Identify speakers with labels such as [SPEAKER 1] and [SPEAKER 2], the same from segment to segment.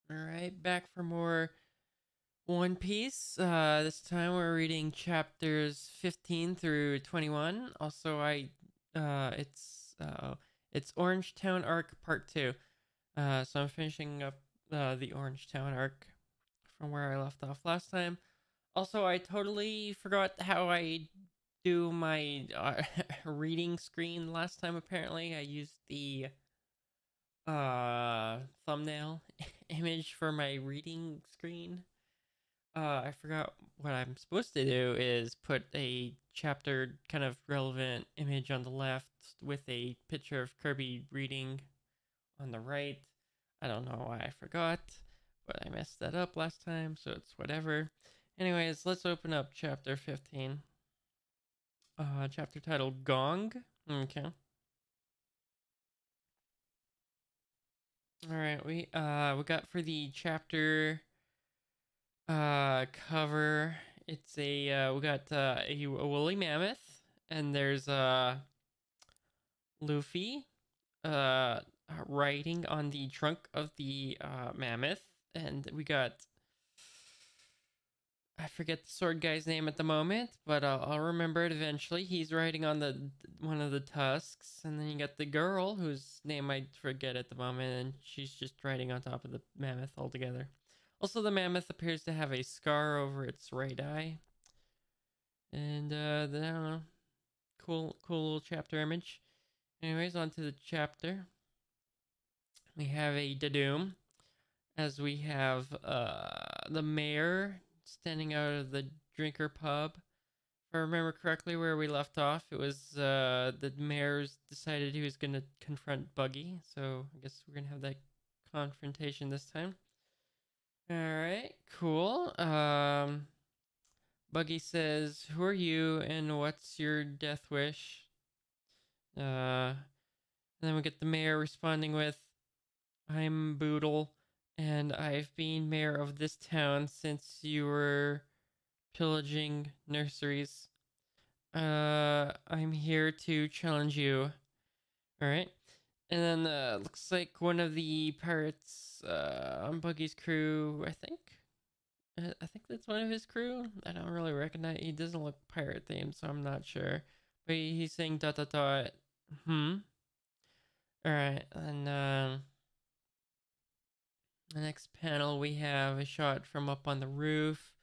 [SPEAKER 1] Alright, back for more One Piece. This time we're reading chapters 15 through 21. Also, it's Orange Town arc part 2. So I'm finishing up the Orange Town arc from where I left off last time. Also, I totally forgot how I do my reading screen last time. Apparently, I used the thumbnail image for my reading screen. I forgot what I'm supposed to do is put a chapter kind of relevant image on the left with a picture of Kirby reading on the right. I don't know why I forgot, but I messed that up last time, so it's whatever. Anyways, let's open up chapter 15. Chapter titled Gong. Okay. All right, we got for the chapter cover. It's we got a woolly mammoth, and there's Luffy uh riding on the trunk of the mammoth, and we got, I forget the sword guy's name at the moment, but I'll remember it eventually. He's riding on the one of the tusks, and then you got the girl whose name I forget at the moment, and she's just riding on top of the mammoth altogether. Also, the mammoth appears to have a scar over its right eye, and I don't know, cool little chapter image. Anyways, on to the chapter. We have a Dadoom, as we have the mayor standing out of the drinker pub. If I remember correctly, where we left off, it was the mayor's decided he was gonna confront Buggy, so I guess we're gonna have that confrontation this time. All right, cool. Buggy says, "Who are you, and what's your death wish?" And then we get the mayor responding with, "I'm Boodle, and I've been mayor of this town since you were pillaging nurseries. I'm here to challenge you." All right. And then looks like one of the pirates on Buggy's crew, I think. I think that's one of his crew. I don't really recognize. He doesn't look pirate themed, so I'm not sure. But he's saying dot dot dot. Hmm. All right. And the next panel, we have a shot from up on the roof.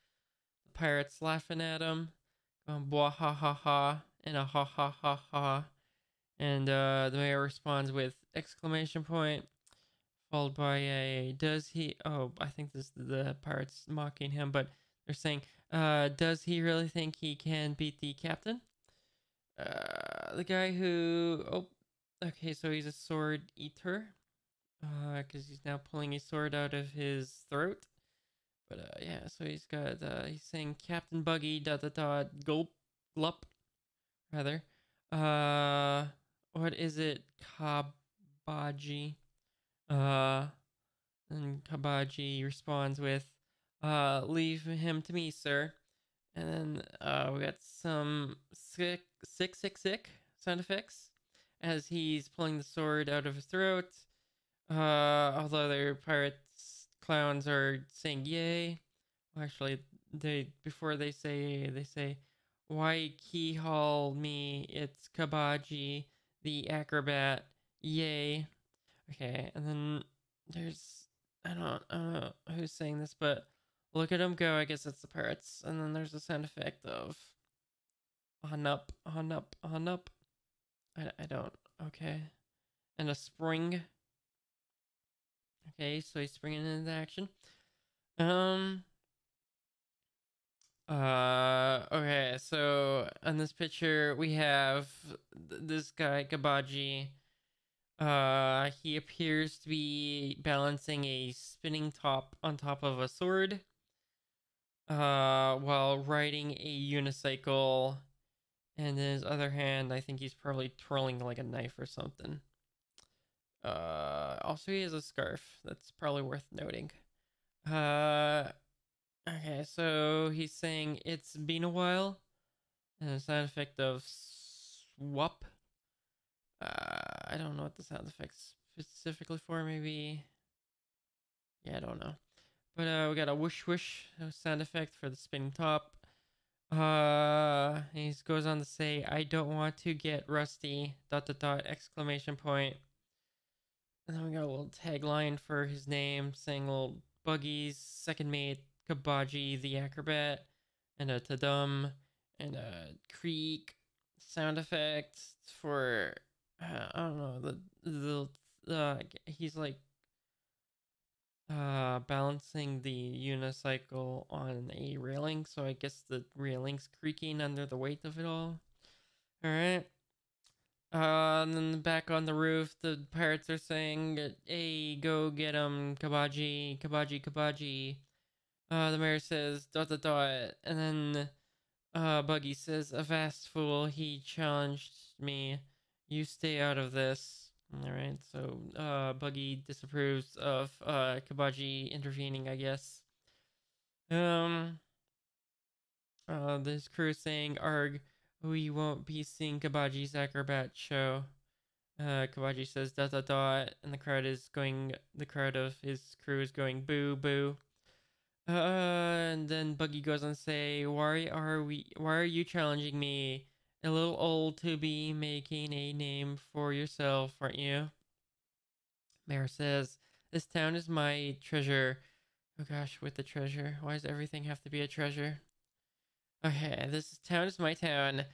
[SPEAKER 1] The pirates laughing at him, going blah ha ha ha and a ha ha ha ha. And the mayor responds with exclamation point, followed by a does he? Oh, I think this is the pirates mocking him, but they're saying, does he really think he can beat the captain? The guy who, oh, okay, so he's a sword eater, because he's now pulling a sword out of his throat. But yeah, so he's saying Captain Buggy dot dot dot gulp glup rather. Uh, what is it? Kabaji. Uh, and Kabaji responds with, leave him to me, sir. And then we got some sick sound effects as he's pulling the sword out of his throat. Although their pirates clowns are saying yay. Well, actually, they before they say, "Why keyhole me? It's Kabaji, the acrobat. Yay!" Okay, and then there's, I don't know who's saying this, but look at them go. I guess it's the pirates. And then there's a sound effect of on up, on up, on up. I don't. Okay, and a spring. Okay, so he's springing into action. Um. Okay, so on this picture we have this guy Kabaji. He appears to be balancing a spinning top on top of a sword. While riding a unicycle, and in his other hand, I think he's probably twirling like a knife or something. Also he has a scarf. That's probably worth noting. Uh, okay, so he's saying it's been a while, and a sound effect of swap. I don't know what the sound effects specifically for. Maybe Yeah, I don't know. But we got a whoosh whoosh sound effect for the spinning top. He goes on to say, "I don't want to get rusty." Dot dot dot exclamation point. And then we got a little tagline for his name, saying little Buggy's second mate, Kabaji the acrobat, and a Tadum, and a Creek sound effect for I don't know he's like balancing the unicycle on a railing, so I guess the railing's creaking under the weight of it all. All right. And then back on the roof, the pirates are saying, "Hey, go get him, Kabaji, Kabaji, Kabaji." The mayor says, "Dot dot dot," and then Buggy says, "A vast fool, he challenged me. You stay out of this." All right, so Buggy disapproves of Kabaji intervening, I guess. Um, this crew is saying, "Arg, we won't be seeing Kabaji's acrobat show." Kawaji says dot dot dot, and the crowd of his crew is going boo boo. And then Buggy goes on to say, why are you challenging me? A little old to be making a name for yourself, aren't you? Mayor says, this town is my treasure. Oh gosh, with the treasure. Why does everything have to be a treasure? Okay, this town is my town.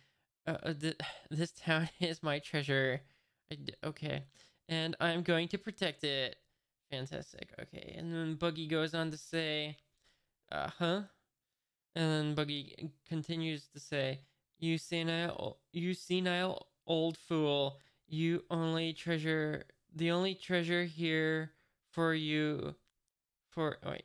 [SPEAKER 1] This town is my treasure. Okay, and I'm going to protect it. Fantastic. Okay, and then Buggy goes on to say, huh? And then Buggy continues to say, you senile old fool. The only treasure here for you, for, wait,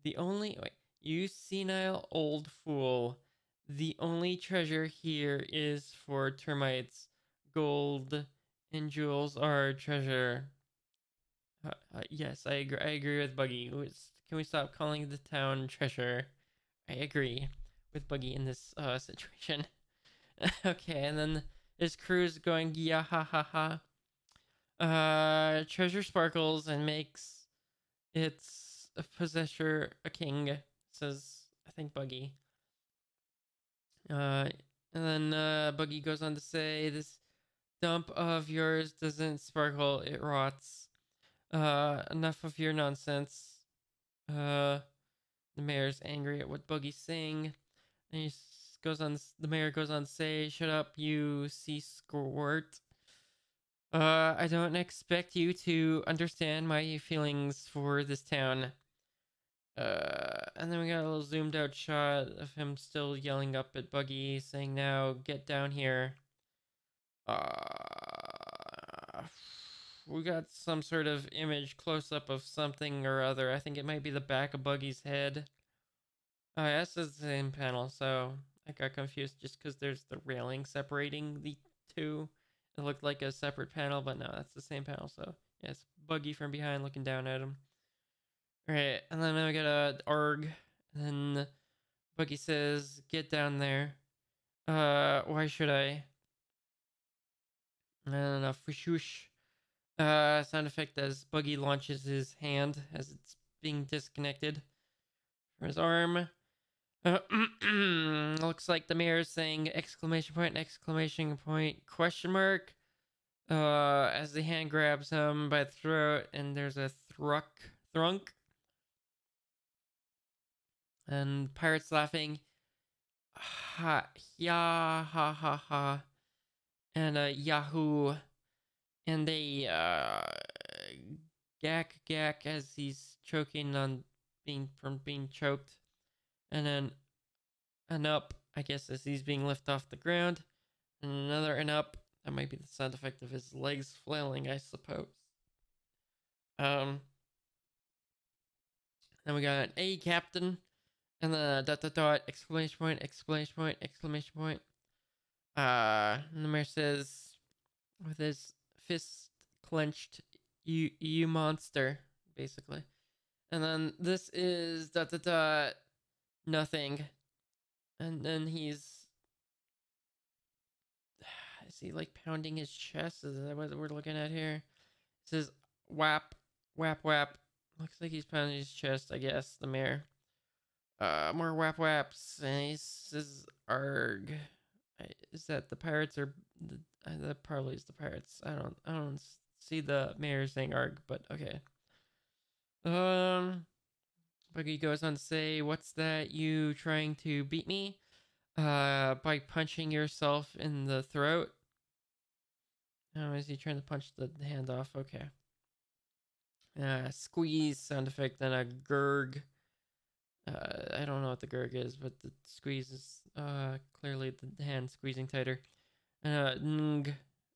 [SPEAKER 1] wait, you senile old fool. The only treasure here is for termites. Gold and jewels are treasure. Yes, I agree with Buggy. Can we stop calling the town treasure? I agree with Buggy in this situation. Okay, and then his crew's going, yeah, ha, ha, ha. Treasure sparkles and makes its possessor a king, says, I think, Buggy. And then Buggy goes on to say, this dump of yours doesn't sparkle, it rots. Enough of your nonsense. The mayor's angry at what Buggy's saying. And the mayor goes on to say, shut up, you sea squirt. I don't expect you to understand my feelings for this town. And then we got a little zoomed out shot of him still yelling up at Buggy, saying, now get down here. We got some sort of image close up of something or other. I think it might be the back of Buggy's head. Oh, yeah, this is the same panel, so I got confused just because there's the railing separating the two. It looked like a separate panel, but no, that's the same panel. So yeah, it's Buggy from behind looking down at him. Right, and then I got a arg, and then Buggy says, "Get down there." Why should I? And a whoosh sound effect as Buggy launches his hand as it's being disconnected from his arm. Looks like the mayor is saying exclamation point, question mark. As the hand grabs him by the throat, and there's a thrunk. And pirates laughing. Ha, ya, ha, ha, ha. And Yahoo. And they, gack as he's choking on being choked. And then an up, I guess, as he's being lifted off the ground. And another an up. That might be the sound effect of his legs flailing, I suppose. Then we got an A captain, and then a dot dot dot exclamation point, exclamation point, exclamation point. And the mayor says, with his fist clenched, you monster, basically. And then this is dot dot dot nothing. And then is he like pounding his chest? Is that what we're looking at here? It says whap, whap, whap. Looks like he's pounding his chest, I guess, the mayor. More whap whaps, and he says, "Arg." Is that the pirates or that probably is the pirates? I don't see the mayor saying "arg," but okay. Um, Buggy goes on to say, "What's that? You trying to beat me? By punching yourself in the throat?" Oh, is he trying to punch the hand off? Okay. Squeeze sound effect and a gurg. I don't know what the gurg is, but the squeeze is clearly the hand squeezing tighter. Ng,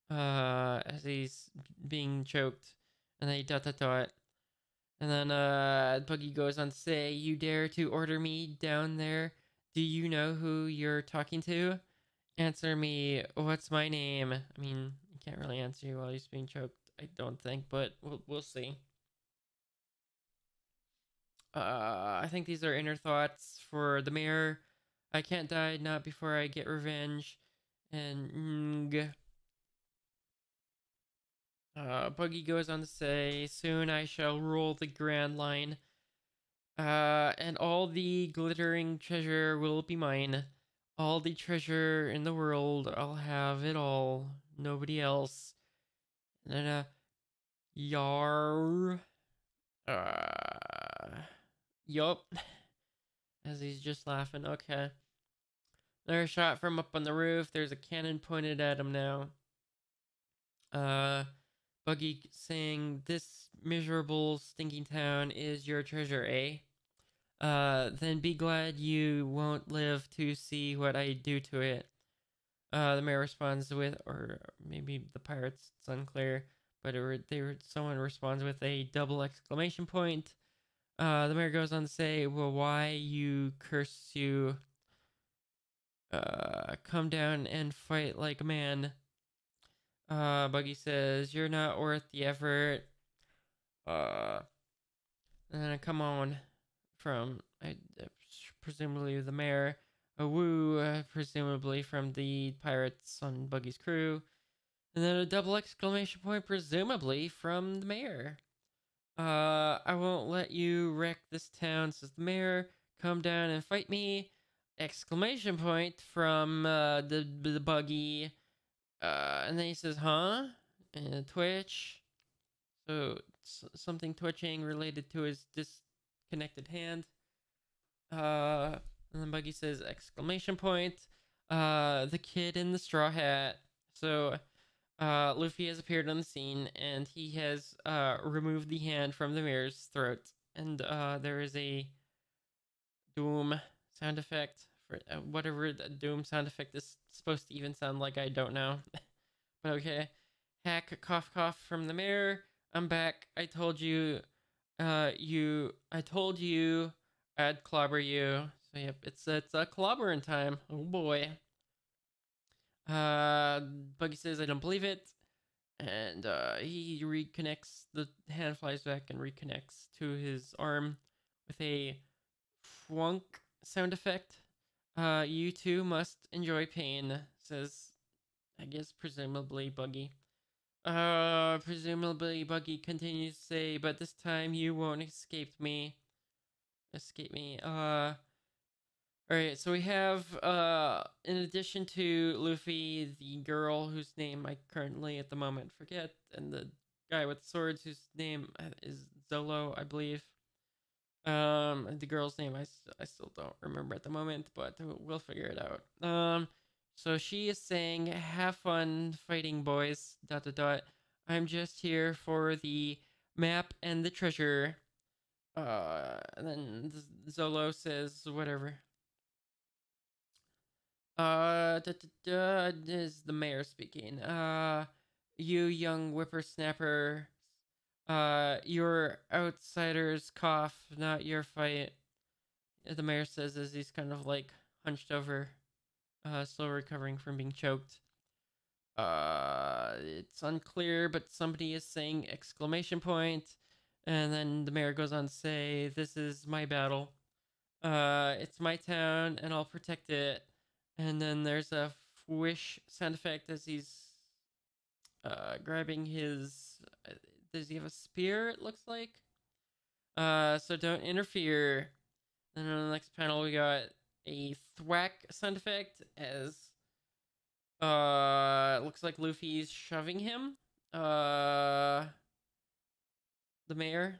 [SPEAKER 1] as he's being choked, and then he dot dot dot. And then Buggy goes on to say, "You dare to order me down there? Do you know who you're talking to? Answer me. What's my name?" I mean, you can't really answer you while he's being choked, I don't think, but we'll see. I think these are inner thoughts for the mayor. I can't die, not before I get revenge. And Buggy goes on to say, "Soon I shall rule the Grand Line. And all the glittering treasure will be mine. All the treasure in the world, I'll have it all. Nobody else." And then, yar. Yup. As he's just laughing. Okay. There's a shot from up on the roof. There's a cannon pointed at him now. Uh, Buggy saying, "This miserable, stinking town is your treasure, eh? Then be glad you won't live to see what I do to it." The mayor responds with, or maybe the pirates, it's unclear, but someone responds with a double exclamation point. The mayor goes on to say, "Well, why you curse you? Come down and fight like a man." Buggy says, "You're not worth the effort." Uh, Come on, from presumably the mayor. A woo, presumably from the pirates on Buggy's crew. And then a double exclamation point, presumably from the mayor. "I won't let you wreck this town," says the mayor. "Come down and fight me!" Exclamation point from the Buggy. And then he says, "Huh?" And twitch. So something twitching related to his disconnected hand. And then Buggy says, exclamation point. The kid in the straw hat. So Luffy has appeared on the scene, and he has removed the hand from the mayor's throat. And there is a doom sound effect for whatever the doom sound effect is supposed to even sound like. I don't know. But okay. Hack, cough, cough from the mayor. "I'm back. I told you, I told you I'd clobber you." So yep, it's a clobbering time. Oh boy. Buggy says, "I don't believe it," and he reconnects. The hand flies back and reconnects to his arm with a fwunk sound effect. "You too must enjoy pain," says, I guess, presumably Buggy. Presumably Buggy continues to say, "But this time you won't escape me." Escape me. Alright, so we have, in addition to Luffy, the girl whose name I currently at the moment forget, and the guy with swords whose name is Zolo, I believe. The girl's name I still don't remember at the moment, but we'll figure it out. So she is saying, "Have fun fighting, boys, dot dot dot. I'm just here for the map and the treasure." And then Zolo says, whatever. Is the mayor speaking. "You young whippersnapper, your outsiders cough, not your fight," the mayor says as he's kind of like hunched over, still recovering from being choked. It's unclear, but somebody is saying exclamation point, and then the mayor goes on to say, "This is my battle. It's my town, and I'll protect it." And then there's a whoosh sound effect as he's grabbing his. Does he have a spear? It looks like. So don't interfere. And on the next panel, we got a thwack sound effect as looks like Luffy's shoving him. The mayor.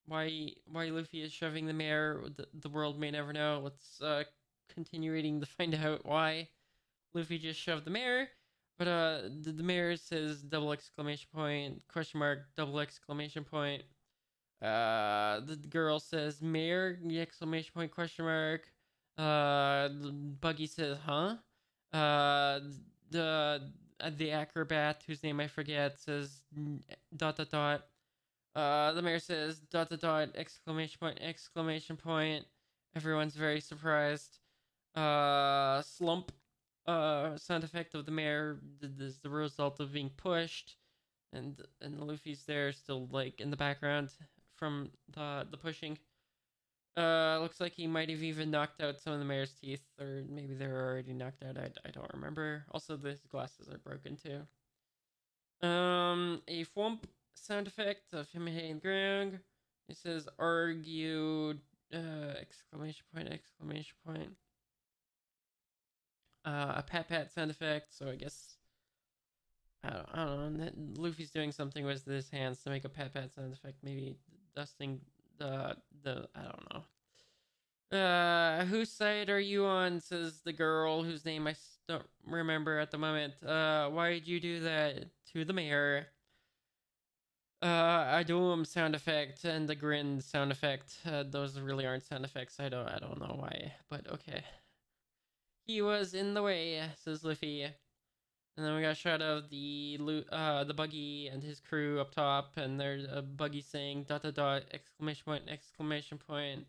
[SPEAKER 1] Why Luffy is shoving the mayor? The world may never know. Let's continue reading to find out why Luffy just shoved the mayor. But the mayor says double exclamation point, question mark, double exclamation point. The girl says mayor, exclamation point, question mark. Buggy says, huh? Uh, the the acrobat, whose name I forget, says dot dot dot. The mayor says dot dot dot, exclamation point, exclamation point. Everyone's very surprised. Slump. Sound effect of the mayor is the result of being pushed, and Luffy's there still like in the background from the pushing. Looks like he might have even knocked out some of the mayor's teeth, or maybe they were already knocked out. I don't remember. Also, his glasses are broken too. A thwomp sound effect of him hitting the ground. It says argue, exclamation point, exclamation point. A pat pat sound effect. So I guess I don't know. Luffy's doing something with his hands to make a pat pat sound effect. Maybe dusting the I don't know. Whose side are you on? Says the girl whose name I don't remember at the moment. Why'd you do that to the mayor? I do him sound effect and the grin sound effect. Those really aren't sound effects. I don't know why, but okay. He was in the way, says Luffy. And then we got a shot of the Buggy and his crew up top, and there's a Buggy saying dot dot dot exclamation point exclamation point.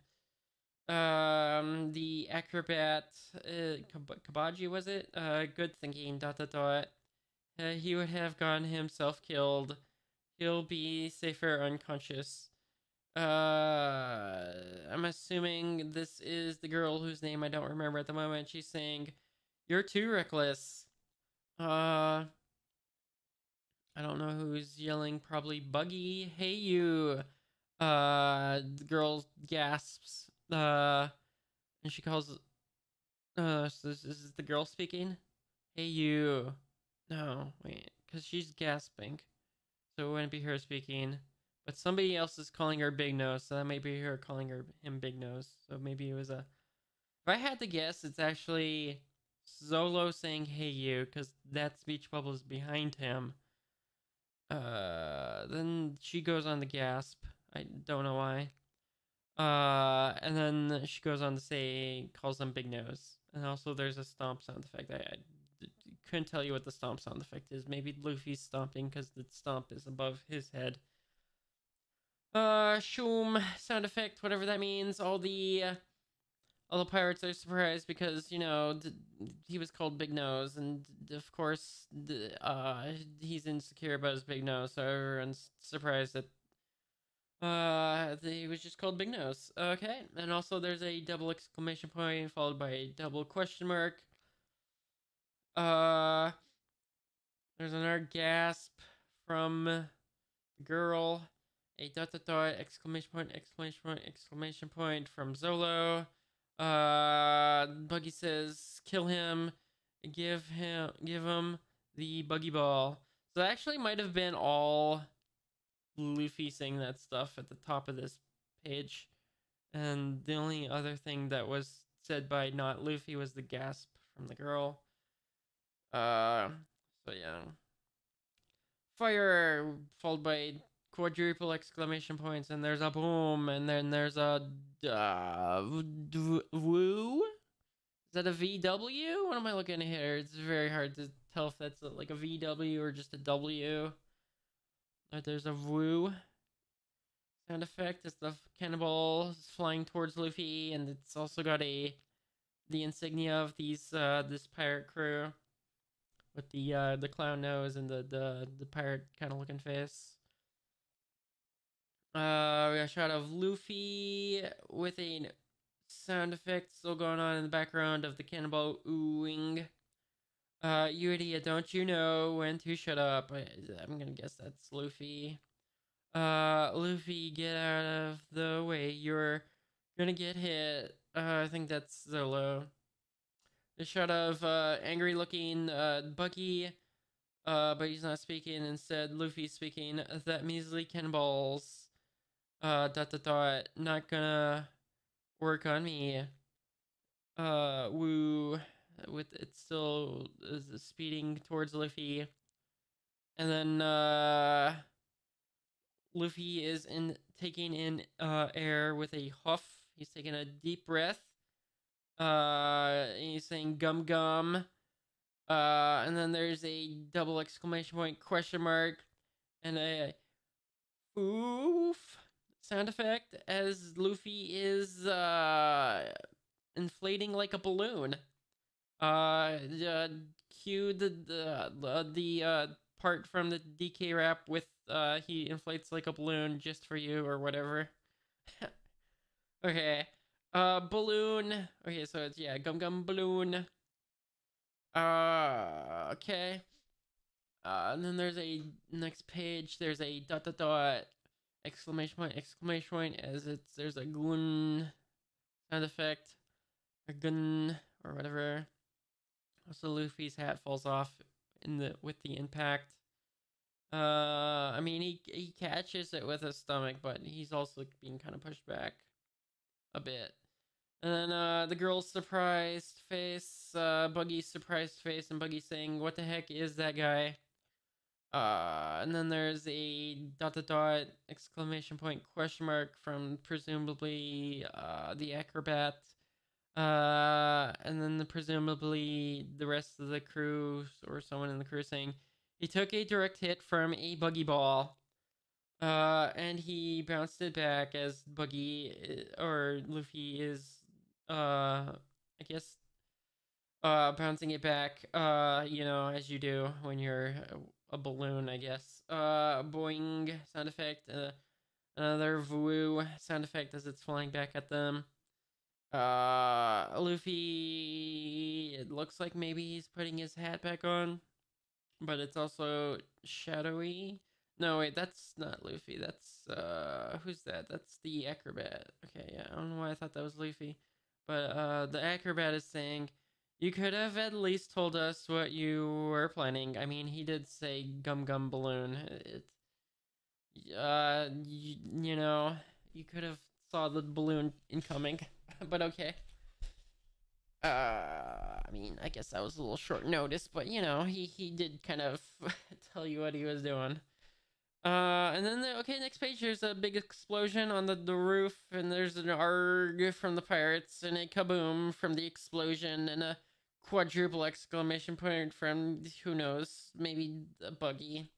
[SPEAKER 1] The acrobat, Kabaji was it? Good thinking dot dot dot. He would have gotten himself killed. He'll be safer unconscious. I'm assuming this is the girl whose name I don't remember at the moment. She's saying, "You're too reckless." I don't know who's yelling. Probably Buggy. Hey you. The girl gasps. And she calls. So this is the girl speaking. Hey you. No, wait, because she's gasping, so it wouldn't be her speaking. But somebody else is calling her Big Nose, so that might be her calling him Big Nose. So maybe it was a. If I had to guess, it's actually Zolo saying "Hey you," because that speech bubble is behind him. Then she goes on to gasp. I don't know why. And then she goes on to say, calls him Big Nose. And also there's a stomp sound effect. I couldn't tell you what the stomp sound effect is. Maybe Luffy's stomping because the stomp is above his head. Shoom sound effect, whatever that means. All the pirates are surprised because, you know, he was called Big Nose, and of course, he's insecure about his big nose, so everyone's surprised that he was just called Big Nose. Okay, and also there's a double exclamation point followed by a double question mark. Uh, there's another gasp from the girl. A dot dot dot exclamation point exclamation point exclamation point from Zolo. Buggy says, "Kill him, give him the Buggy Ball." So that actually might have been all Luffy saying that stuff at the top of this page, and the only other thing that was said by not Luffy was the gasp from the girl. So yeah, fire followed by quadruple exclamation points, and there's a boom, and then there's a woo. Is that a VW? What am I looking at here? It's very hard to tell if that's like a VW or just a W. But there's a woo sound effect as the cannonball is flying towards Luffy, and it's also got the insignia of this pirate crew with the clown nose and the pirate kind of looking face. We got a shot of Luffy with a sound effect still going on in the background of the cannonball oohing. You idiot, don't you know when to shut up? I'm gonna guess that's Luffy. Luffy, get out of the way. You're gonna get hit. I think that's Zolo. A shot of angry looking Buggy, but he's not speaking. Instead, Luffy's speaking. That measly cannonballs. Dot dot dot. Not gonna work on me. Woo. With it still is speeding towards Luffy, and then Luffy is in taking in air with a huff. He's taking a deep breath. He's saying gum gum. And then there's a double exclamation point question mark and a oof sound effect as Luffy is inflating like a balloon. Cue the part from the DK rap with he inflates like a balloon just for you or whatever. Okay. Balloon. Okay, so it's gum gum balloon. Okay. And then there's a next page. There's a dot dot dot exclamation point as there's a gun sound effect, a gun or whatever. Also, Luffy's hat falls off with the impact. I mean he catches it with his stomach, but he's also being kind of pushed back a bit. And then the girl's surprised face, Buggy's surprised face, and Buggy saying, "What the heck is that guy?" And then there's a dot dot dot exclamation point question mark from presumably the acrobat. And then presumably the rest of the crew or someone in the crew saying he took a direct hit from a buggy ball. And he bounced it back as Buggy or Luffy is I guess bouncing it back, as you do when you're a balloon, I guess. Boing sound effect, another woo sound effect as it's flying back at them. Luffy, it looks like maybe he's putting his hat back on, but it's also shadowy. No, wait, that's not Luffy. That's who's that? That's the acrobat. Okay, yeah, I don't know why I thought that was Luffy, but the acrobat is saying, "You could have at least told us what you were planning." I mean, he did say "gum gum balloon." You could have saw the balloon incoming, but okay. I mean, I guess that was a little short notice, but he did kind of tell you what he was doing. And then next page. There's a big explosion on the roof, and there's an arg from the pirates, and a kaboom from the explosion, and a quadruple exclamation point from who knows, maybe a Buggy.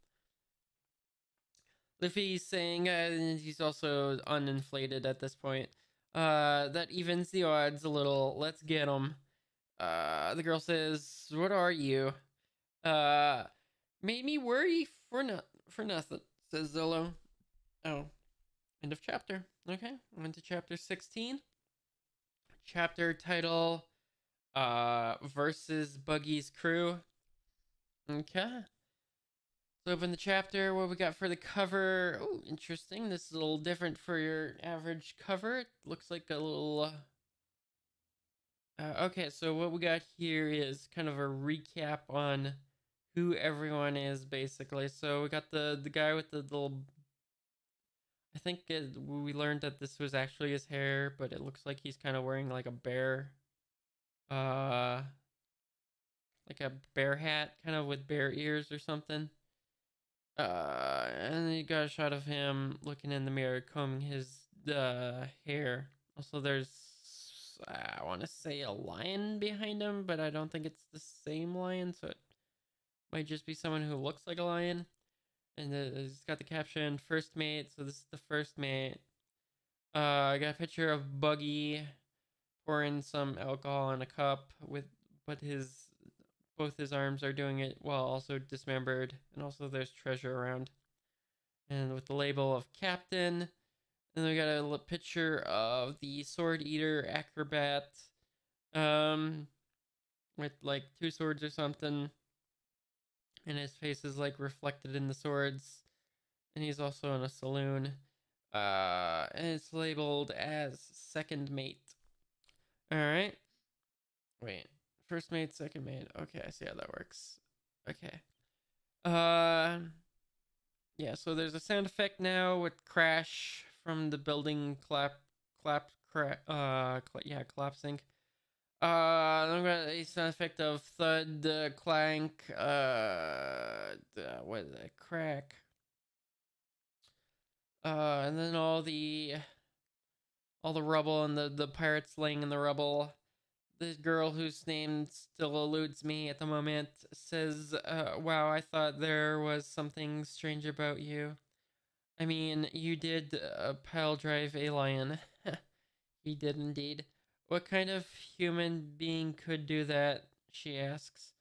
[SPEAKER 1] Luffy's saying, and he's also uninflated at this point. That evens the odds a little. Let's get him. The girl says, "What are you?" Uh, Made me worry for nothing, says Zolo. Oh, end of chapter. Okay, on to chapter 16. Chapter title, versus Buggy's crew. Okay. So open the chapter. What we got for the cover? Oh, interesting. This is a little different for your average cover. It looks like a little. Okay, so what we got here is kind of a recap on who everyone is, basically. So we got the guy with the little. I think we learned that this was actually his hair, but it looks like he's kind of wearing like a bear, uh, like a bear hat, kind of with bear ears or something. And then you got a shot of him looking in the mirror, combing his hair. Also, there's I want to say a lion behind him, but I don't think it's the same lion, so it might just be someone who looks like a lion. And it's got the caption "First Mate," so this is the first mate. I got a picture of Buggy pouring some alcohol in a cup but both his arms are doing it while also dismembered, and also there's treasure around, and with the label of Captain. And we got a picture of the Sword Eater acrobat, with like two swords or something, and his face is like reflected in the swords. and he's also in a saloon. And it's labeled as second mate. All right. Wait. First mate, second mate. Okay, I see how that works. Okay. Uh, yeah. So there's a sound effect now with crash from the building yeah, collapsing. I'm gonna a sound effect of thud, clank, what is it? Crack. And then all the rubble and the pirates laying in the rubble. The girl whose name still eludes me at the moment says, wow, I thought there was something strange about you. I mean, you did pile drive a lion. He did indeed. What kind of human being could do that? She asks.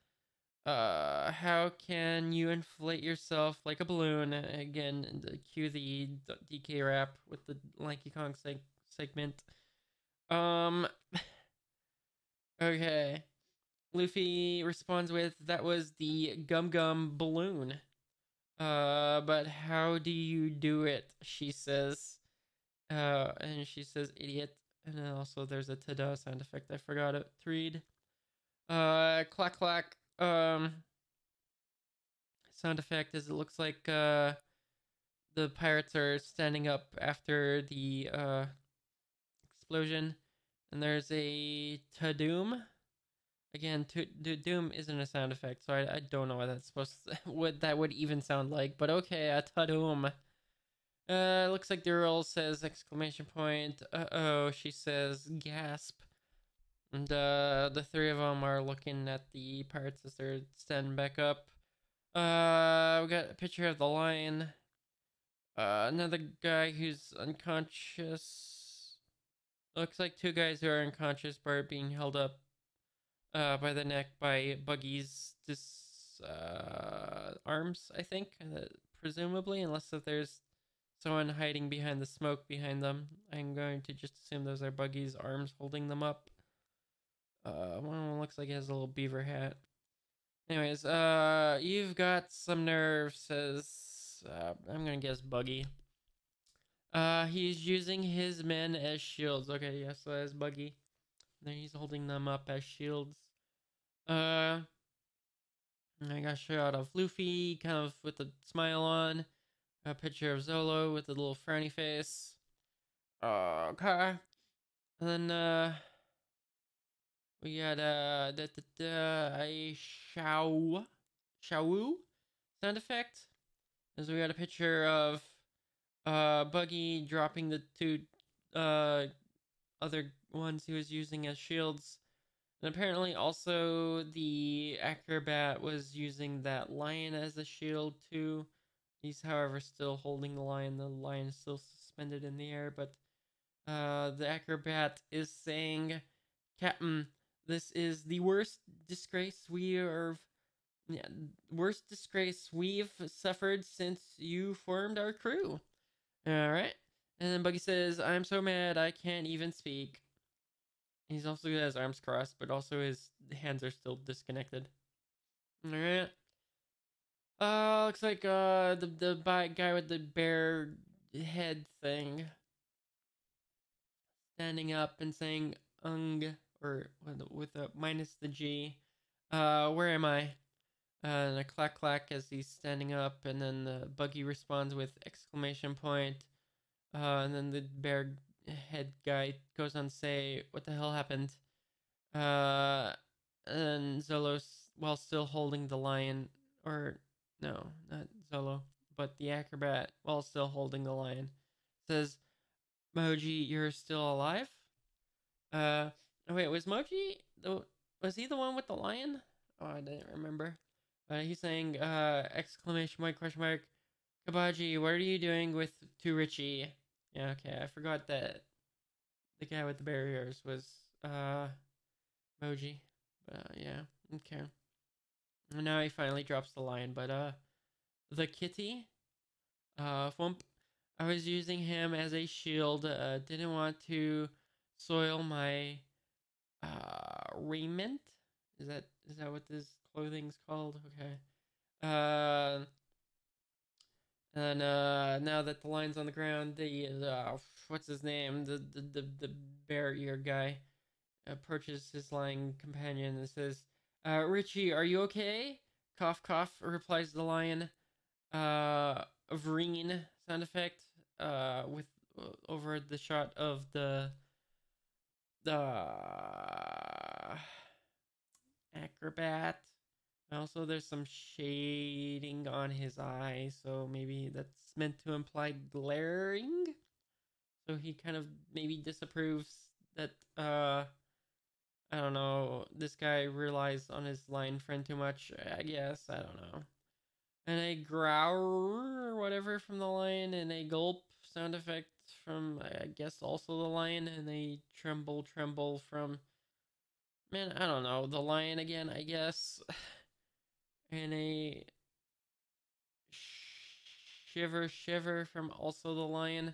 [SPEAKER 1] How can you inflate yourself like a balloon? Again, cue the DK rap with the Lanky Kong segment. Um, okay. Luffy responds with, that was the Gum Gum balloon. But how do you do it? She says. And she says, idiot. And then also there's a ta-da sound effect I forgot to read. Clack clack. Sound effect is it looks like the pirates are standing up after the explosion, and there's a ta-doom. Again, doom isn't a sound effect, so I don't know what that's supposed to, what that would even sound like. But okay, a ta-doom. Looks like the girl says exclamation point. Uh-oh, she says gasp. And the three of them are looking at the pirates as they're standing back up. We got a picture of the lion. Another guy who's unconscious. Looks like two guys who are unconscious but are being held up by the neck by Buggy's arms, I think. Presumably, unless if there's someone hiding behind the smoke behind them. I'm going to just assume those are Buggy's arms holding them up. One looks like he has a little beaver hat. Anyways, you've got some nerve, says, I'm gonna guess Buggy. He's using his men as shields. Okay, yes, so as Buggy. Then he's holding them up as shields. I got a shot of Luffy, kind of with a smile on. A picture of Zolo with a little frowny face. Okay. And then, we got, a Shao sound effect. As we got a picture of, Buggy dropping the two, other ones he was using as shields. And apparently also the acrobat was using that lion as a shield too. He's however still holding the lion. The lion is still suspended in the air, but the acrobat is saying, Captain, this is the worst disgrace we've suffered since you formed our crew. Alright. And then Buggy says, I'm so mad I can't even speak. He's also got his arms crossed, but also his hands are still disconnected. Alright. Looks like the guy with the bear head thing standing up and saying or with a minus the G. Where am I? And a clack clack as he's standing up, and then the Buggy responds with exclamation point. And then the bear head guy goes on to say, what the hell happened? And Zolo, while still holding the lion, or no, not Zolo, but the acrobat, while still holding the lion, says, Moji, you're still alive? Oh wait, was he the one with the lion? Oh, I didn't remember. He's saying, exclamation point, question mark, Kabaji, what are you doing with Too Richie? Yeah, okay, I forgot that the guy with the barriers was, Moji. But, yeah, okay. And now he finally drops the line, but, the kitty, Thwomp, I was using him as a shield, didn't want to soil my, raiment? Is that what this clothing's called? Okay. Uh, And now that the lion's on the ground, the what's his name? The bear ear guy approaches his lion companion and says, Richie, are you okay? Cough cough, replies the lion. A ringing sound effect with over the shot of the acrobat. Also, there's some shading on his eye, so maybe that's meant to imply glaring. So he kind of maybe disapproves that I don't know, this guy relies on his lion friend too much, I guess. I don't know. And a growl or whatever from the lion, and a gulp sound effect from, I guess, also the lion, and a tremble from, man, I don't know, the lion again, I guess. And a shiver from also the lion.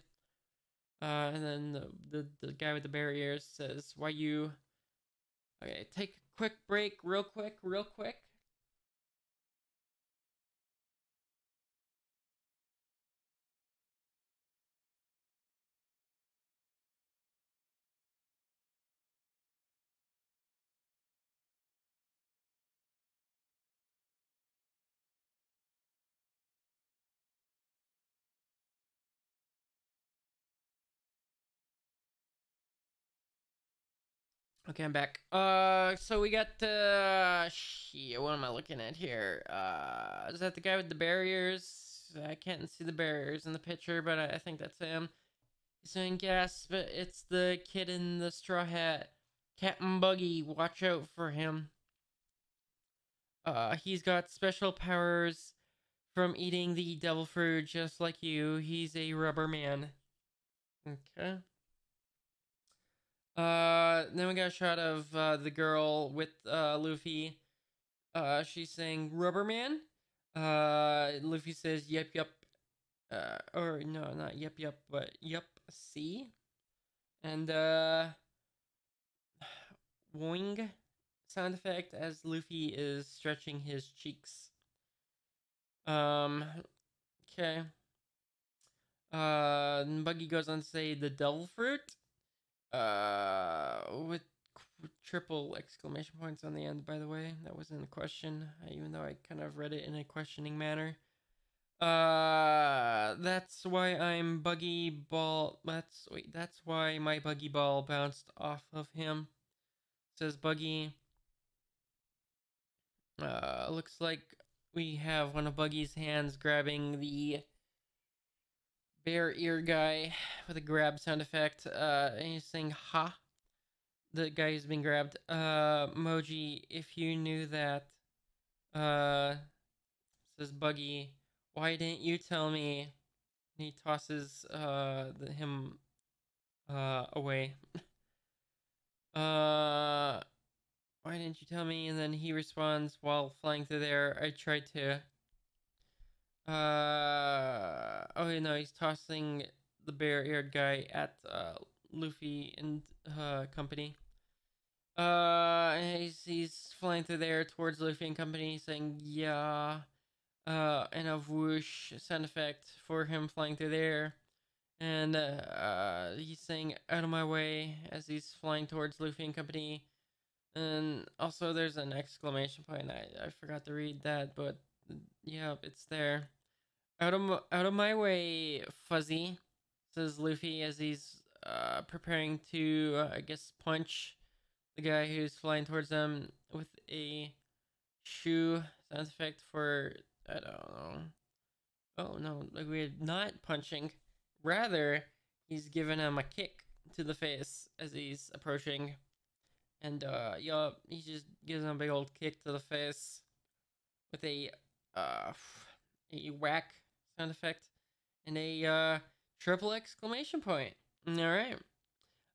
[SPEAKER 1] And then the guy with the bear ears says, "Why you? Okay, take a quick break, real quick, real quick." Okay, I'm back. So we got shit, what am I looking at here? Is that the guy with the barriers? I can't see the barriers in the picture, but I think that's him. He's saying gas, but it's the kid in the straw hat. Captain Buggy, watch out for him. He's got special powers from eating the devil fruit just like you. He's a rubber man. Okay. Then we got a shot of the girl with Luffy. She's saying rubber man. Luffy says yep yep. Or no, not yep yep, but yep see. And wing sound effect as Luffy is stretching his cheeks. Um, okay. Buggy goes on to say the devil fruit. With triple exclamation points on the end, by the way. That wasn't a question, even though I kind of read it in a questioning manner. That's why I'm buggy ball. That's why my buggy ball bounced off of him. Says Buggy. Looks like we have one of Buggy's hands grabbing the bear ear guy with a grab sound effect. And he's saying ha. The guy who's been grabbed. Moji, if you knew that, uh, says Buggy, why didn't you tell me? And he tosses him away. Why didn't you tell me? And then he responds while flying through there. I tried to. Oh no, he's tossing the bear-eared guy at Luffy and company. He's flying through there towards Luffy and company, saying yeah. And a whoosh sound effect for him flying through there. And he's saying out of my way as he's flying towards Luffy and company. And also there's an exclamation point. I forgot to read that, but yeah, it's there. Out of my way, Fuzzy, says Luffy as he's preparing to I guess punch the guy who's flying towards them with a shoe sound effect for I don't know. Oh no, like we're not punching. Rather, he's giving him a kick to the face as he's approaching. And yup, he just gives him a big old kick to the face with uh a whack sound effect and a triple exclamation point. Alright.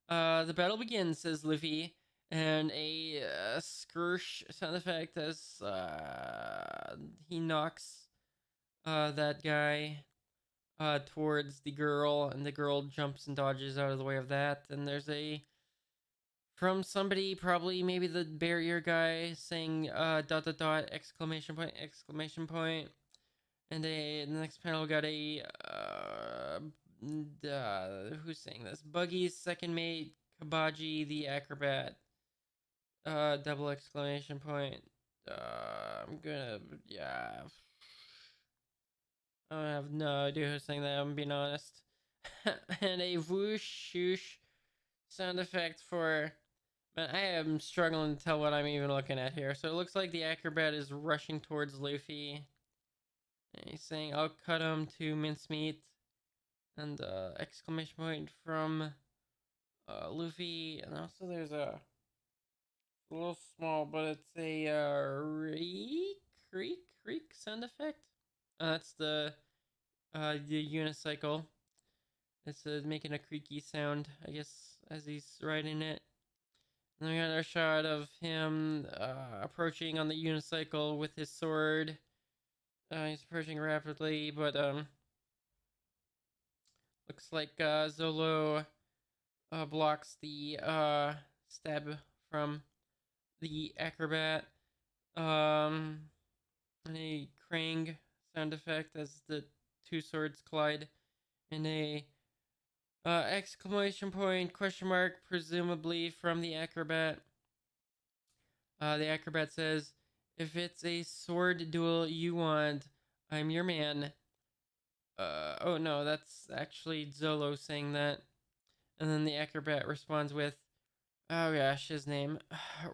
[SPEAKER 1] The battle begins, says Luffy, and a skirsh sound effect as he knocks that guy towards the girl, and the girl jumps and dodges out of the way of that. And there's a from somebody, probably maybe the barrier guy, saying dot dot dot exclamation point exclamation point. And the next panel got a who's saying this? Buggy's second mate, Kabaji the acrobat. Double exclamation point. I'm gonna, yeah. I have no idea who's saying that, I'm being honest. And a whoosh shoosh sound effect for. Man, I am struggling to tell what I'm even looking at here. So it looks like the acrobat is rushing towards Luffy. And he's saying, I'll cut him to mincemeat. And exclamation point from Luffy. And also there's a little small, but it's a creak sound effect. That's the unicycle. It's making a creaky sound, I guess, as he's riding it. And then we got our shot of him approaching on the unicycle with his sword. He's approaching rapidly, but looks like Zolo blocks the stab from the acrobat. And a Krang sound effect as the two swords collide. And a exclamation point, question mark, presumably from the acrobat. The acrobat says, if it's a sword duel you want, I'm your man. Oh no, that's actually Zolo saying that. And then the acrobat responds with, oh gosh, his name,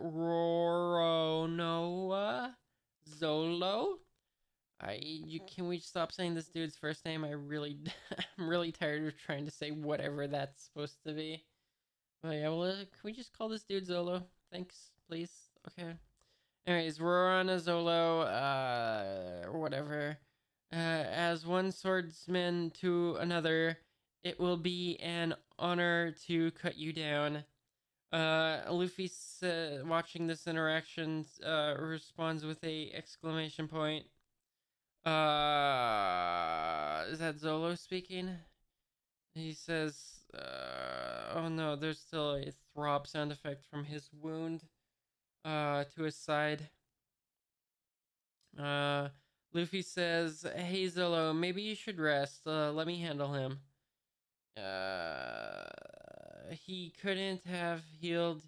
[SPEAKER 1] Roronoa Zolo. Can we stop saying this dude's first name? I'm really tired of trying to say whatever that's supposed to be. But yeah, well, can we just call this dude Zolo? Thanks, please. Okay. Anyways, we're on a Zolo, or whatever. As one swordsman to another, it will be an honor to cut you down. Luffy, watching this interaction, responds with a exclamation point. Is that Zolo speaking? He says, oh no, there's still a throb sound effect from his wound, to his side. Luffy says, hey Zolo, maybe you should rest. Let me handle him. He couldn't have healed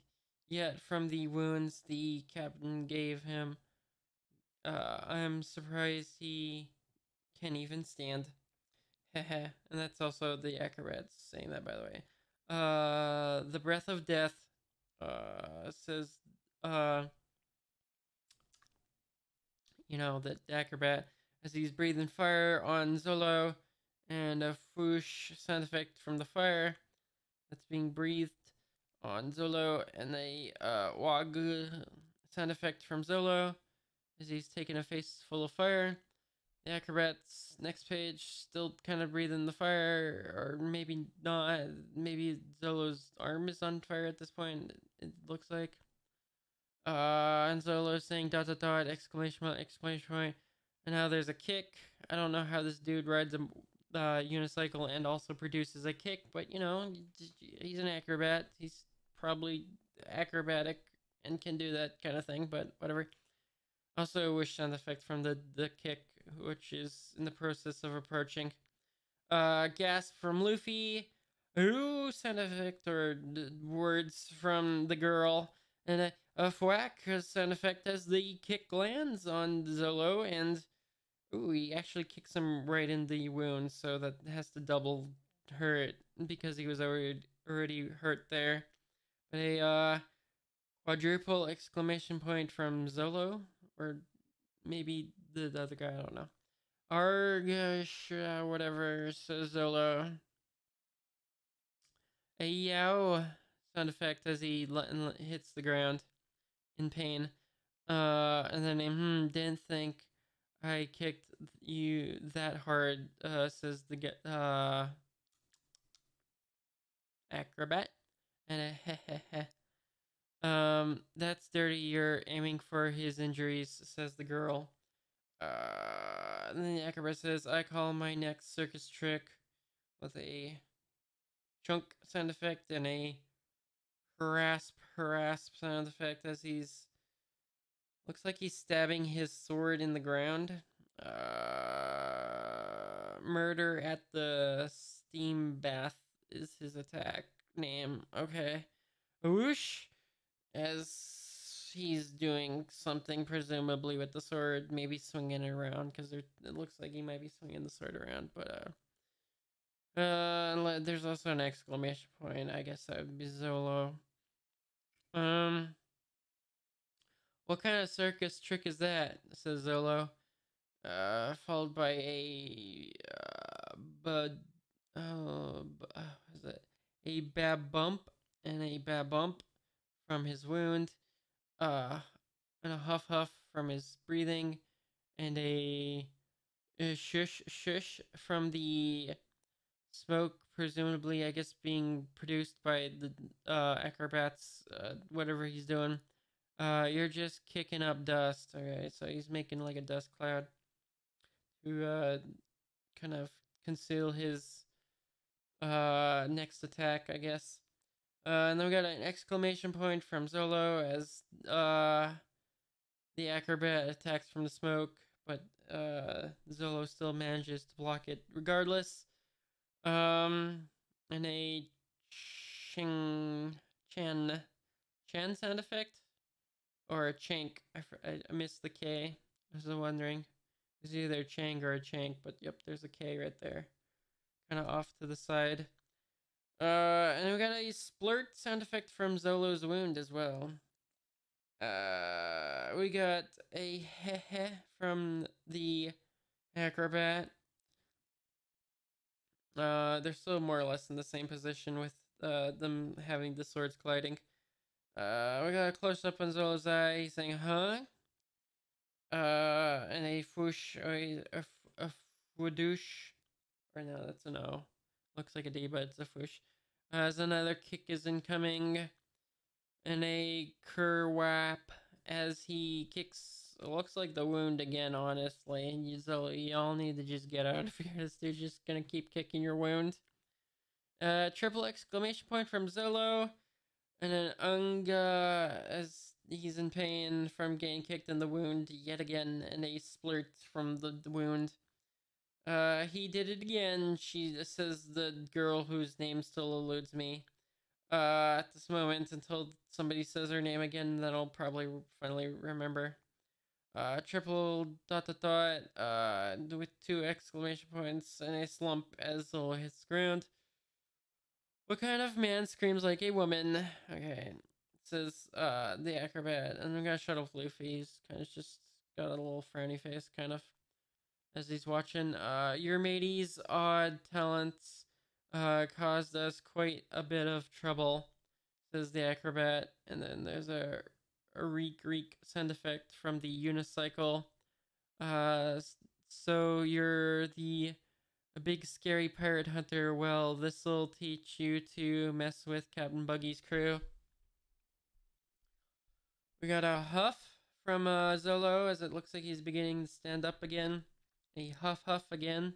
[SPEAKER 1] yet from the wounds the captain gave him. I'm surprised he can even stand. Heh. And that's also the acrobats saying that, by the way. The breath of death, says, the acrobat, as he's breathing fire on Zolo, and a whoosh sound effect from the fire that's being breathed on Zolo, and a wag sound effect from Zolo as he's taking a face full of fire. The acrobat's next page still kind of breathing the fire, or maybe not. Maybe Zolo's arm is on fire at this point, it looks like. And Zolo's saying dot dot dot exclamation point. And now there's a kick. I don't know how this dude rides a unicycle and also produces a kick, but he's an acrobat. He's probably acrobatic and can do that kind of thing, but whatever. Also, a wish sound effect from the kick, which is in the process of approaching. Gasp from Luffy. Ooh, sound effect or words from the girl. And a whack sound effect as the kick lands on Zolo, and ooh, he actually kicks him right in the wound, so that has to double hurt because he was already hurt there. But a quadruple exclamation point from Zolo, or maybe the other guy, I don't know. Argosh, whatever, says Zolo. A yow sound effect as he hits the ground in pain. And then didn't think I kicked you that hard, says the acrobat. And a heh. That's dirty. You're aiming for his injuries, says the girl. And then the acrobat says, I call my next circus trick with a chunk sound effect and a harasp sound effect as he's looks like he's stabbing his sword in the ground. Murder at the steam bath is his attack name. Okay. Whoosh! As he's doing something, presumably with the sword, maybe swinging it around, because it looks like he might be swinging the sword around, but, there's also an exclamation point. I guess that would be Zolo. What kind of circus trick is that? Says Zolo. Followed by a bud. Is it a bab bump and a bab bump from his wound? Uh, and a huff huff from his breathing, and a shush shush from the smoke, presumably, I guess, being produced by the acrobats, whatever he's doing. You're just kicking up dust. Okay, so he's making like a dust cloud to kind of conceal his next attack, I guess. And then we got an exclamation point from Zolo as the acrobat attacks from the smoke, but Zolo still manages to block it regardless. And a ching chan sound effect or a chank. I missed the K. I was wondering. It's either chang or a chank, but yep, there's a K right there, kind of off to the side. And we got a splurt sound effect from Zolo's wound as well. We got a heh from the acrobat. They're still more or less in the same position with them having the swords colliding. We got a close up on Zolo's eye. He's saying, huh? And a foosh, a fwoosh. Or no, that's an O. Looks like a D, but it's a foosh. As another kick is incoming. And a kerwap as he kicks. Looks like the wound again, honestly. And y'all need to just get out of here. This dude's just gonna keep kicking your wound. Triple exclamation point from Zolo. And then Unga as he's in pain from getting kicked in the wound yet again. And a splurt from the wound. He did it again. She says, the girl whose name still eludes me. At this moment until somebody says her name again, then I'll probably finally remember. Triple ... with 2 exclamation points and a slump as Zolo hits the ground. What kind of man screams like a woman? Okay. It says, the acrobat. And I'm gonna shut off Luffy. He's kind of just got a little frowny face, kind of, as he's watching. Your mateys' odd talents caused us quite a bit of trouble, says the acrobat. And then there's a reek sound effect from the unicycle. So you're a big scary pirate hunter. Well, this'll teach you to mess with Captain Buggy's crew. We got a huff from Zolo as it looks like he's beginning to stand up again. A huff huff again.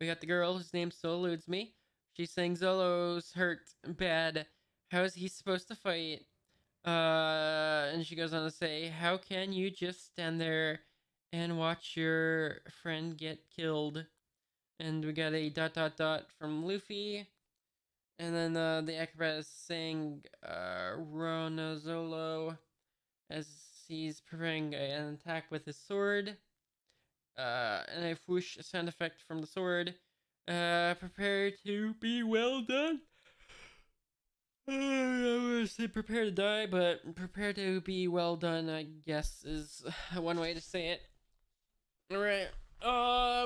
[SPEAKER 1] We got the girl whose name still eludes me. She's saying Zolo's hurt bad. How is he supposed to fight? And she goes on to say, how can you just stand there and watch your friend get killed? And we got a ... from Luffy. And then the acrobat is saying Rona Zolo as he's preparing an attack with his sword. And a whoosh sound effect from the sword. Prepare to be well done. I would say prepare to die, but prepare to be well done, I guess, is one way to say it. Alright.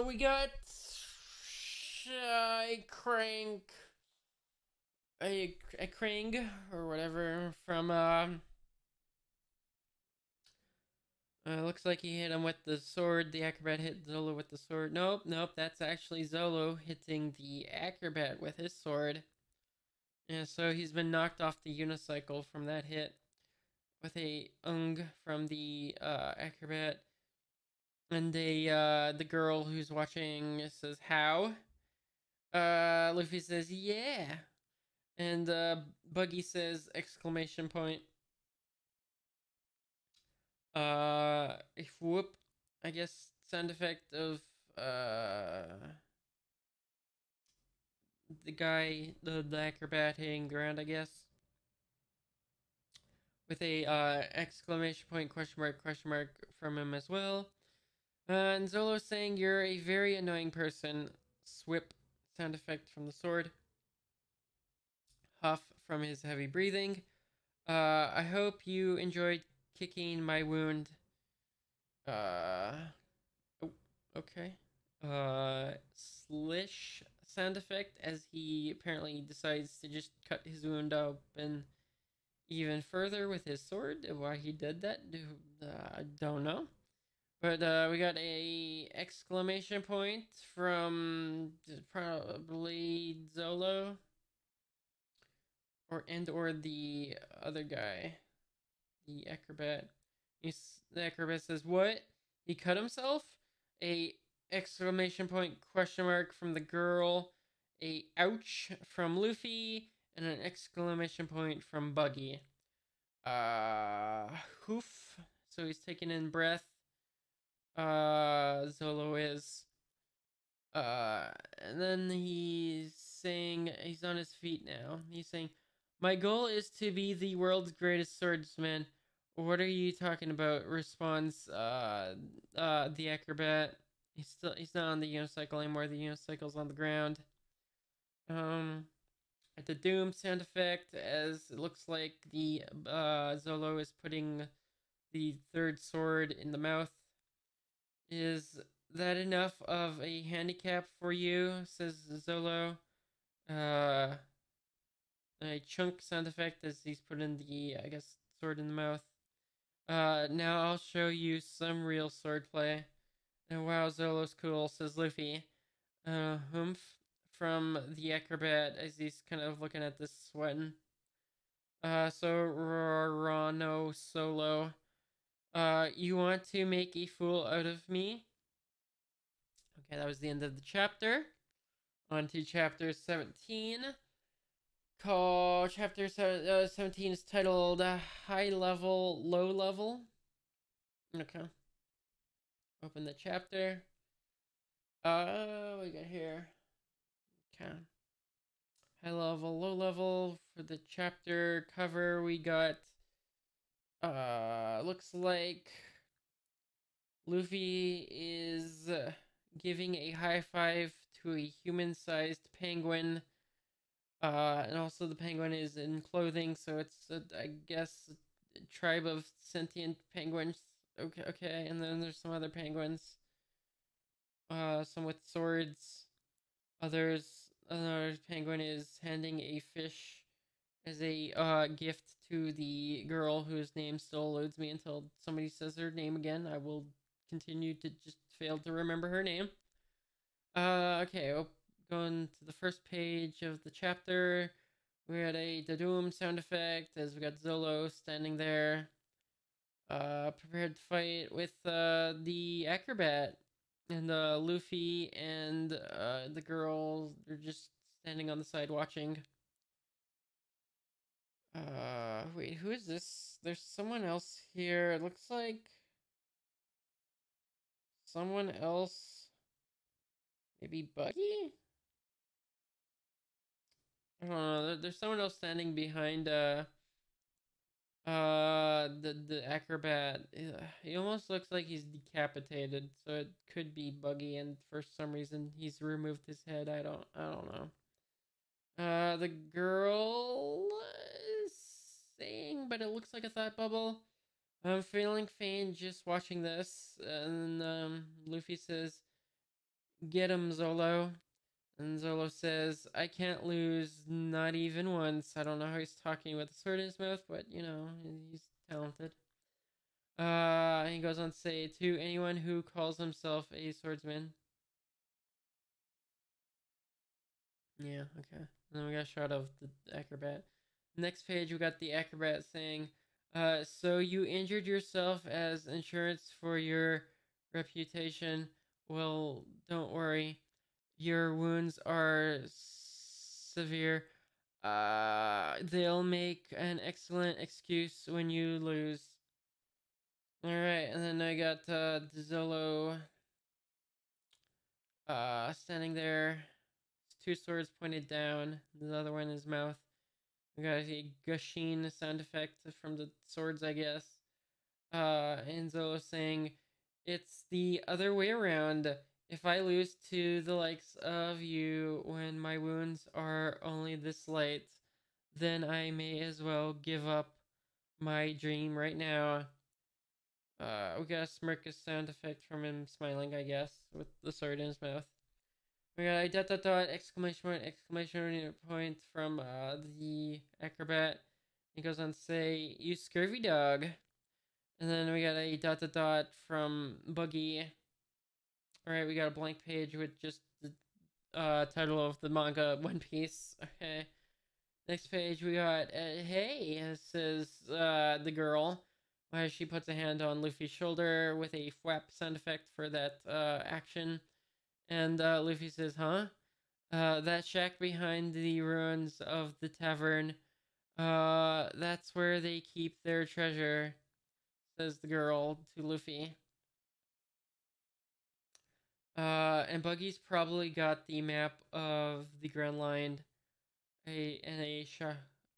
[SPEAKER 1] We got a crank. A Krang, or whatever, from, looks like he hit him with the sword. The acrobat hit Zolo with the sword. Nope, that's actually Zolo hitting the acrobat with his sword. Yeah, so he's been knocked off the unicycle from that hit with a from the acrobat. And the girl who's watching says, how? Luffy says, yeah. And Buggy says, exclamation point. If whoop. I guess, sound effect of the guy, the acrobat hitting the ground, I guess, with a exclamation point, question mark from him as well. And Zolo saying, "You're a very annoying person." Swip sound effect from the sword. Huff from his heavy breathing. I hope you enjoyed kicking my wound. Oh, okay. Slish sound effect as he apparently decides to just cut his wound open even further with his sword. Why he did that, I don't know. But we got a exclamation point from probably Zolo or the other guy, the acrobat. The acrobat says, "What? He cut himself?" A exclamation point, question mark from the girl, a ouch from Luffy, and an exclamation point from Buggy. Hoof. So he's taking in breath. Zolo is. And then he's saying, he's on his feet now. He's saying, "My goal is to be the world's greatest swordsman." "What are you talking about?" responds the acrobat. He's not on the unicycle anymore. The unicycle's on the ground. At the doom sound effect, as it looks like the Zolo is putting the third sword in the mouth. "Is that enough of a handicap for you?" says Zolo. A chunk sound effect as he's putting the, I guess, sword in the mouth. Now I'll show you some real swordplay." "And wow, Zolo's cool," says Luffy. Humph from the acrobat as he's kind of looking at this sweating. So Rorano Solo. You want to make a fool out of me?" Okay, that was the end of the chapter. On to chapter 17. Chapter 17 is titled High Level, Low Level. Okay. Open the chapter. What we got here? Okay. High level, low level. For the chapter cover, we got looks like Luffy is giving a high five to a human-sized penguin. And also the penguin is in clothing, so it's I guess a tribe of sentient penguins. Okay, and then there's some other penguins. Some with swords. Another penguin is handing a fish as a gift to the girl whose name still eludes me until somebody says her name again. I will continue to just fail to remember her name. Okay, going to the first page of the chapter. We had a Dadoom sound effect as we got Zolo standing there, prepared to fight with the acrobat. And Luffy and the girl, they're just standing on the side watching. Wait, who is this? There's someone else here. It looks like someone else. Maybe Buggy? I don't know. There's someone else standing behind the acrobat. He almost looks like he's decapitated, so it could be Buggy, and for some reason he's removed his head. I don't know. The girl is saying, but it looks like a thought bubble. "I'm feeling faint just watching this." And Luffy says, "Get him, Zolo." And Zolo says, "I can't lose, not even once." I don't know how he's talking with a sword in his mouth, but you know, he's talented. He goes on to say, "To anyone who calls himself a swordsman." Yeah, okay. And then we got a shot of the acrobat. Next page, we got the acrobat saying, "So you injured yourself as insurance for your reputation. Well, don't worry. Your wounds are severe. They'll make an excellent excuse when you lose." Alright, and then I got Zolo standing there. Two swords pointed down, the other one in his mouth. We got a gushing sound effect from the swords, I guess. And Zolo saying, "It's the other way around. If I lose to the likes of you when my wounds are only this light, then I may as well give up my dream right now." We got a smirk sound effect from him smiling, I guess, with the sword in his mouth. We got a dot dot dot exclamation point from the acrobat. He goes on to say, "You scurvy dog." And then we got a dot dot dot from Buggy. Alright, we got a blank page with just the title of the manga One Piece. Okay. Next page we got, hey, says the girl. She puts a hand on Luffy's shoulder with a thwap sound effect for that action. And Luffy says, huh? That shack behind the ruins of the tavern. That's where they keep their treasure, says the girl to Luffy. And Buggy's probably got the map of the Grand Line, and a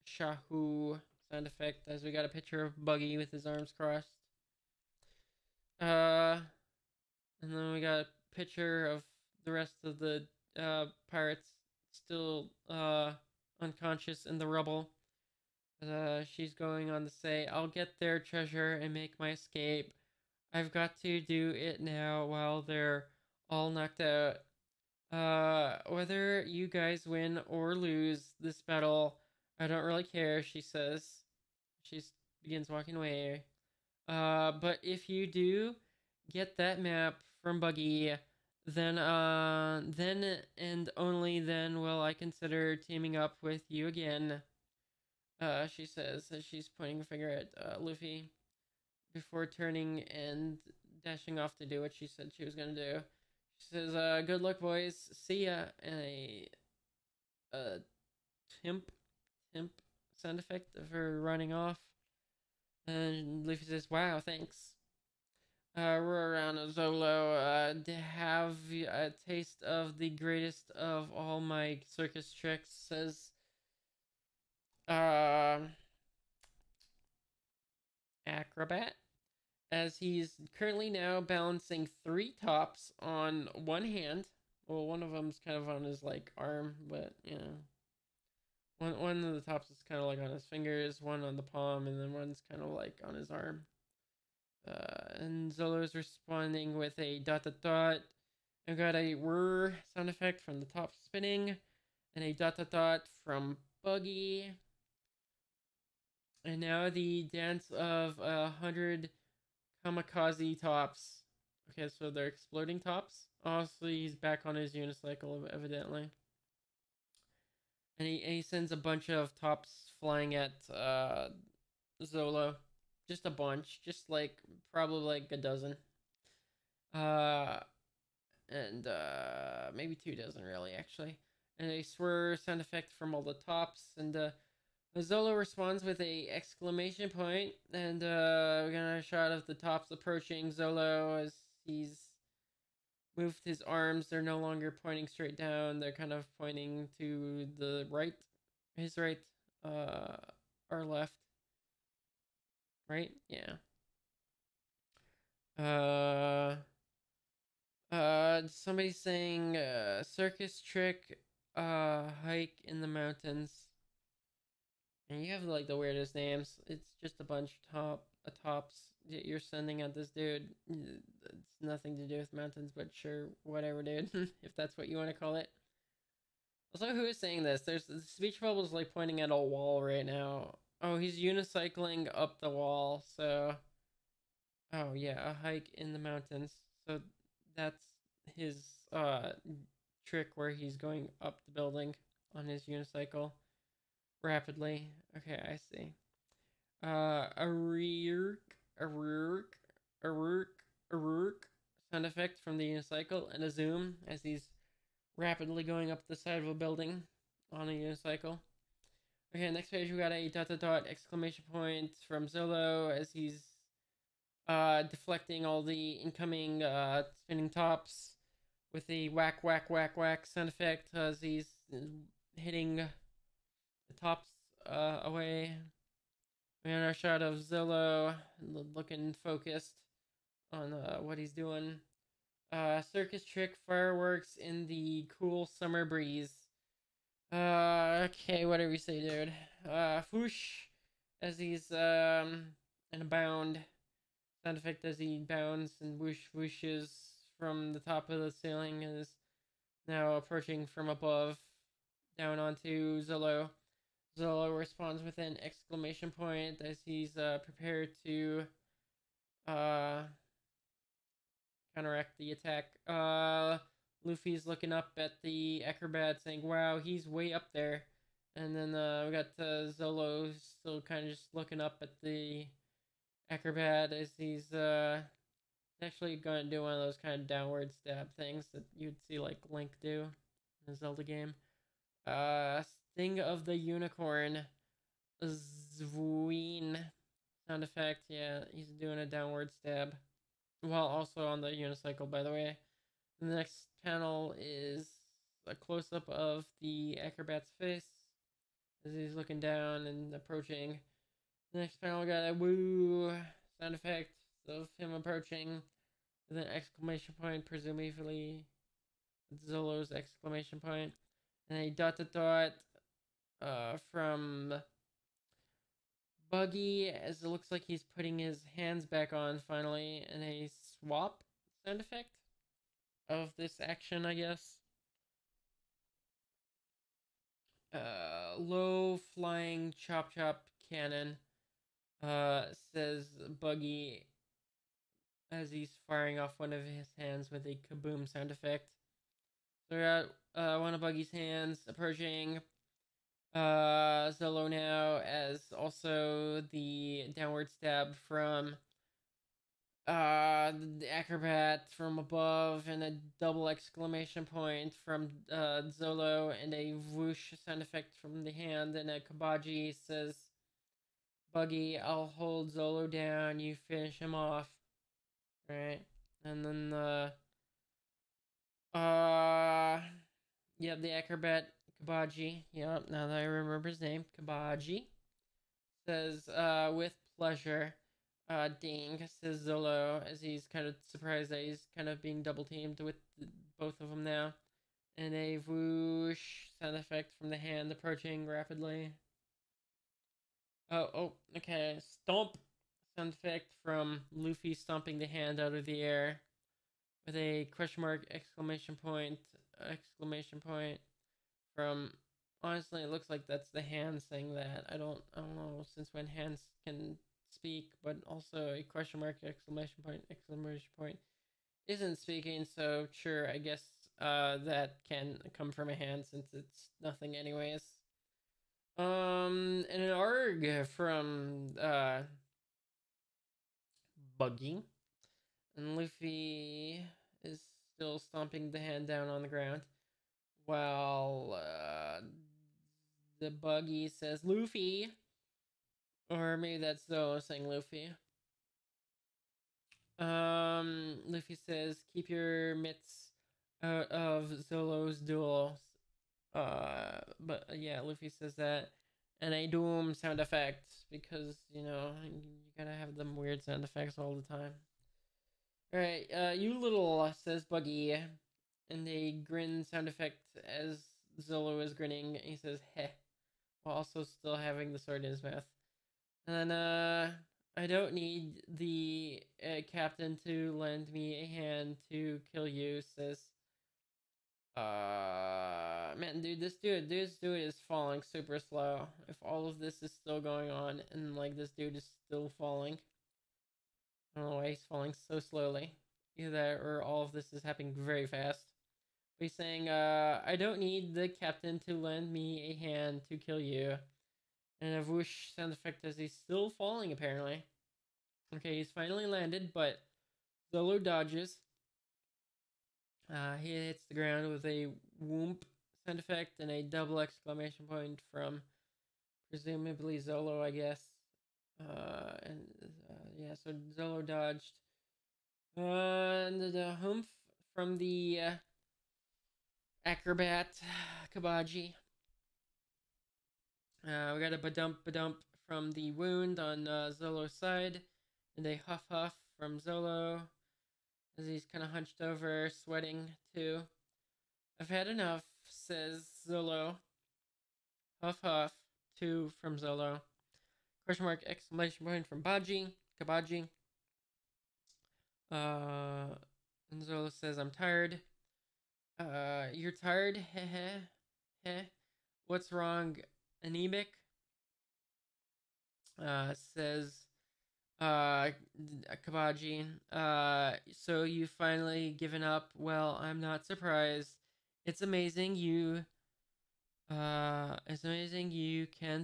[SPEAKER 1] Shahu sound effect, as we got a picture of Buggy with his arms crossed. Uh, and then we got a picture of the rest of the pirates still unconscious in the rubble. She's going on to say, "I'll get their treasure and make my escape. I've got to do it now while they're all knocked out. Whether you guys win or lose this battle, I don't really care," she says. She begins walking away. But if you do get that map from Buggy, then and only then will I consider teaming up with you again. She says as she's pointing a finger at Luffy before turning and dashing off to do what she said she was gonna do. She says, "Good luck, boys. See ya." And a timp sound effect of her running off. And Luffy says, "Wow, thanks." We're around Zolo to have a taste of the greatest of all my circus tricks, says uh, Acrobat, as he's currently now balancing three tops on one hand. Well, one of them's kind of on his like arm, but you know, one of the tops is kind of like on his fingers, one on the palm, and then one's kind of like on his arm. And Zolo's responding with a dot dot dot. I've got a whir sound effect from the top spinning, and a dot dot dot from Buggy. And now the dance of 100 kamikaze tops. Okay, so they're exploding tops. Obviously, he's back on his unicycle, evidently. And he sends a bunch of tops flying at Zolo. Just a bunch. Just like, probably like a dozen. And maybe 2 dozen, really, actually. And a swirl sound effect from all the tops. And Zolo responds with a exclamation point, and we got a shot of the tops approaching Zolo as he's moved his arms. They're no longer pointing straight down. They're kind of pointing to the right, his right, or left. Right? Yeah. Somebody's saying circus trick, hike in the mountains. And you have like the weirdest names. It's just a bunch of tops that you're sending at this dude. It's nothing to do with mountains, but sure, whatever, dude. If that's what you want to call it. Also, who is saying this? There's the speech bubble's like pointing at a wall right now. Oh, he's unicycling up the wall. So, oh yeah, a hike in the mountains. So that's his trick where he's going up the building on his unicycle rapidly. Okay, I see. A reark, a rook, a rook, a rook sound effect from the unicycle, and a zoom as he's rapidly going up the side of a building on a unicycle. Okay, next page we got a dot dot dot exclamation point from Zolo as he's deflecting all the incoming spinning tops with the whack whack whack whack sound effect as he's hitting the tops away. We have our shot of Zillow looking focused on what he's doing. Circus trick fireworks in the cool summer breeze. Okay, whatever you say, dude. Whoosh, as he's in a bound. Sound effect as he bounds and whoosh whooshes from the top of the ceiling and is now approaching from above down onto Zillow. Zillow responds with an exclamation point as he's prepared to uh counteract the attack. Luffy's looking up at the acrobat saying, wow, he's way up there. And then we got Zolo still kind of just looking up at the acrobat as he's actually going to do one of those kind of downward stab things that you'd see like Link do in a Zelda game. Sting of the Unicorn. Zween sound effect. Yeah, he's doing a downward stab. While also on the unicycle, by the way. The next panel is a close-up of the acrobat's face as he's looking down and approaching. The next panel got a woo sound effect of him approaching with an exclamation point, presumably Zolo's exclamation point, and a dot from Buggy as it looks like he's putting his hands back on finally, and a swap sound effect of this action, I guess. Low flying chop chop cannon, says Buggy as he's firing off one of his hands with a kaboom sound effect. So we got one of Buggy's hands approaching Zolo now, as also the downward stab from the acrobat from above, and a double exclamation point from Zolo, and a whoosh sound effect from the hand, and a Kabaji says, Buggy, I'll hold Zolo down, you finish him off. Right? And then the acrobat Kabaji, yep, now that I remember his name, Kabaji, says, with pleasure. Ding, says Zolo, as he's kind of surprised that he's kind of being double teamed with both of them now. And a whoosh sound effect from the hand approaching rapidly. Okay. Stomp sound effect from Luffy stomping the hand out of the air with a question mark exclamation point from, honestly, it looks like that's the hand saying that. I don't know since when hands can speak, but also a question mark exclamation point isn't speaking, so sure, I guess that can come from a hand since it's nothing anyways. And an arg from Buggy, and Luffy is still stomping the hand down on the ground while the Buggy says Luffy, or maybe that's Zoro saying Luffy. Luffy says, keep your mitts out of Zolo's duel. But yeah, Luffy says that. And a doom sound effect, because, you gotta have them weird sound effects all the time. Alright, you little, says Buggy. And a grin sound effect as Zolo is grinning. He says, heh, while also still having the sword in his mouth. And I don't need the captain to lend me a hand to kill you, says. Man, dude, this dude is falling super slow. If all of this is still going on, and like this dude is still falling, I don't know why he's falling so slowly. Either that or all of this is happening very fast. But he's saying, I don't need the captain to lend me a hand to kill you. And a whoosh sound effect as he's still falling, apparently. Okay, he's finally landed, but Zolo dodges. He hits the ground with a whoomp sound effect and a double exclamation point from presumably Zolo, I guess. Yeah, so Zolo dodged. And the humph from the acrobat Kabaji. We got a badump from the wound on Zolo's side, and a huff huff from Zolo as he's kind of hunched over, sweating too. I've had enough, says Zolo. Huff huff, two from Zolo. Question mark, exclamation point from Kabaji. And Zolo says, I'm tired. You're tired? Heh heh. What's wrong? Anemic? Says Kabaji. So you finally given up? Well, I'm not surprised. It's amazing you can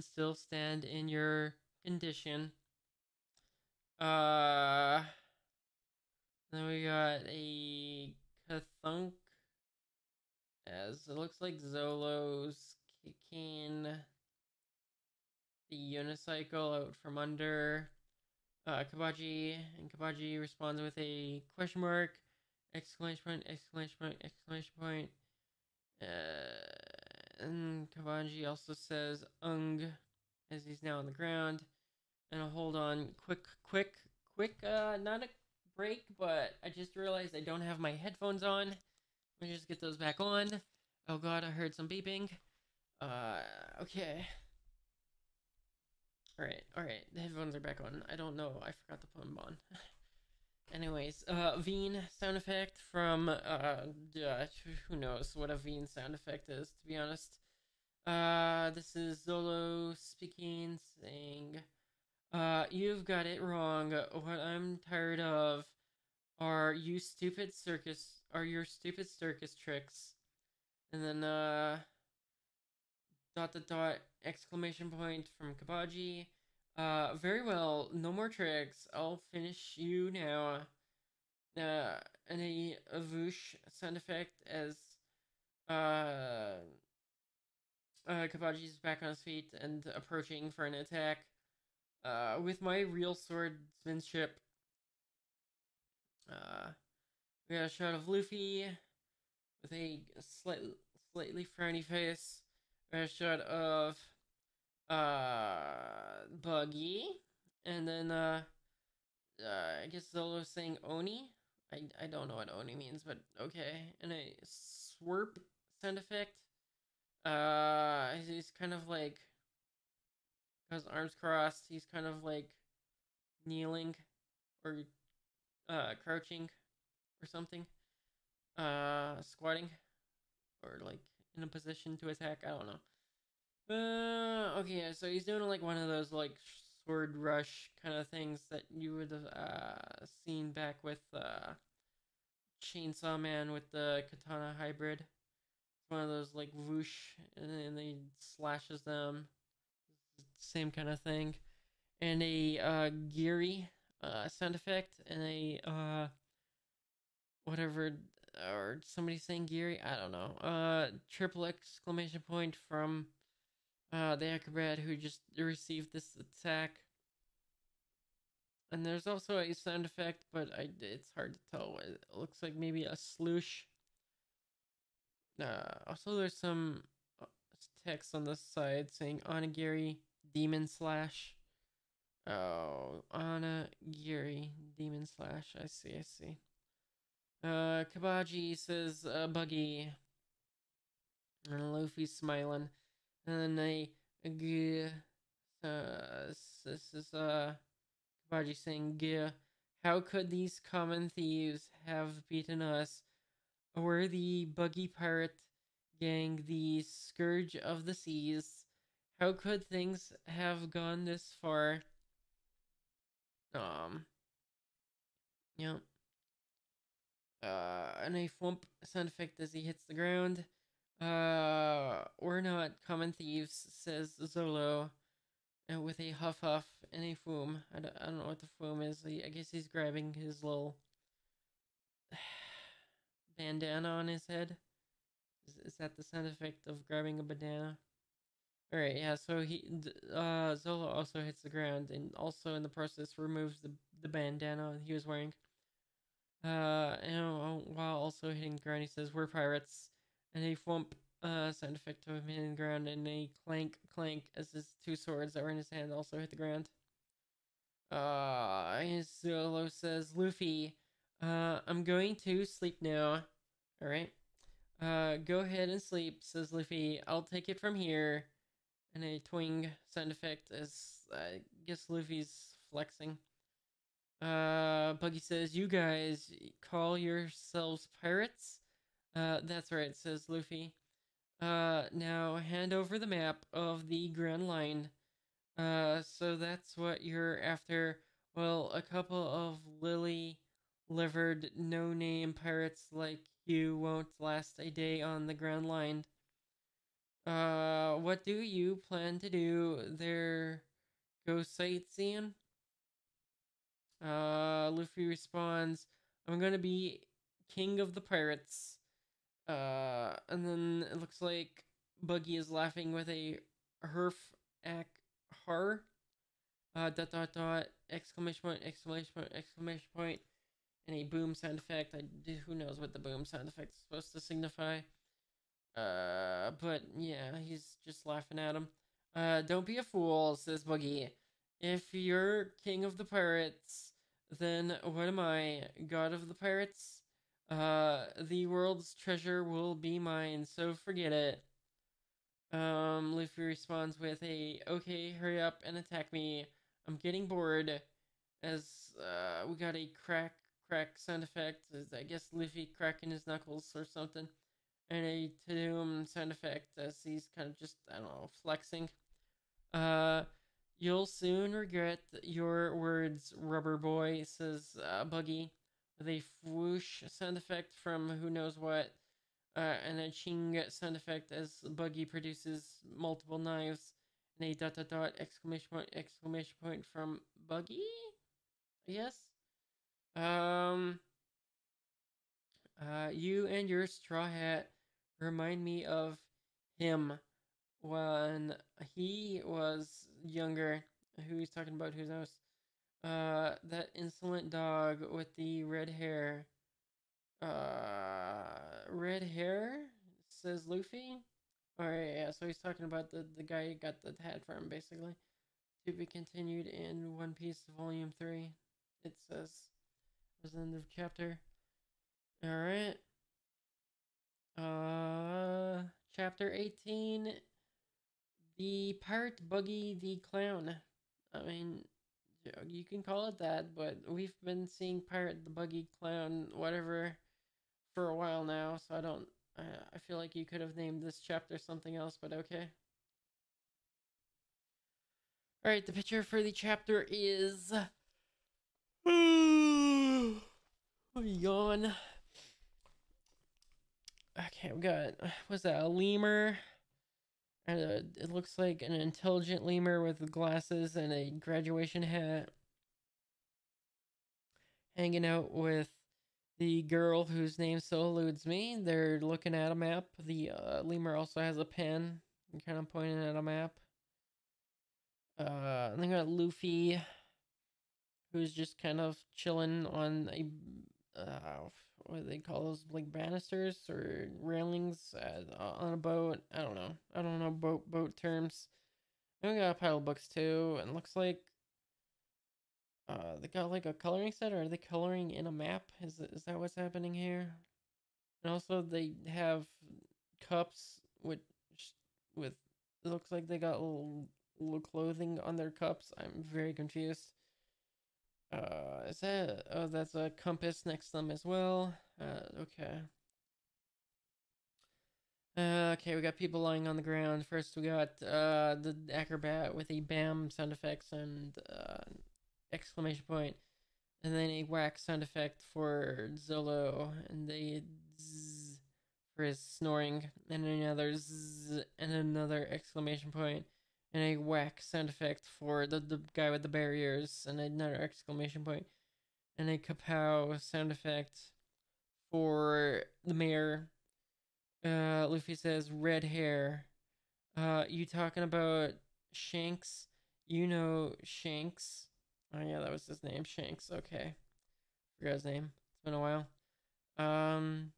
[SPEAKER 1] still stand in your condition. Uh then we got a Kathunk, as it looks like Zolo's kicking the unicycle out from under Kabaji, and Kabaji responds with a question mark, exclamation point, exclamation point, exclamation point. And Kabaji also says as he's now on the ground. And I'll hold on, quick, not a break, but I just realized I don't have my headphones on. Let me just get those back on. Oh god, I heard some beeping. Okay. Alright, the headphones are back on. I don't know, I forgot to put them on. Anyways, Veen sound effect from, who knows what a Veen sound effect is, to be honest. This is Zolo speaking, saying, you've got it wrong. What I'm tired of are your stupid circus tricks. And then, exclamation point from Kabaji. Very well, no more tricks. I'll finish you now. And a whoosh sound effect as, Kabaji's back on his feet and approaching for an attack. With my real swordsmanship. We got a shot of Luffy with a slightly frowny face. We got a shot of Buggy, and then I guess Zolo's saying Oni. I don't know what Oni means, but okay. And a swerp sound effect. He's kind of like, has arms crossed. He's kind of like kneeling or crouching or something. Squatting or like in a position to attack. I don't know. Okay, so he's doing like one of those like sword rush kind of things that you would have seen back with Chainsaw Man with the katana hybrid. It's one of those like whoosh, and then he slashes them. Same kind of thing, and a Geary sound effect, and a whatever, or somebody saying Geary. I don't know. Triple exclamation point from the acrobat who just received this attack. And there's also a sound effect, but it's hard to tell. It looks like maybe a sloosh. Also, there's some text on the side saying Onigiri Demon Slash. Oh, Onigiri Demon Slash. I see. Kabaji says Buggy. And Luffy's smiling. And then this is Kabaji saying, "Gah, how could these common thieves have beaten us? We're the Buggy Pirate Gang, the Scourge of the Seas. How could things have gone this far?" Yeah. And a thwomp sound effect as he hits the ground. We're not common thieves, says Zolo, with a huff huff and a foom. I don't know what the foom is. I guess he's grabbing his little bandana on his head. Is that the sound effect of grabbing a bandana? All right, yeah. So Zolo also hits the ground and also in the process removes the bandana he was wearing. And while also hitting the ground, he says, "We're pirates," and a thump sound effect of him hitting the ground, and a clank clank as his two swords that were in his hand also hit the ground. Zolo says, "Luffy, I'm going to sleep now. All right. Go ahead and sleep," says Luffy. "I'll take it from here." And a twing sound effect as I guess Luffy's flexing. Buggy says, "You guys call yourselves pirates?" That's right," says Luffy. Now hand over the map of the Grand Line. So that's what you're after. Well, a couple of lily-livered, no-name pirates like you won't last a day on the Grand Line. What do you plan to do there? Go sightseeing?" Luffy responds, "I'm gonna be king of the pirates." And then it looks like Buggy is laughing with a herf ak har. Dot dot dot exclamation point exclamation point exclamation point and a boom sound effect. Who knows what the boom sound effect is supposed to signify. But yeah, he's just laughing at him. Don't be a fool," says Buggy. "If you're king of the pirates, then what am I? God of the pirates? The world's treasure will be mine, so forget it." Luffy responds with a, "Okay, hurry up and attack me. I'm getting bored." As, we got a crack sound effect. As I guess Luffy cracking his knuckles or something. And a Tadoom sound effect as he's kind of just, I don't know, flexing. Uh, "You'll soon regret your words, rubber boy," says Buggy, with a whoosh sound effect from who knows what. And a ching sound effect as Buggy produces multiple knives. And a dot dot dot exclamation point from Buggy? Yes? Um, You and your straw hat remind me of him when he was younger. Who he's talking about? Who knows? That insolent dog with the red hair. Red hair? Says Luffy. Alright, yeah, so he's talking about the guy who got the hat from, basically. To be continued in One Piece Volume 3. It says. It was the end of chapter. Alright. Chapter 18. The Pirate Buggy the Clown. I mean, you can call it that, but we've been seeing Pirate the Buggy Clown, whatever, for a while now, so I don't. I feel like you could have named this chapter something else, but okay. Alright, the picture for the chapter is. Yawn. Okay, we got. What's that? A lemur. And it looks like an intelligent lemur with glasses and a graduation hat, hanging out with the girl whose name still eludes me. They're looking at a map. The lemur also has a pen and kind of pointing at a map. And then got Luffy, who's just kind of chilling on a what do they call those, like banisters or railings on a boat. I don't know boat terms. And we got a pile of books too, and looks like they got like a coloring set, or are they coloring in a map? Is that what's happening here? And also they have cups with it looks like they got little clothing on their cups. I'm very confused. Is that, oh, that's a compass next to them as well. Okay. Okay, we got people lying on the ground. First, we got the acrobat with a bam sound effects and exclamation point, and then a whack sound effect for Zolo, and a zzz for his snoring, and another zzz, and another exclamation point, and a whack sound effect for the guy with the barriers, and another exclamation point, and a kapow sound effect for the mayor. Luffy says red hair. You talking about Shanks? You know Shanks? Oh yeah, that was his name, Shanks. Okay, forgot his name. It's been a while. Um.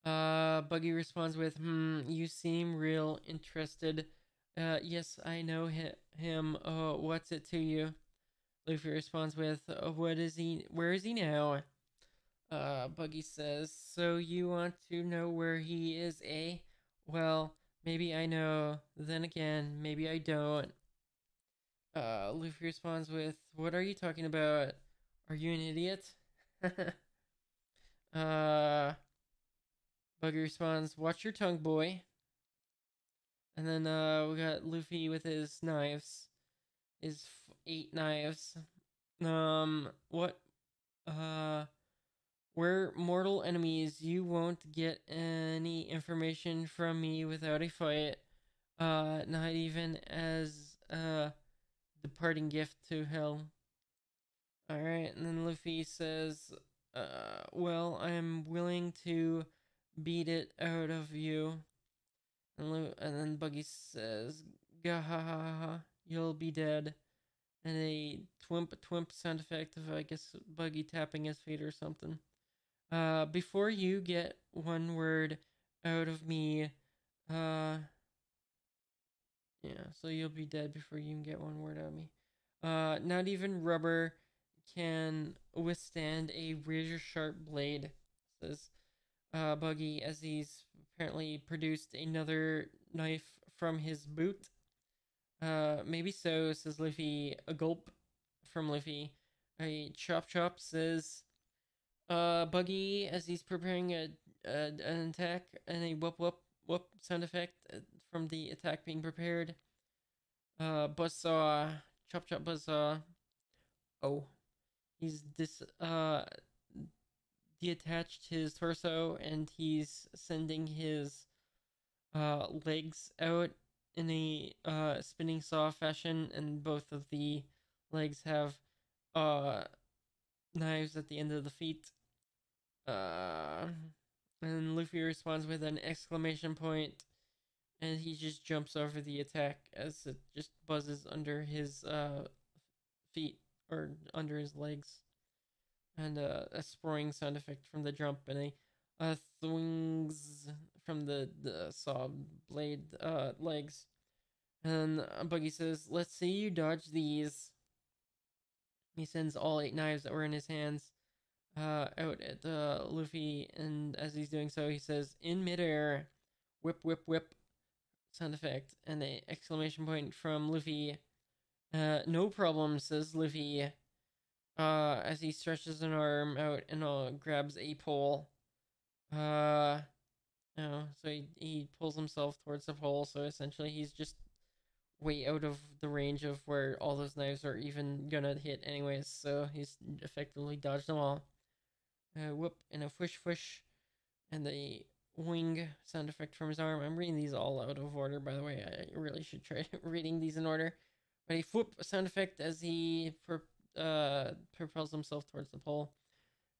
[SPEAKER 1] Buggy responds with, you seem real interested. Yes, I know him. What's it to you? Luffy responds with, what is he? Where is he now? Buggy says, so you want to know where he is, eh? Well, maybe I know. Then again, maybe I don't. Luffy responds with, what are you talking about? Are you an idiot? uh, Buggy responds, watch your tongue, boy. And then we got Luffy with his knives, his 8 knives. What? Uh, we're mortal enemies. You won't get any information from me without a fight. Not even as departing gift to hell. All right, and then Luffy says, well, I'm willing to beat it out of you. And then Buggy says, "Gah ha ha ha, you'll be dead." And a twimp twimp sound effect of, I guess, Buggy tapping his feet or something. Before you get one word out of me, uh, yeah, so you'll be dead before you can get one word out of me. Not even rubber can withstand a razor sharp blade, says Buggy as he's apparently produced another knife from his boot. Maybe so, says Luffy. A gulp from Luffy. A chop chop, says Buggy as he's preparing an attack, and a whoop whoop whoop sound effect from the attack being prepared. Buzzsaw, chop chop buzzsaw. Oh, he's detached his torso, and he's sending his legs out in a spinning saw fashion, and both of the legs have uh knives at the end of the feet. Uh, and Luffy responds with an exclamation point, and he just jumps over the attack as it just buzzes under his feet or under his legs, and a sprawling sound effect from the jump, and a thwings from the saw blade legs. And Buggy says, let's see you dodge these. He sends all 8 knives that were in his hands out at Luffy, and as he's doing so, he says, in midair, whip, whip, whip, sound effect, and a exclamation point from Luffy. No problem, says Luffy, as he stretches an arm out and grabs a pole. Uh, no, so he pulls himself towards the pole, so essentially he's just way out of the range of where all those knives are even gonna hit anyways, so he's effectively dodged them all. Whoop, and a fush fush, and the wing sound effect from his arm. I'm reading these all out of order, by the way. I really should try reading these in order. But a whoop sound effect as he propels himself towards the pole.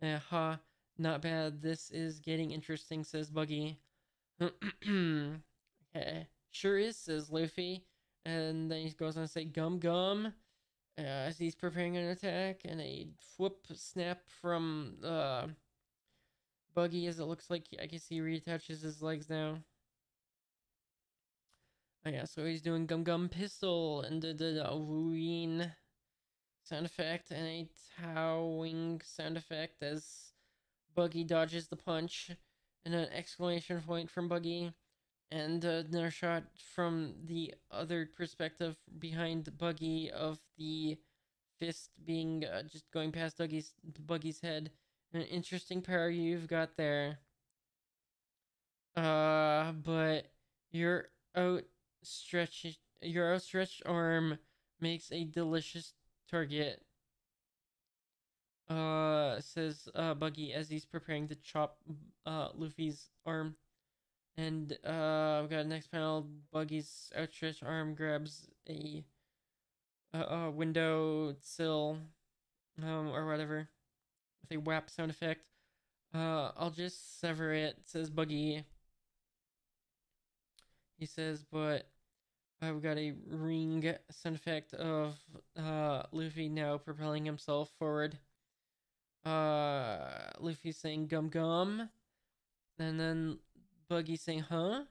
[SPEAKER 1] Ha, not bad. This is getting interesting, says Buggy. Okay. Sure is, says Luffy. And then he goes on to say, gum gum, as he's preparing an attack, and a whoop snap from Buggy as it looks like, I guess he reattaches his legs now. Oh yeah, so he's doing gum gum pistol and the wooing sound effect and a towing sound effect as Buggy dodges the punch, and an exclamation point from Buggy, and another shot from the other perspective behind Buggy of the fist being just going past Buggy's head. An interesting power you've got there. But your your outstretched arm makes a delicious target. Says Buggy as he's preparing to chop Luffy's arm. And we got next panel. Buggy's outstretched arm grabs a window sill, or whatever, with a whap sound effect. I'll just sever it, says Buggy. He says, but I've got a ring sound effect of Luffy now propelling himself forward. Luffy saying gum gum, and then Buggy saying huh.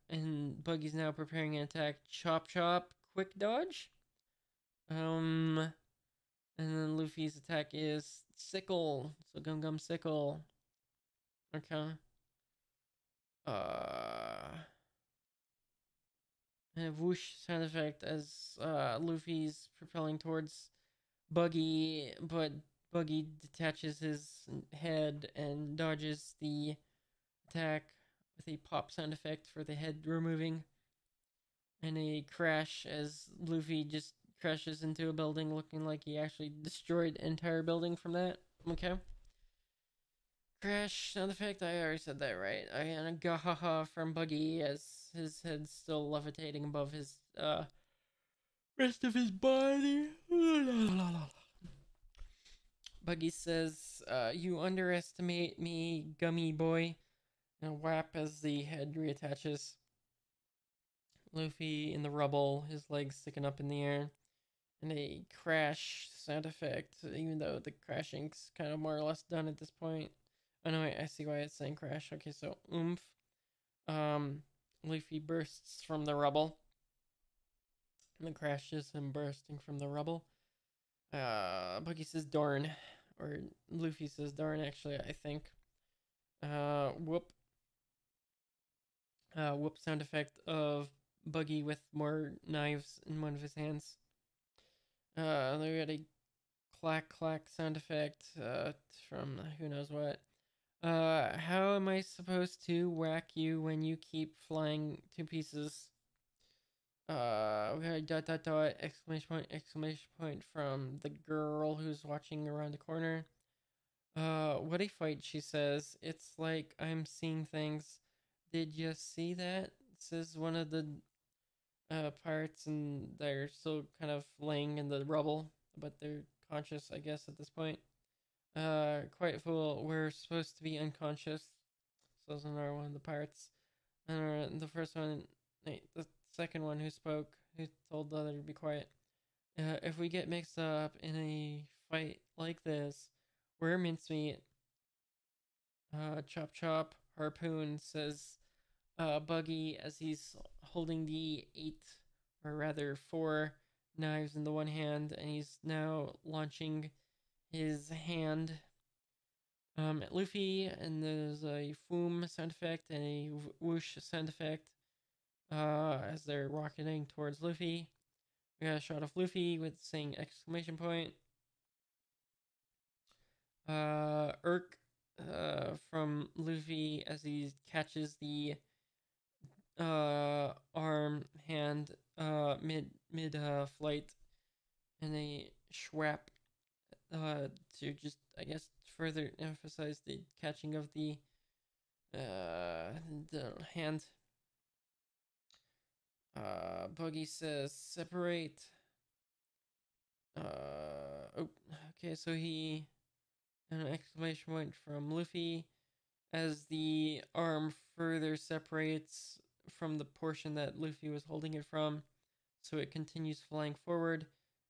[SPEAKER 1] And Buggy's now preparing an attack. Chop chop, quick dodge. And then Luffy's attack is sickle, so gum gum sickle. Okay. And a whoosh sound effect as Luffy's propelling towards Buggy, but Buggy detaches his head and dodges the attack with a pop sound effect for the head removing, and a crash as Luffy just crashes into a building, looking like he actually destroyed an entire building from that. Okay. Crash sound effect, I already said that right. And a gahaha from Buggy as his head's still levitating above his rest of his body. Buggy says, you underestimate me, gummy boy. And a whap as the head reattaches. Luffy in the rubble, his legs sticking up in the air. And a crash sound effect, even though the crashing's kind of more or less done at this point. Oh no, I see why it's saying crash. Okay, so oomph. Luffy bursts from the rubble. And the crash is him bursting from the rubble. Buggy says darn. Or Luffy says darn, actually, I think. Whoop. Whoop sound effect of Buggy with more knives in one of his hands. We got a clack clack sound effect from who knows what. How am I supposed to whack you when you keep flying to pieces? We got a dot dot dot exclamation point from the girl who's watching around the corner. What a fight, she says. It's like I'm seeing things. Did you see that? Says one of the pirates, and they're still kind of laying in the rubble, but they're conscious, I guess, at this point. Quite fool. We're supposed to be unconscious. Says another one of the pirates. And the first one, the second one who spoke, who told the other to be quiet. If we get mixed up in a fight like this, we're mincemeat. Chop chop harpoon, says Buggy as he's holding the 8, or rather 4 knives in the one hand, and he's now launching his hand at Luffy, and there's a foom sound effect and a whoosh sound effect as they're rocketing towards Luffy. We got a shot of Luffy with saying exclamation point. Irk from Luffy as he catches the arm hand mid flight, and a schwap to just, I guess, further emphasize the catching of the hand. Buggy says separate. Oh, okay, so he an exclamation point from Luffy as the arm further separates from the portion that Luffy was holding it from, so it continues flying forward,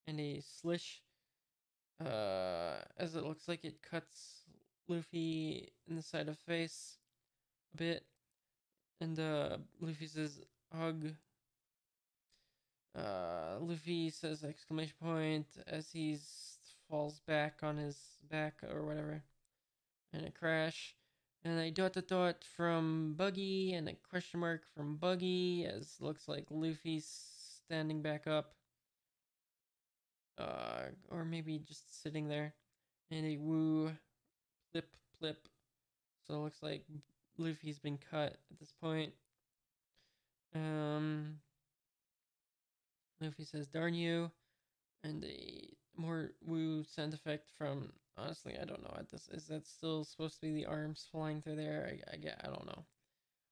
[SPEAKER 1] and a slish as it looks like it cuts Luffy in the side of face a bit, and Luffy says hug. Luffy says exclamation point as he falls back on his back or whatever, and a crash, and a dot dot dot from Buggy, and a question mark from Buggy as looks like Luffy's standing back up, or maybe just sitting there, and a woo plip plip. So it looks like Luffy's been cut at this point. Luffy says darn you, and a more woo sound effect from, honestly, I don't know what this is. That still supposed to be the arms flying through there? I don't know.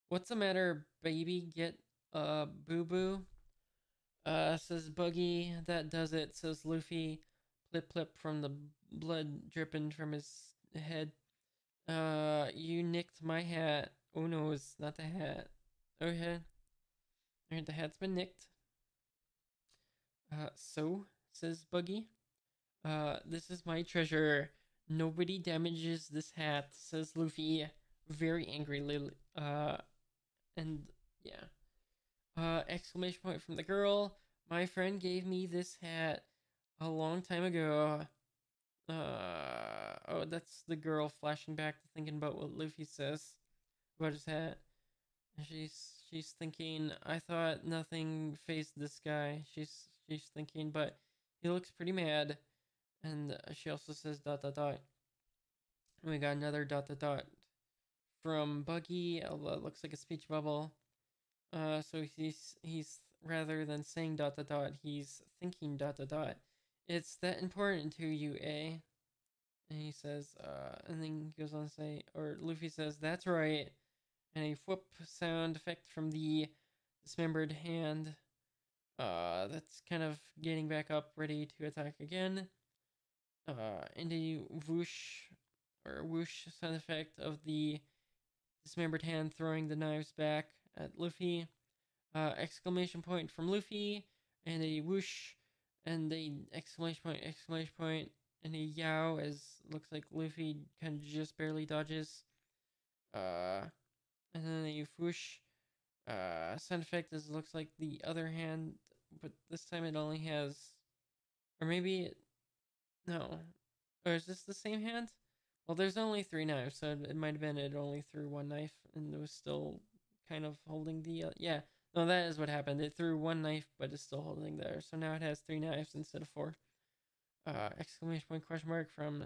[SPEAKER 1] What's the matter, baby? Get boo boo. Says Buggy. That does it, says Luffy. Plip plip from the blood dripping from his head. You nicked my hat. Oh no, it's not the hat. Okay. Alright, the hat's been nicked. So, says Buggy. This is my treasure. Nobody damages this hat, says Luffy, very angrily. And yeah. Exclamation point from the girl. My friend gave me this hat a long time ago. Oh, that's the girl flashing back to thinking about what Luffy says about his hat. She's thinking, I thought nothing faced this guy. She's thinking, but he looks pretty mad. And she also says dot dot dot. And we got another dot dot dot from Buggy. Although it looks like a speech bubble. So he's rather than saying dot dot dot, he's thinking dot dot dot. It's that important to you, eh? And he says, and then he goes on to say, or Luffy says, that's right. And a whoop sound effect from the dismembered hand. That's kind of getting back up, ready to attack again. And a whoosh or whoosh sound effect of the dismembered hand throwing the knives back at Luffy. Exclamation point from Luffy, and a whoosh, and a exclamation point, and a yow as looks like Luffy kind of just barely dodges. Uh, and then a whoosh. Sound effect as looks like the other hand, but this time it only has, or maybe no, or is this the same hand? Well, there's only three knives, so it might have been it only threw one knife and it was still kind of holding the yeah. No, that is what happened. It threw one knife, but it's still holding there. So now it has three knives instead of four. Exclamation point question mark from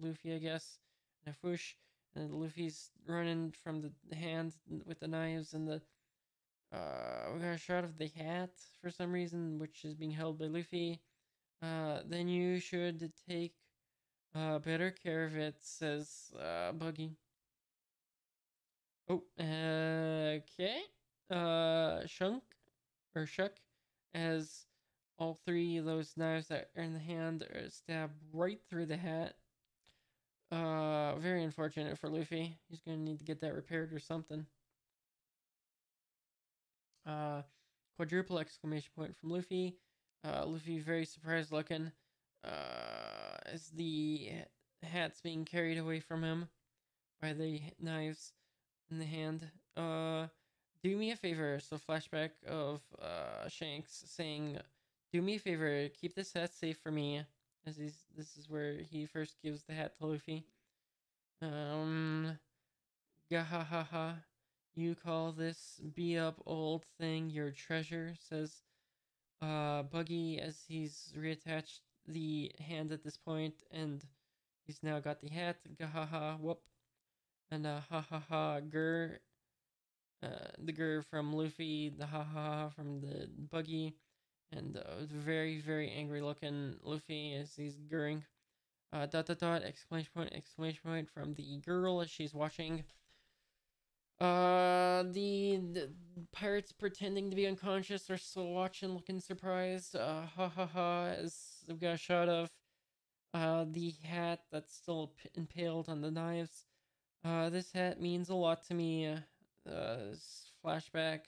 [SPEAKER 1] Luffy, I guess. And a whoosh, and Luffy's running from the hand with the knives, and the we got a shot of the hat for some reason, which is being held by Luffy. Then you should take better care of it, says Buggy. Oh, okay. Shunk or Shuck, as all three of those knives that are in the hand are stabbed right through the hat. Very unfortunate for Luffy. He's gonna need to get that repaired or something. Uh, Quadruple exclamation point from Luffy. Luffy very surprised looking. As the hat's being carried away from him by the knives in the hand. Do me a favor. So flashback of Shanks saying, "Do me a favor, keep this hat safe for me." As this is where he first gives the hat to Luffy. Gahahaha. You call this beat up old thing your treasure? Says Buggy as he's reattached the hand at this point, and he's now got the hat. Gahaha, whoop, and ha ha ha, grr. The grr from Luffy, the ha ha ha from the Buggy, and very very angry looking Luffy as he's grrring. Dot dot dot exclamation point from the girl as she's watching. The pirates pretending to be unconscious are still watching, looking surprised. Ha ha ha! As we've got a shot of the hat that's still impaled on the knives. This hat means a lot to me. Flashback.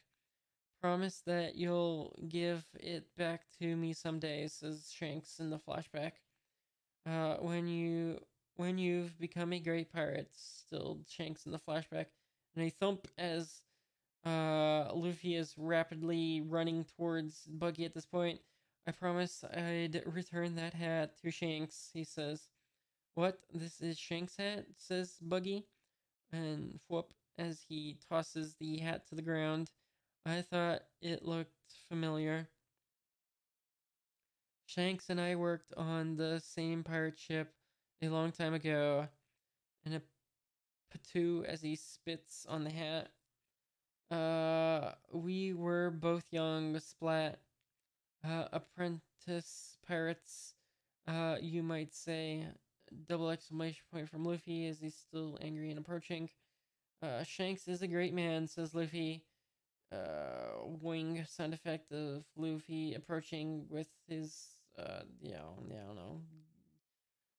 [SPEAKER 1] Promise that you'll give it back to me someday, says Shanks in the flashback. Uh, when you when you've become a great pirate, still Shanks in the flashback, and a thump as Luffy is rapidly running towards Buggy at this point. I promised I'd return that hat to Shanks, he says. What? This is Shanks' hat? Says Buggy. And whoop, as he tosses the hat to the ground. I thought it looked familiar. Shanks and I worked on the same pirate ship a long time ago. And a patoo as he spits on the hat. We were both young, splat, apprentice pirates, you might say. Double exclamation point from Luffy as he's still angry and approaching. Shanks is a great man, says Luffy. Wing sound effect of Luffy approaching with his, I don't know,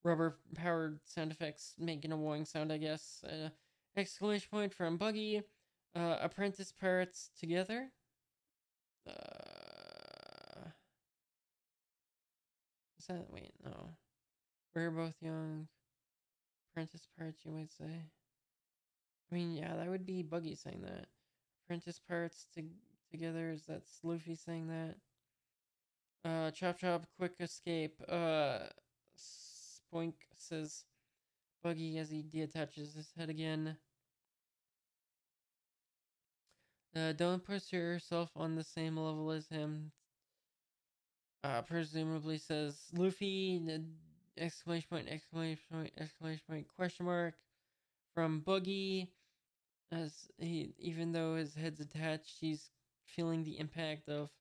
[SPEAKER 1] rubber powered sound effects making a wing sound, I guess. Exclamation point from Buggy. Apprentice pirates together. Is that, wait, no. We're both young. Apprentice pirates, you might say. I mean, yeah, that would be Buggy saying that. Apprentice pirates together, is that Luffy saying that? Chop chop, quick escape. Spoink, says Buggy as he deattaches his head again. Don't put yourself on the same level as him. Presumably says Luffy. Exclamation point! Exclamation point! Exclamation point! Question mark from Buggy. As he, even though his head's attached, he's feeling the impact of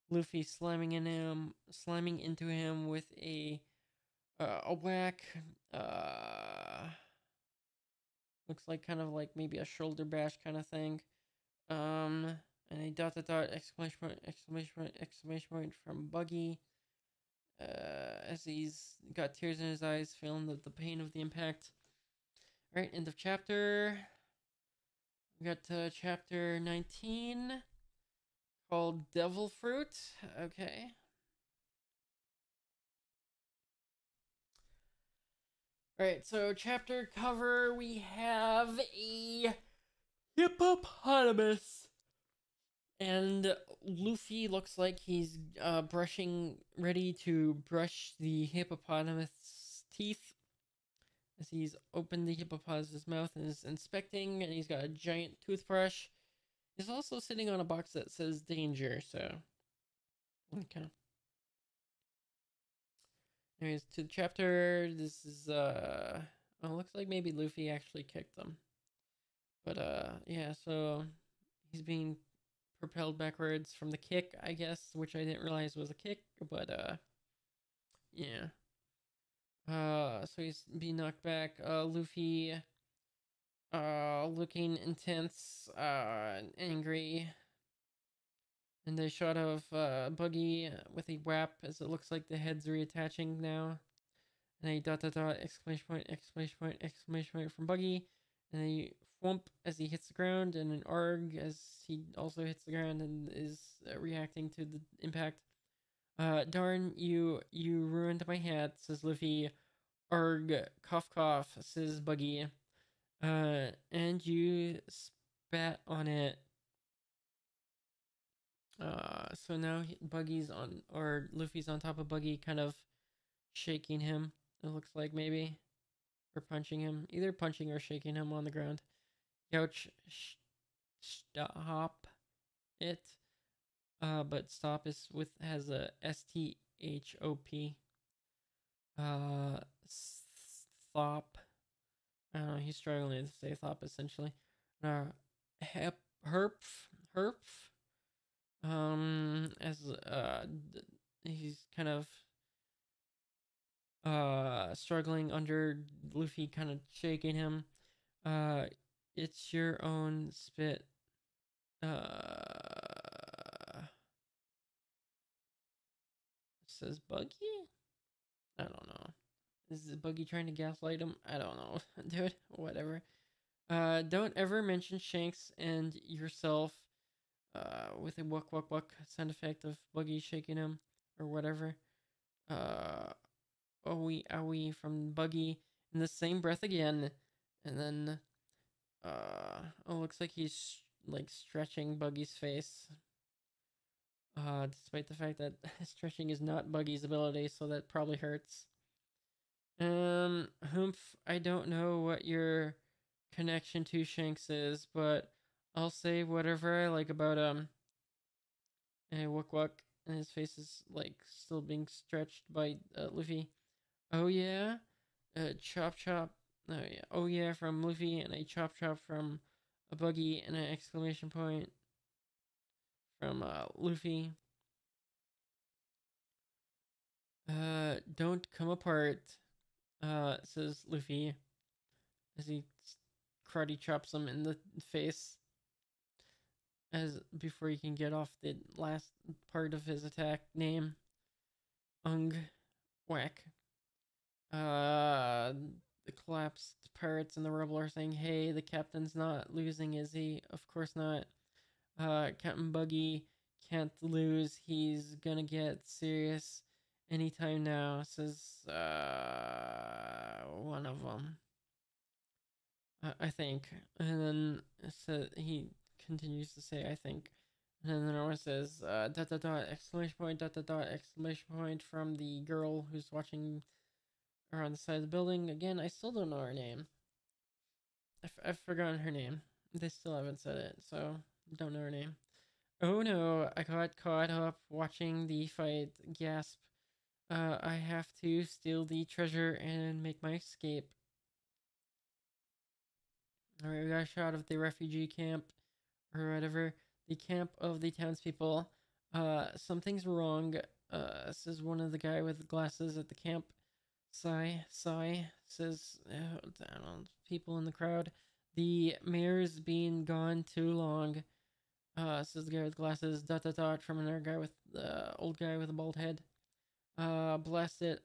[SPEAKER 1] Luffy slamming into him with a whack. Looks like kind of like maybe a shoulder bash kind of thing. And a dot dot dot exclamation point exclamation point exclamation point from Buggy. As he's got tears in his eyes, feeling the pain of the impact. Right, end of chapter. We got chapter 19 called Devil Fruit. Okay. Alright, so chapter cover, we have a hippopotamus. And Luffy looks like he's ready to brush the hippopotamus' teeth. As he's opened the hippopotamus' mouth and is inspecting, and he's got a giant toothbrush. He's also sitting on a box that says danger, so. Okay. Anyways, to the chapter, this is, oh, looks like maybe Luffy actually kicked them. But, yeah, so he's being propelled backwards from the kick, I guess, which I didn't realize was a kick, but, yeah. So he's being knocked back. Luffy, looking intense, angry. And a shot of Buggy with a whap as it looks like the head's reattaching now. And a dot dot dot exclamation point exclamation point exclamation point from Buggy. And a thwomp as he hits the ground, and an arg as he also hits the ground and is reacting to the impact. Darn, you ruined my hat, says Luffy. Arg, cough cough, says Buggy. And you spat on it. So now Buggy's on, or Luffy's on top of Buggy, kind of shaking him. It looks like maybe, or punching him, either punching or shaking him on the ground. Youch, stop it. But stop is has a STHOP. Thop. I don't know. He's struggling to say thop essentially. Herp. As he's kind of struggling under Luffy kind of shaking him. It's your own spit. Says Buggy? I don't know. Is Buggy trying to gaslight him? I don't know. Dude, whatever. Don't ever mention Shanks and yourself with a wuck sound effect of Buggy shaking him or whatever. Owie from Buggy in the same breath again. And then oh, looks like he's like stretching Buggy's face. Despite the fact that stretching is not Buggy's ability, so that probably hurts. Humph, I don't know what your connection to Shanks is, but I'll say whatever I like about him. And wuck, and his face is like still being stretched by Luffy. Oh yeah, chop. Oh yeah, oh yeah from Luffy, and a chop from a Buggy, and an exclamation point from Luffy. Don't come apart, says Luffy as he karate chops him in the face as before he can get off the last part of his attack name. Whack. the collapsed pirates and the rebel are saying, "Hey, the captain's not losing, is he? Of course not. Captain Buggy can't lose. He's gonna get serious anytime now," says one of them. I think. And then he continues to say, "I think." And then the one says, dot dot dot, exclamation point, dot dot dot, exclamation point from the girl who's watching her on the side of the building. Again, I still don't know her name. I've forgotten her name. They still haven't said it, so don't know her name. "Oh no, I got caught up watching the fight. Gasp. I have to steal the treasure and make my escape." Alright, we got a shot of the refugee camp, or whatever. The camp of the townspeople. Something's wrong, says one of the guy with glasses at the camp. Sigh, says, I don't know, people in the crowd. "The mayor's been gone too long," says the guy with glasses. Dot dot dot from another guy with the old guy with a bald head. Blast it,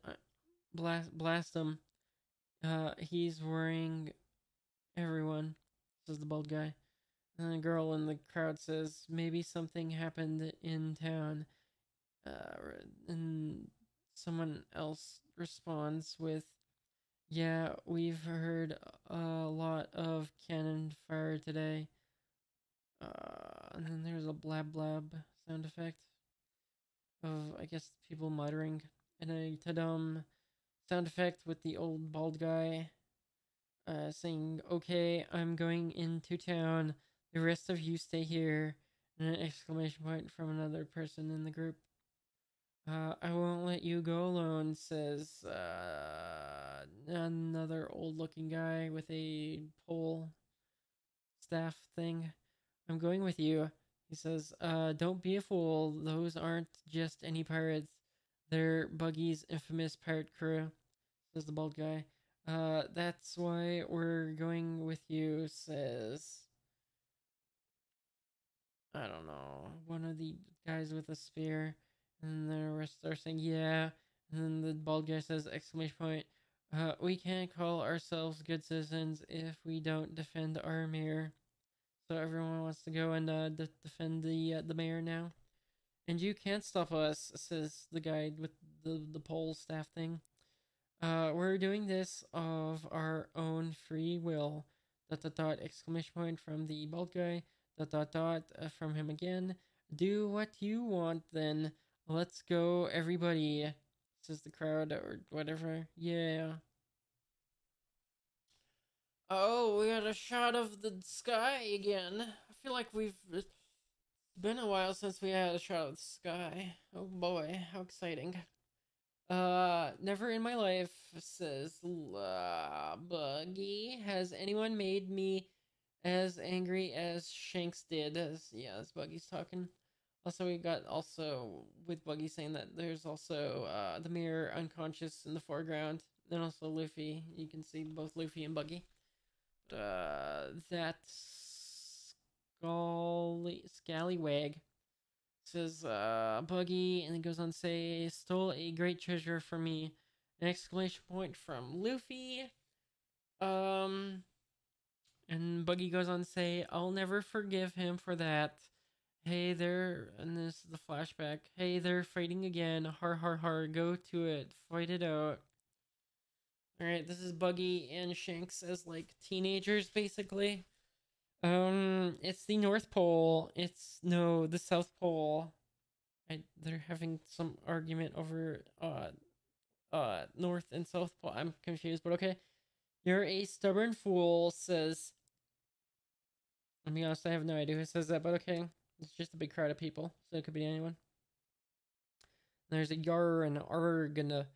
[SPEAKER 1] blast him. He's worrying everyone," says the bald guy. And the girl in the crowd says, "Maybe something happened in town." And someone else responds with, "Yeah, we've heard a lot of cannon fire today." And then there's a blab blab sound effect of, I guess, people muttering, and a ta-dum sound effect with the old bald guy saying, "Okay, I'm going into town. The rest of you stay here." And an exclamation point from another person in the group. "I won't let you go alone," says another old looking guy with a pole staff thing. "I'm going with you," he says. Don't be a fool. Those aren't just any pirates. They're Buggy's infamous pirate crew," says the bald guy. That's why we're going with you," says, I don't know, one of the guys with a spear. And the rest are saying, "Yeah." And then the bald guy says, exclamation point, "We can't call ourselves good citizens if we don't defend our mayor." So everyone wants to go and defend the mayor now. "And you can't stop us," says the guy with the pole staff thing. We're doing this of our own free will." Dot dot dot, exclamation point from the bald guy. Dot dot dot from him again. "Do what you want then. Let's go, everybody," says the crowd or whatever. Yeah. Oh, we got a shot of the sky again. I feel like it's been a while since we had a shot of the sky. Oh boy, how exciting. Never in my life," says Buggy, "has anyone made me as angry as Shanks did." Yeah, as Buggy's talking. Also, we got also with Buggy saying that there's also the mirror unconscious in the foreground. And also Luffy. You can see both Luffy and Buggy. That scallywag says, Buggy, and it goes on to say, "Stole a great treasure from me." An exclamation point from Luffy. Um, and Buggy goes on to say, "I'll never forgive him for that. Hey, they're," and this is the flashback. "Hey, they're fighting again. Har har har, go to it. Fight it out." Alright, this is Buggy and Shanks as like teenagers, basically. It's the North Pole. It's no, the South Pole. They're having some argument over North and South Pole. I'm confused, but okay. "You're a stubborn fool," says. I'll be honest, I have no idea who says that, but okay. It's just a big crowd of people, so it could be anyone. There's a yar and a arg and a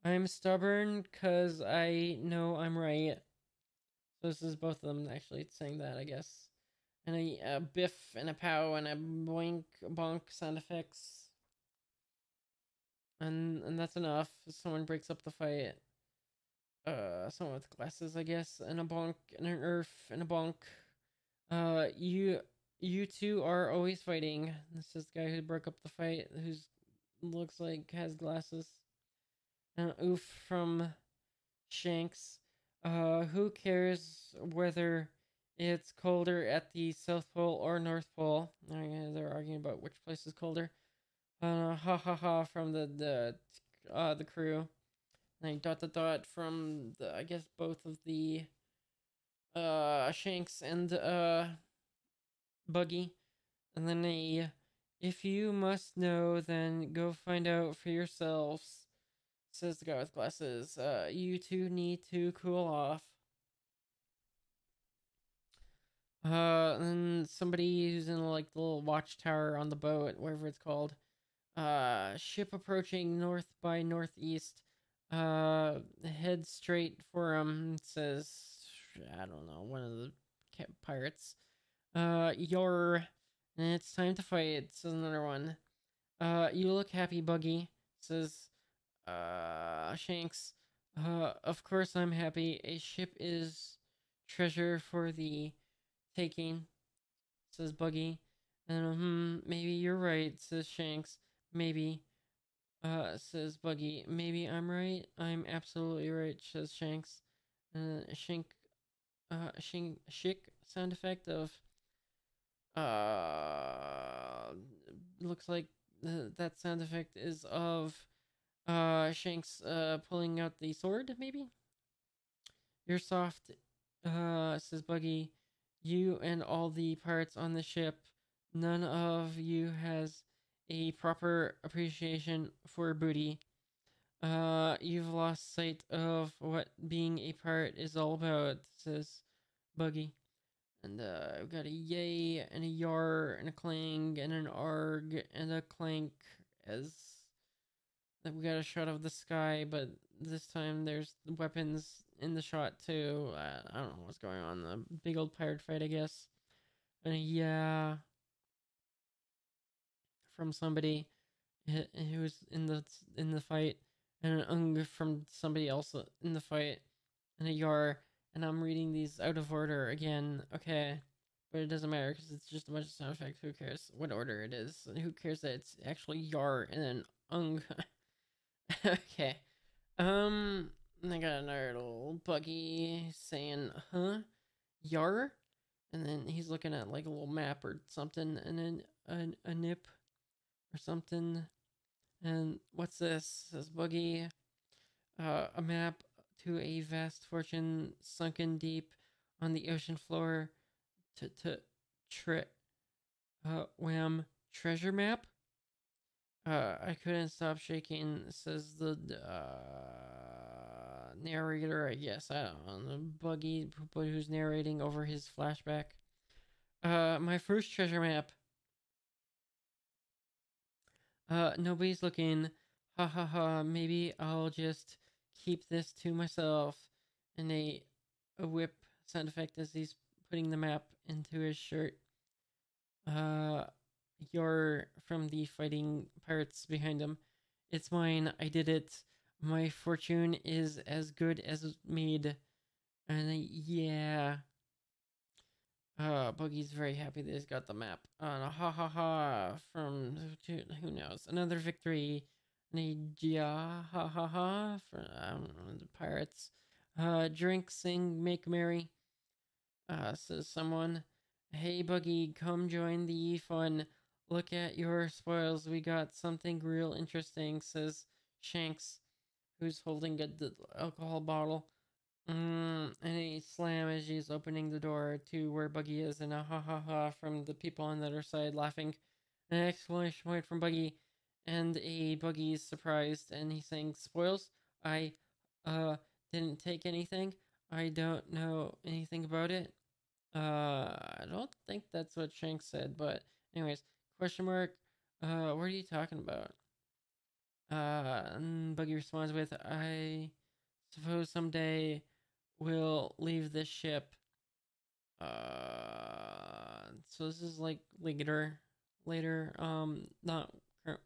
[SPEAKER 1] "I'm stubborn cause I know I'm right." So this is both of them actually saying that, I guess. And a biff and a pow and a boink bonk sound effects. And that's enough. Someone breaks up the fight. Someone with glasses, I guess, and a bonk and an earth and a bonk. You two are always fighting." This is the guy who broke up the fight, who's looks like has glasses. And oof from Shanks. Who cares whether it's colder at the South Pole or North Pole? They're arguing about which place is colder. Ha ha ha from the crew. And dot dot dot from the I guess both of the Shanks and Buggy. And then if you must know, then go find out for yourselves, says the guy with glasses. You two need to cool off. And somebody who's in like the little watchtower on the boat, whatever it's called. Ship approaching north by northeast. Head straight for says, I don't know, one of the pirates. Your, and it's time to fight, says another one. You look happy, Buggy, says, Shanks. Of course I'm happy. A ship is treasure for the taking, says Buggy. And, maybe you're right, says Shanks. Maybe, says Buggy. Maybe I'm right. I'm absolutely right, says Shanks. Shick sound effect of, uh, looks like that sound effect is of, Shanks, pulling out the sword, maybe? You're soft, says Buggy. You and all the pirates on the ship, none of you has a proper appreciation for booty. You've lost sight of what being a pirate is all about, says Buggy. And we've got a yay and a yar and a clang and an arg and a clank as we got a shot of the sky, but this time there's weapons in the shot too. I don't know what's going on. The big old pirate fight, I guess. And a yeah from somebody who was in the fight, and an ung from somebody else in the fight, and a yar. And I'm reading these out of order again. Okay, but it doesn't matter because it's just a bunch of sound effects. Who cares what order it is? And who cares that it's actually yar and then ung? Okay. I got another little Buggy saying, huh? Yar? And then he's looking at like a little map or something, and then a nip or something. And what's this? Says Buggy. A map to a vast fortune sunken deep on the ocean floor. Wham. Treasure map? I couldn't stop shaking, says the narrator, I guess. I don't know. The Buggy who's narrating over his flashback. My first treasure map. Nobody's looking. Ha ha ha. Maybe I'll just keep this to myself. And a whip sound effect as he's putting the map into his shirt. You're from the fighting pirates behind him. It's mine. I did it. My fortune is as good as made. And yeah. Buggy's very happy that he's got the map. Ha ha ha from who knows. Another victory. Yeah, ha ha ha for I don't know, the pirates. Drink, sing, make merry. Says someone. Hey Buggy, come join the fun. Look at your spoils. We got something real interesting, says Shanks, who's holding a alcohol bottle. And a slam as she's opening the door to where Buggy is, and a ha ha ha from the people on the other side laughing. An exclamation point from Buggy, and a Buggy's surprised, and he's saying, Spoils? I, didn't take anything. I don't know anything about it. I don't think that's what Shanks said, but anyways, question mark. What are you talking about? And Buggy responds with, I suppose someday we'll leave this ship. So this is like later. Not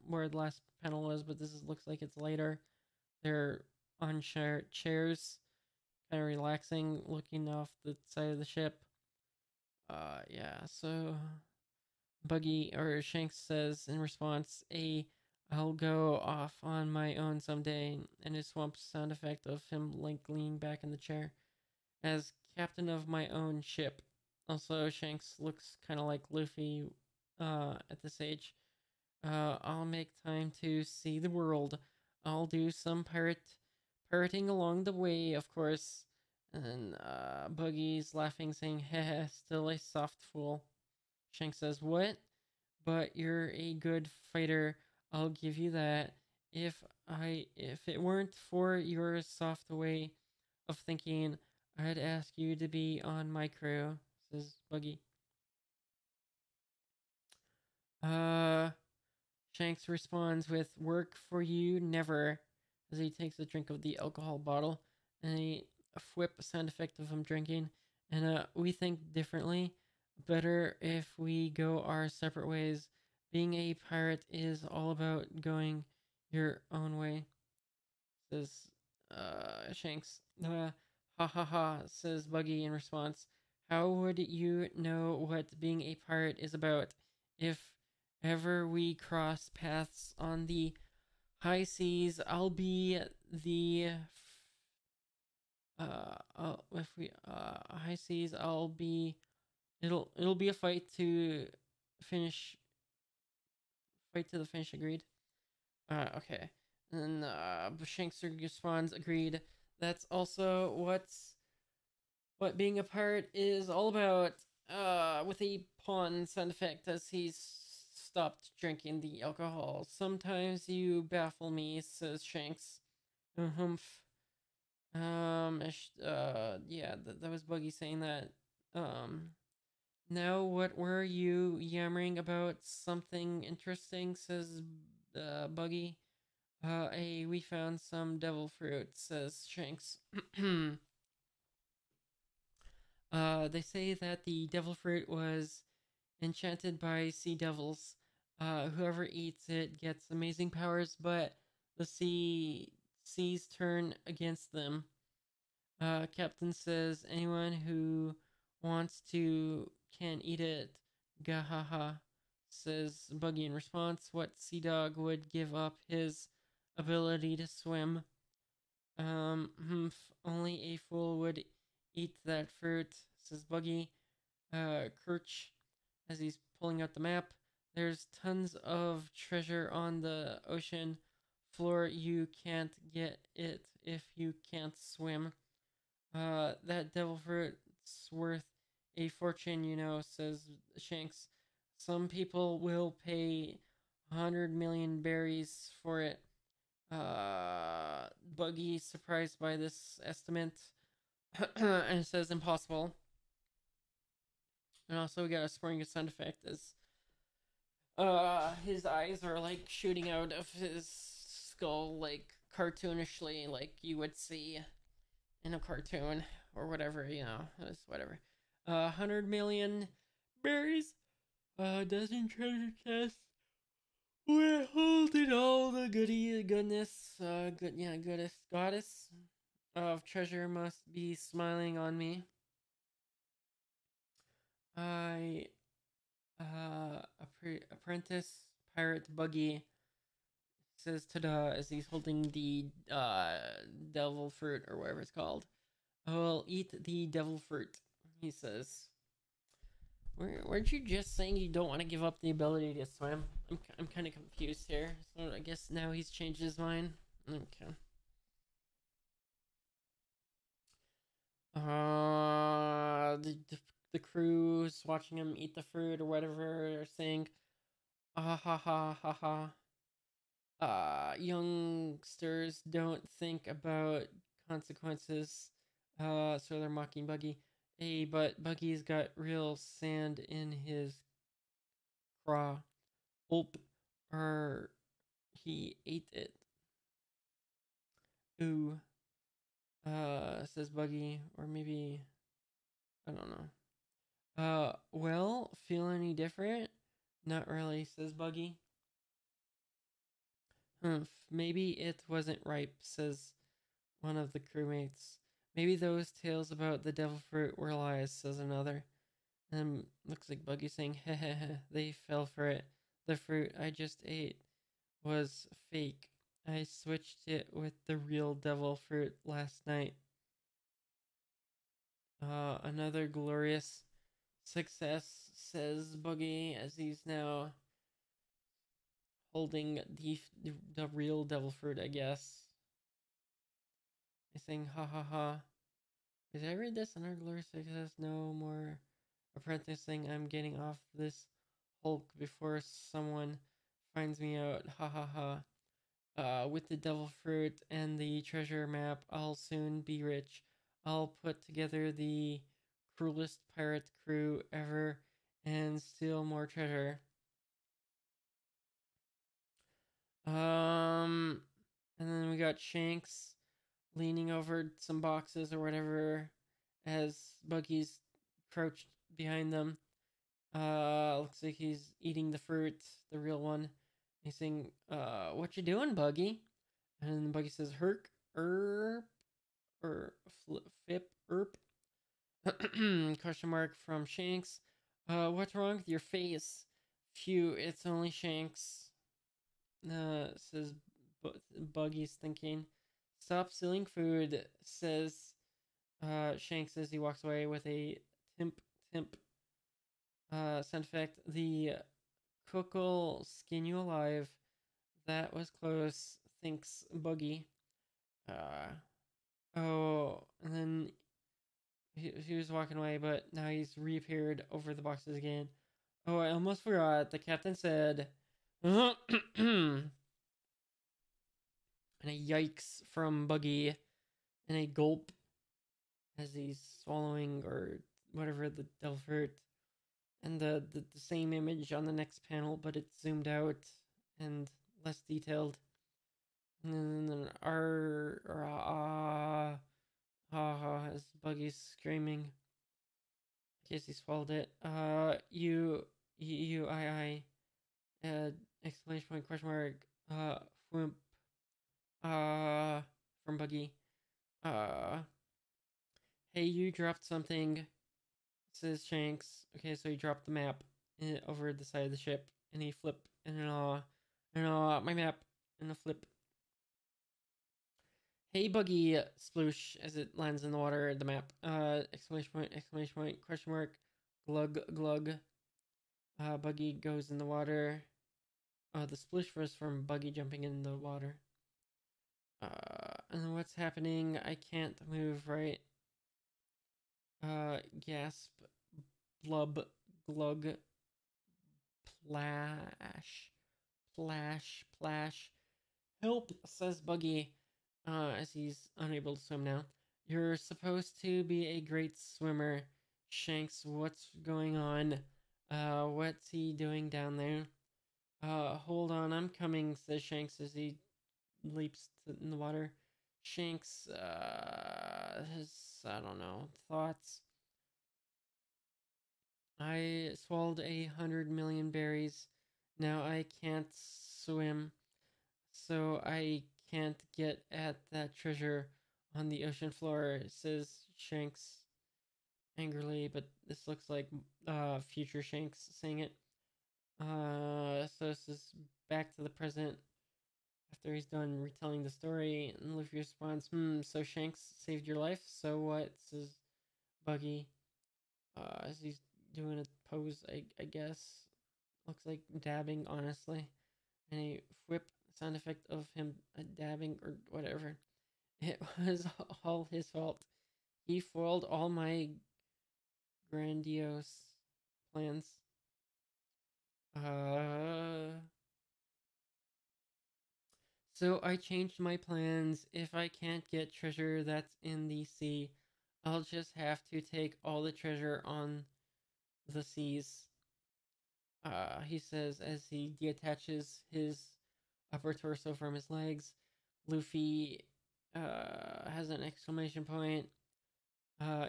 [SPEAKER 1] where the last panel was, but this looks like it's later. They're on chairs, kind of relaxing, looking off the side of the ship. Yeah. So Buggy or Shanks says in response, I'll go off on my own someday," and his swamp sound effect of him like leaning back in the chair. as captain of my own ship. Also, Shanks looks kind of like Luffy at this age. I'll make time to see the world. I'll do some pirating along the way, of course. And Buggy's laughing, saying, "Heh, still a soft fool." Shanks says, "What? But you're a good fighter. I'll give you that. If it weren't for your soft way of thinking, I'd ask you to be on my crew," says Buggy. Uh, Shanks responds with, "Work for you, never," as he takes a drink of the alcohol bottle, and a whip sound effect of him drinking. And we think differently. Better if we go our separate ways. Being a pirate is all about going your own way, says Shanks. Ha ha ha, says Buggy in response. How would you know what being a pirate is about if ever we cross paths on the high seas? I'll be the if we high seas, I'll be it'll be a finish fight to the finish. Agreed. Okay. And Shanks responds, agreed. That's also what being a pirate is all about. With a pawn sound effect as he's stopped drinking the alcohol. Sometimes you baffle me, says Shanks. Humph. Yeah, that was Buggy saying that. Um, Now what were you yammering about? Something interesting, says Buggy. We found some devil fruit, says Shanks. They say that the devil fruit was enchanted by sea devils. Whoever eats it gets amazing powers, but the seas turn against them. Captain says anyone who wants to can eat it. Gahaha, says Buggy in response. What sea dog would give up his ability to swim? Only a fool would eat that fruit, says Buggy. Kirch, as he's pulling out the map. There's tons of treasure on the ocean floor. You can't get it if you can't swim. That devil fruit's worth a fortune, says Shanks. Some people will pay 100 million berries for it. Buggy, surprised by this estimate, and says impossible. And also, we got a spring sound effect as his eyes are like shooting out of his skull, like cartoonishly, like you would see in a cartoon or whatever, it's whatever. 100 million berries, a dozen treasure chests. We're holding all the goodness, goodest goddess of treasure must be smiling on me. I, apprentice pirate Buggy says ta-da as he's holding the devil fruit or whatever it's called. I'll eat the devil fruit, he says. Weren't you just saying you don't want to give up the ability to swim? I'm kind of confused here. So I guess now he's changed his mind. Okay. The crew's watching him eat the fruit or whatever are saying, ah ha ha ha ha. Youngsters don't think about consequences. So they're mocking Buggy. Hey, but Buggy's got real sand in his craw. Oop, or he ate it. Ooh, says Buggy, or maybe I don't know. Well, feel any different? Not really, says Buggy. Humph, maybe it wasn't ripe, says one of the crewmates. Maybe those tales about the devil fruit were lies, says another. And looks like Buggy saying, heh, they fell for it. The fruit I just ate was fake. I switched it with the real devil fruit last night. Another glorious success, says Buggy, as he's now holding the real devil fruit, I guess. He's saying, ha ha ha. Did I read this? Another glorious success, no more apprenticing. I'm getting off this hulk before someone finds me out. Ha ha ha. With the devil fruit and the treasure map, I'll soon be rich. I'll put together the cruelest pirate crew ever and steal more treasure. Um, and then we got Shanks leaning over some boxes or whatever as Buggy's crouched behind them. Looks like he's eating the fruit, the real one. He's saying, what you doing, Buggy? And Buggy says, herk, or fip, erp. Question mark from Shanks. What's wrong with your face? Phew, it's only Shanks. Says Buggy's thinking. Stop stealing food, says Shanks as he walks away with a timp sound effect. The cook'll skin you alive. That was close, thinks Buggy. Oh, and then he was walking away, but now he's reappeared over the boxes again. Oh, I almost forgot. The captain said, and a yikes from Buggy, and a gulp as he's swallowing or whatever the devil fruit. And the same image on the next panel, but it's zoomed out and less detailed. And then as Buggy's screaming. In case he swallowed it. Exclamation point, question mark, whoomp, from Buggy. Uh, hey, you dropped something, says Shanks. Okay, so he dropped the map over the side of the ship, and he flipped, and my map, and a flip. Hey, Buggy, sploosh, as it lands in the water, the map. Exclamation point, question mark, glug, glug. Buggy goes in the water. The splish was from Buggy jumping in the water. And then what's happening? I can't move, right? Gasp, blub, glug, plash, plash. Help, says Buggy, as he's unable to swim now. You're supposed to be a great swimmer. Shanks, what's going on? What's he doing down there? Hold on, I'm coming, says Shanks as he leaps in the water. Shanks, his, I don't know, thoughts. I swallowed 100 million berries. Now I can't swim, so I can't get at that treasure on the ocean floor, says Shanks angrily, but this looks like future Shanks saying it. So this is back to the present after he's done retelling the story, and Luffy responds, so Shanks saved your life? So what? Says Buggy. As he's doing a pose, I guess. Looks like dabbing, honestly. And a whip sound effect of him dabbing or whatever. It was all his fault. He foiled all my grandiose plans. So I changed my plans. If I can't get treasure that's in the sea, I'll just have to take all the treasure on the seas. He says as he detaches his upper torso from his legs. Luffy has an exclamation point.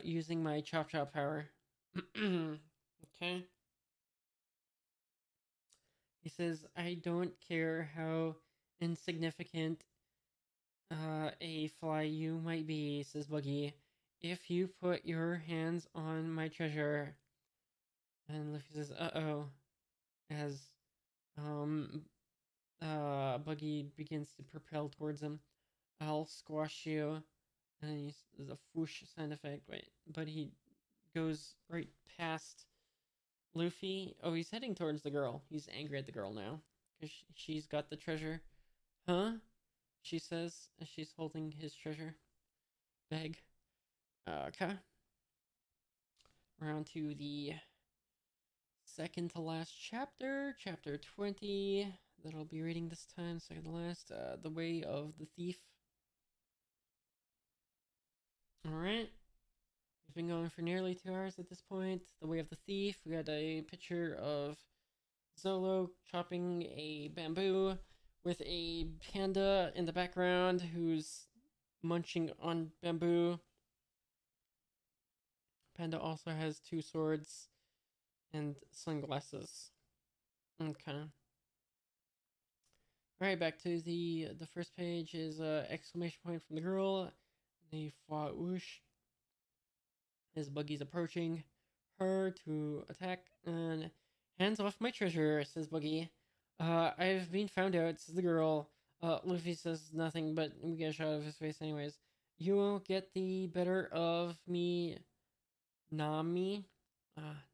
[SPEAKER 1] Using my chop chop power. Okay. He says, I don't care how insignificant a fly you might be, says Buggy. If you put your hands on my treasure. And Luffy says, uh-oh. As Buggy begins to propel towards him. I'll squash you. And there's a whoosh sound effect. Wait, but he goes right past Luffy. Oh, he's heading towards the girl. He's angry at the girl now because she's got the treasure. Huh? She says as she's holding his treasure bag. Okay. Around to the second to last chapter, chapter 20, that I'll be reading this time, second to last, The Way of the Thief. Alright, we've been going for nearly 2 hours at this point. The Way of the Thief, we got a picture of Zolo chopping a bamboo with a panda in the background who's munching on bamboo. Panda also has 2 swords and sunglasses. Okay. Alright, back to the first page is exclamation point from the girl. The fought whoosh as Buggy's approaching her to attack. And hands off my treasure, says Buggy. I've been found out, says the girl. Luffy says nothing, but we get a shot of his face anyways. You won't get the better of me, Nami.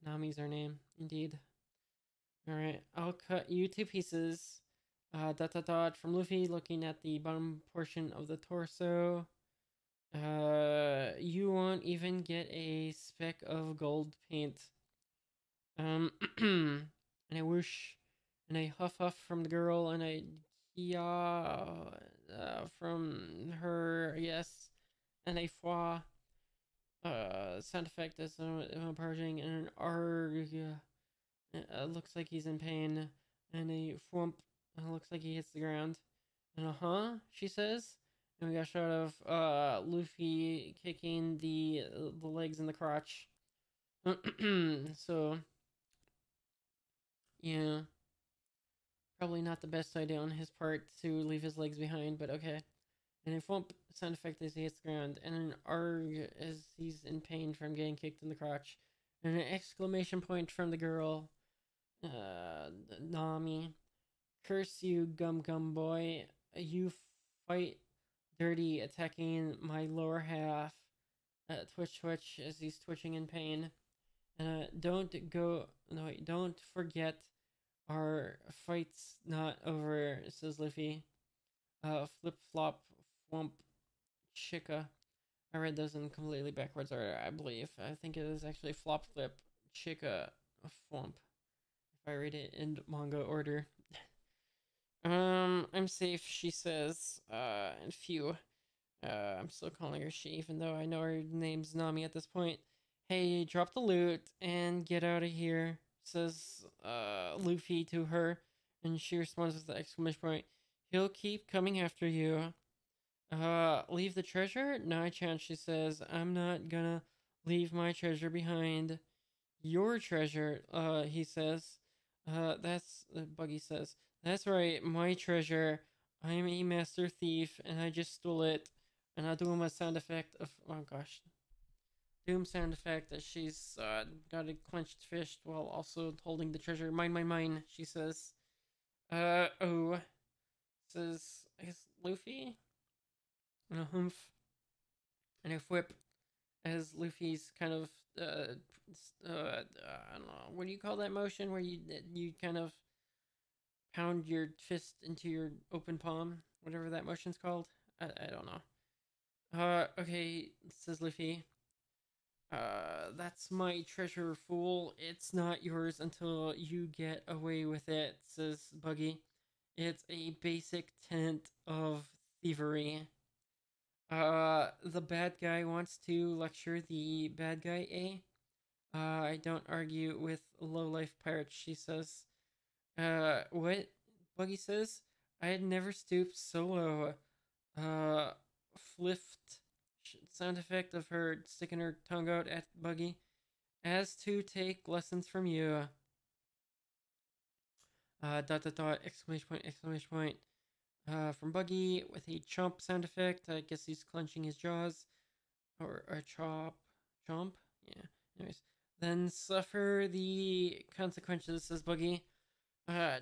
[SPEAKER 1] Nami's her name, indeed. Alright, I'll cut you to pieces. From Luffy, looking at the bottom portion of the torso. You won't even get a speck of gold paint. And I whoosh, and I huff from the girl, and I from her, yes, and a fwa, sound effect as I'm approaching, and an arg, looks like he's in pain, and a thwomp, looks like he hits the ground, and she says, and we got a shot of Luffy kicking the legs in the crotch. So yeah, probably not the best idea on his part to leave his legs behind, but okay. And a thwomp sound effect as he hits the ground, and an arg as he's in pain from getting kicked in the crotch, and an exclamation point from the girl, Nami. Curse you, Gum Gum Boy. You fight dirty, attacking my lower half. Twitch as he's twitching in pain. Don't forget our fight's not over, says Luffy. Flip flop whomp chicka. I read those in completely backwards order, I believe. I think it is actually flop flip chicka whomp. If I read it in manga order. I'm safe, she says. And phew. I'm still calling her she, even though I know her name's Nami at this point. Hey, drop the loot and get out of here, says Luffy to her, and she responds with the exclamation point. He'll keep coming after you. Leave the treasure? No chance, she says. I'm not gonna leave my treasure behind. Your treasure, he says. Buggy says. That's right, my treasure. I'm a master thief, and I just stole it. And I'll do him a sound effect of, oh gosh. Doom sound effect as she's got a clenched fist while also holding the treasure. Mine, she says. Oh. Says, I guess, Luffy? And a humph. And a whip. As Luffy's kind of, I don't know, what do you call that motion where you kind of pound your fist into your open palm? Whatever that motion's called. I don't know. Okay, says Luffy. That's my treasure, fool. It's not yours until you get away with it, says Buggy. It's a basic tenet of thievery. The bad guy wants to lecture the bad guy, eh? I don't argue with low-life pirates, she says. What? Buggy says. I had never stooped so low. Flift sound effect of her sticking her tongue out at Buggy. As to take lessons from you. Exclamation point. From Buggy with a chomp sound effect. I guess he's clenching his jaws. Or a chomp? Yeah. Anyways. Then suffer the consequences, says Buggy.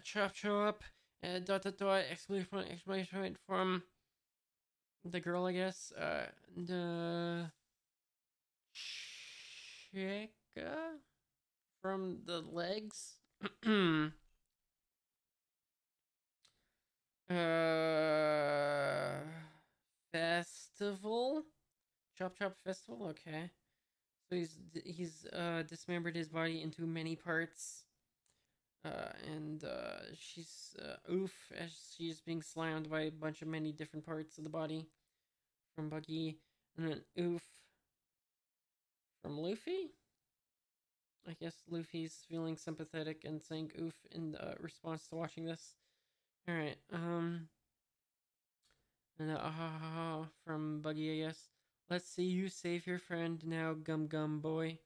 [SPEAKER 1] Chop. Exclamation point from the girl, I guess. check from the legs. uh, Festival, chop chop festival. Okay, so he's dismembered his body into many parts. And she's oof as she's being slammed by a bunch of many different parts of the body from Buggy, and then oof from Luffy. I guess Luffy's feeling sympathetic and saying oof in response to watching this. All right, and from Buggy, I guess. Let's see you save your friend now, Gum Gum Boy.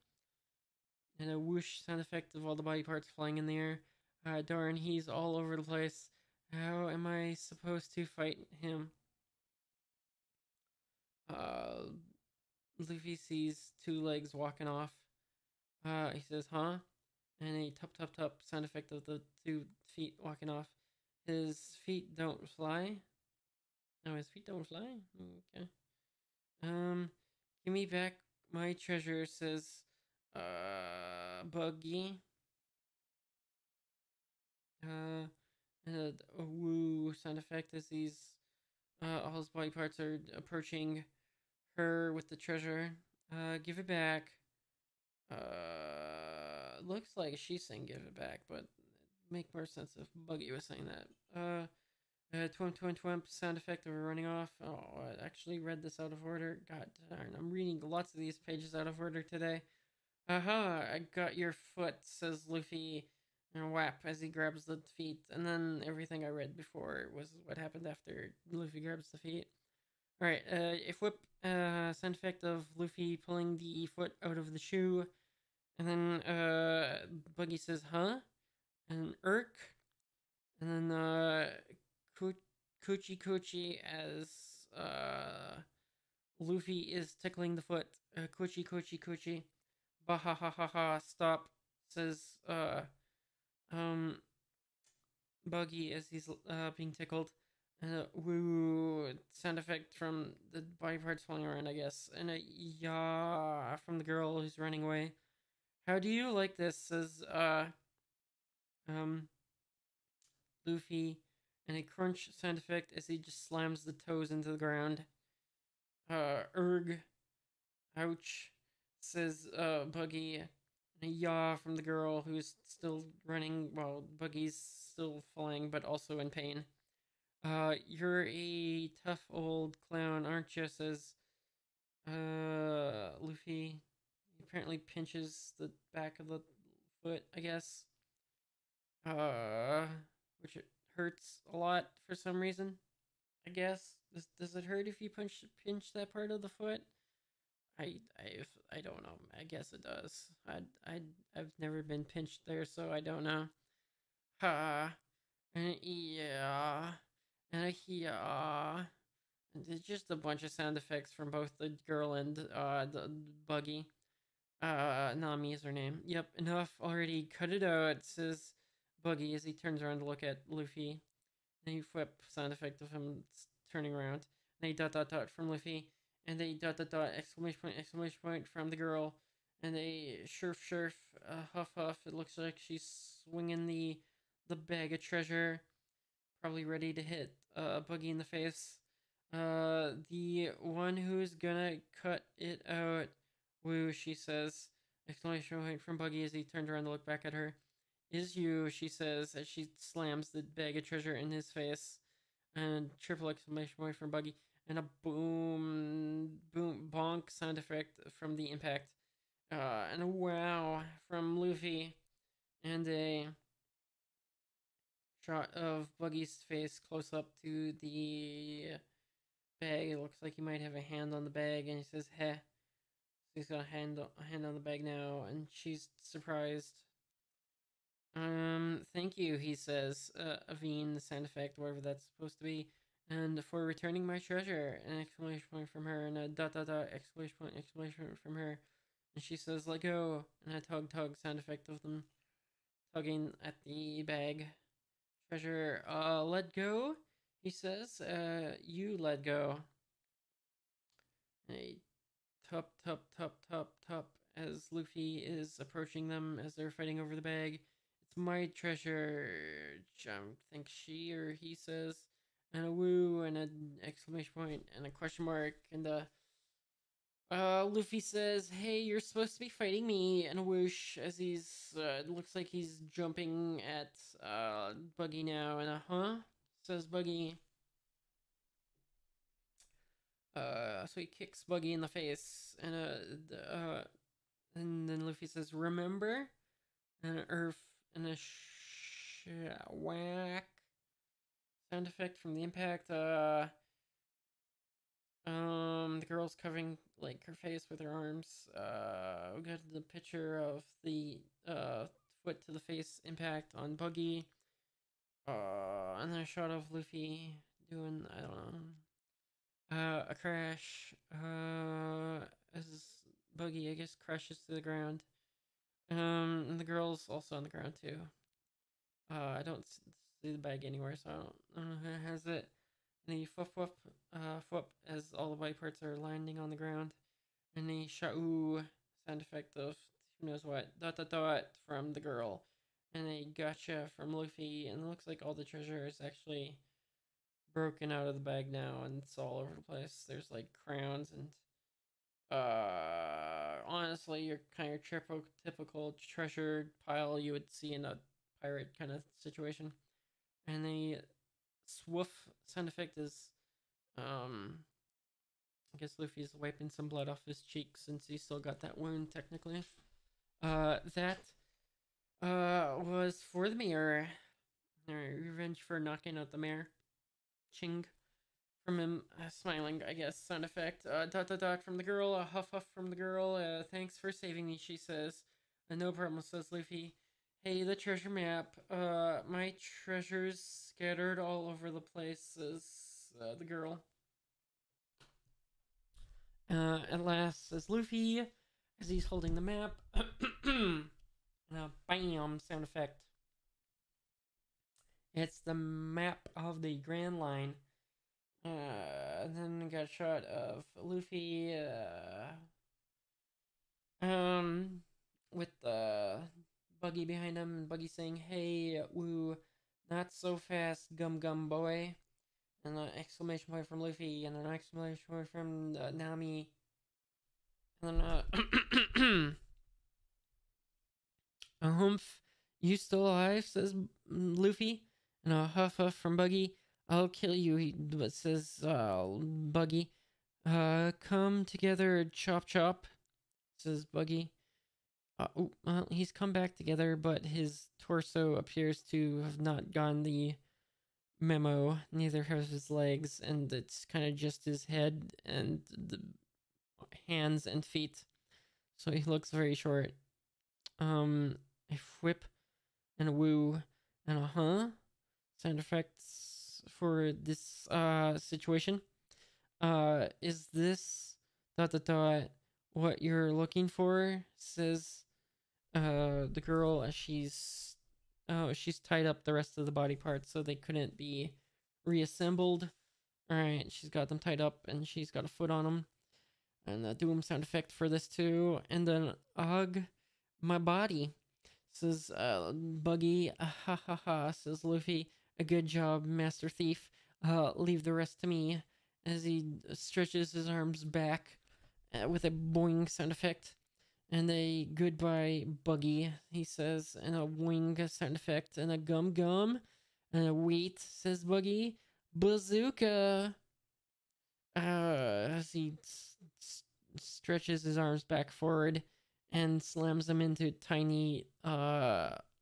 [SPEAKER 1] And a whoosh sound effect of all the body parts flying in the air. Darn, he's all over the place. How am I supposed to fight him? Uh, Luffy sees two legs walking off. He says, huh? And a tup tup tup sound effect of the two feet walking off. His feet don't fly. No, his feet don't fly? Okay. Give me back my treasure, says, Buggy. And a woo sound effect as all his body parts are approaching her with the treasure. Give it back. Looks like she's saying give it back, but make more sense if Buggy was saying that. Twimp twimp twimp sound effect of her running off. Oh, I actually read this out of order. God darn, I'm reading lots of these pages out of order today. Aha, I got your foot, says Luffy, and whap as he grabs the feet. And then everything I read before was what happened after Luffy grabs the feet. Alright, if whip, sound effect of Luffy pulling the foot out of the shoe. And then, Buggy says, huh? And irk. And then, coochie coochie as, Luffy is tickling the foot. Coochie coochie coochie. Bah ha ha ha ha, stop, says, Buggy as he's, being tickled. Woo sound effect from the body parts falling around, I guess. And a yah from the girl who's running away. How do you like this? Says, Luffy. And a crunch sound effect as he just slams the toes into the ground. Erg. Ouch, says, Buggy. And a yaw from the girl who's still running while Buggy's still flying but also in pain. You're a tough old clown, aren't you? Says, Luffy. He apparently pinches the back of the foot, I guess. Uh, which it hurts a lot for some reason, I guess. Does it hurt if you pinch that part of the foot? I don't know. I guess it does. I've never been pinched there, so I don't know. Ha. And yeah. And yeah. There's just a bunch of sound effects from both the girl and the Buggy. Nami is her name. Yep, enough already. Cut it out, says Buggy as he turns around to look at Luffy. And he flip sound effect of him turning around. And a dot dot dot from Luffy. And a dot dot dot exclamation point from the girl. And a shurf shurf huff huff. It looks like she's swinging the bag of treasure, probably ready to hit Buggy in the face. The one who's gonna cut it out. Woo, she says. Exclamation point from Buggy as he turned around to look back at her. Is you, she says as she slams the bag of treasure in his face. And triple exclamation point from Buggy. And a boom, boom, bonk sound effect from the impact. And a wow from Luffy. And a shot of Buggy's face close up to the bag. It looks like he might have a hand on the bag, and he says, heh. So he's got a hand on the bag now, and she's surprised. Thank you, he says, Aveen, the sound effect, whatever that's supposed to be, and for returning my treasure, an exclamation point from her, and a dot dot dot exclamation point from her, and she says, let go, and a tug tug sound effect of them tugging at the bag. Treasure, let go, he says, you let go. And a tup tup tup tup tup as Luffy is approaching them as they're fighting over the bag. It's my treasure, I think she or he says, and a woo and an exclamation point and a question mark and Luffy says, "Hey, you're supposed to be fighting me," and a whoosh as he's it looks like he's jumping at Buggy now, and says Buggy. So he kicks Buggy in the face, and then Luffy says, "Remember?" And an earth and a whack sound effect from the impact. The girl's covering like her face with her arms. We got the picture of the foot to the face impact on Buggy. And then a shot of Luffy doing I don't know a crash. As Buggy I guess crashes to the ground. And the girl's also on the ground too. I don't see the bag anywhere, so I don't know who has it. And the whoop as all the white parts are landing on the ground. And the shao sound effect of who knows what from the girl. And a gotcha from Luffy. And it looks like all the treasure is actually broken out of the bag now, and it's all over the place. There's like crowns and honestly, your kind of typical treasure pile you would see in a pirate kind of situation. And the swoof sound effect is I guess Luffy's wiping some blood off his cheek since he still got that wound technically. That was for the mirror. Revenge for knocking out the mayor. Ching from him, smiling, I guess, sound effect. From the girl, a huff huff from the girl. Thanks for saving me, she says. No problem, says Luffy. Hey, the treasure map. My treasures scattered all over the place, says the girl. At last, says Luffy, as he's holding the map. Bam, sound effect. It's the map of the Grand Line. Then got a shot of Luffy, with the Buggy behind him, and Buggy saying, "Hey, woo, not so fast, gum gum boy," and an exclamation point from Luffy, and an exclamation point from Nami, and then a humph, you still alive? Says Luffy, and a huff huff from Buggy. I'll kill you, says Buggy. Come together, chop chop, says Buggy. Well, he's come back together, but his torso appears to have not gotten the memo. Neither have his legs, and it's kind of just his head and the hands and feet. So he looks very short. A whip and a woo and a sound effects for this situation. Is this what you're looking for? Says the girl as she's tied up the rest of the body parts so they couldn't be reassembled. All right, she's got them tied up and she's got a foot on them. And the doom sound effect for this too. And then ugh, my body, says Buggy. Ha ha ha, says Luffy. A good job, Master Thief. Leave the rest to me. As he stretches his arms back with a boing sound effect. And a goodbye, Buggy, he says, and a wing sound effect, and a gum gum, and a wheat, says Buggy. Bazooka! As he stretches his arms back forward and slams them into tiny,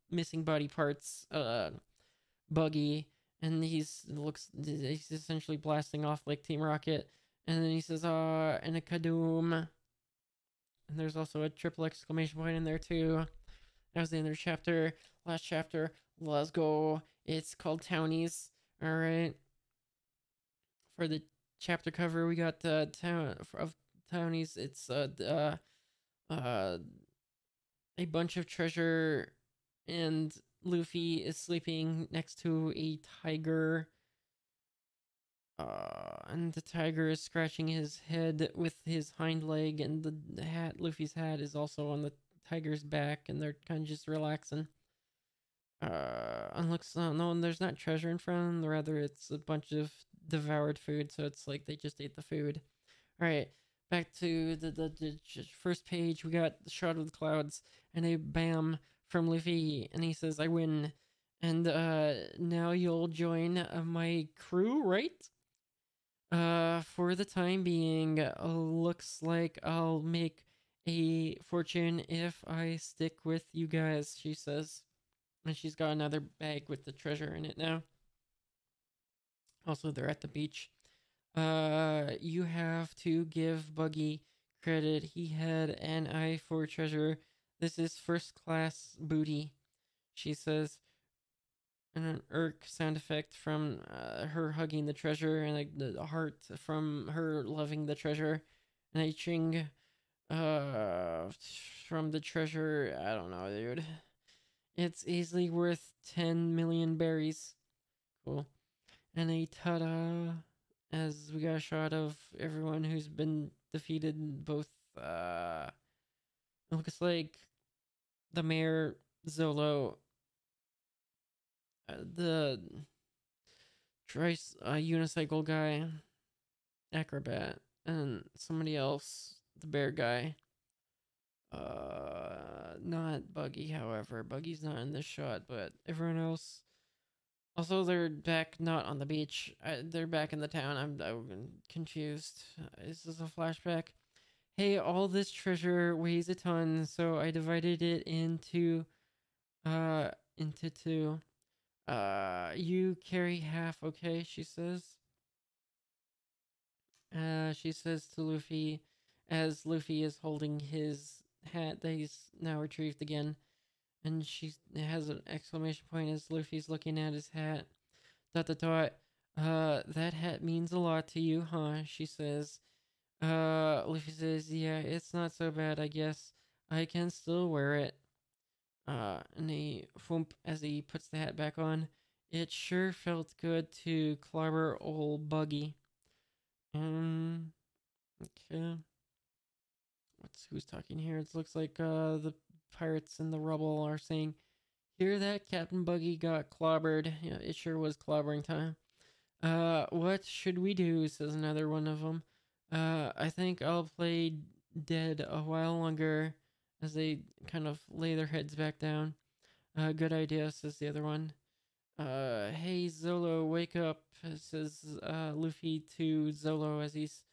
[SPEAKER 1] missing body parts, Buggy, and he's essentially blasting off like Team Rocket, and then he says, and a kadoom. And there's also a triple exclamation point in there too. That was the end of the chapter. Last chapter. Let's go. It's called Townies. Alright. For the chapter cover, we got the town of Townies. It's a bunch of treasure, and Luffy is sleeping next to a tiger. And the tiger is scratching his head with his hind leg, and the hat, Luffy's hat, is also on the tiger's back, and they're kind of just relaxing. And looks, no, and there's not treasure in front of them, rather it's a bunch of devoured food, so it's like they just ate the food. All right, back to the first page. We got the shot of the clouds and a bam from Luffy, and he says, "I win." And now you'll join my crew, right? For the time being, looks like I'll make a fortune if I stick with you guys, she says. And she's got another bag with the treasure in it now. Also, they're at the beach. You have to give Buggy credit. He had an eye for treasure. This is first class booty, she says. And an irk sound effect from her hugging the treasure, and the heart from her loving the treasure, and a ching from the treasure. I don't know, dude. It's easily worth 10 million berries. Cool. And a ta-da, as we got a shot of everyone who's been defeated. Both it looks like the mayor, Zolo, the trice unicycle guy, acrobat, and somebody else, the bear guy. Not Buggy, however. Buggy's not in this shot, but everyone else. Also, they're back not on the beach. They're back in the town. I'm confused. Is this a flashback? Hey, all this treasure weighs a ton, so I divided it into two. You carry half, okay? She says to Luffy, as Luffy is holding his hat that he's now retrieved again, and she has an exclamation point as Luffy's looking at his hat. Dot dot dot. That hat means a lot to you, huh? She says. Luffy says, yeah, it's not so bad, I guess. I can still wear it. And he thump as he puts the hat back on. It sure felt good to clobber old Buggy. Okay. Who's talking here? It looks like the pirates in the rubble are saying, "Hear that, Captain Buggy got clobbered." Yeah, it sure was clobbering time. What should we do? Says another one of them. I think I'll play dead a while longer, as they kind of lay their heads back down. Good idea, says the other one. Hey Zolo, wake up, says Luffy to Zolo as he's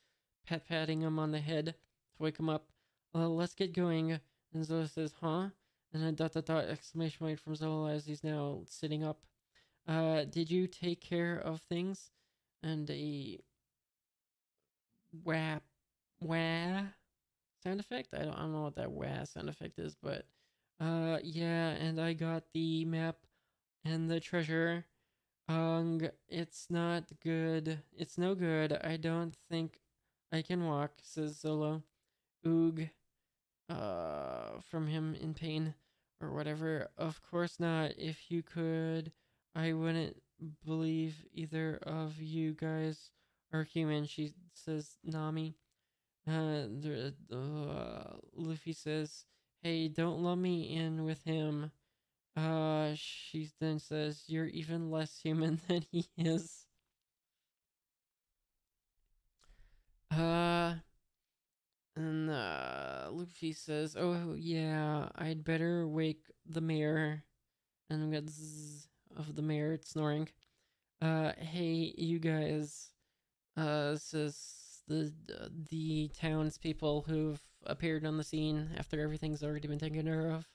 [SPEAKER 1] patting him on the head to wake him up. Let's get going. And Zolo says, huh? And a dot dot dot exclamation point from Zolo as he's now sitting up. Did you take care of things? And a wah wah sound effect. I don't know what that wah sound effect is, but yeah. And I got the map and the treasure. It's not good. It's no good. I don't think I can walk, says Zolo. Oog. From him in pain or whatever. Of course not. If you could, I wouldn't believe either of you guys are human, she says, Nami. Luffy says, hey, don't lump me in with him. She then says, you're even less human than he is. Uh, and Luffy says, oh yeah, I'd better wake the mayor. And we got zzz of the mayor snoring. Hey, you guys, says the townspeople who've appeared on the scene after everything's already been taken care of.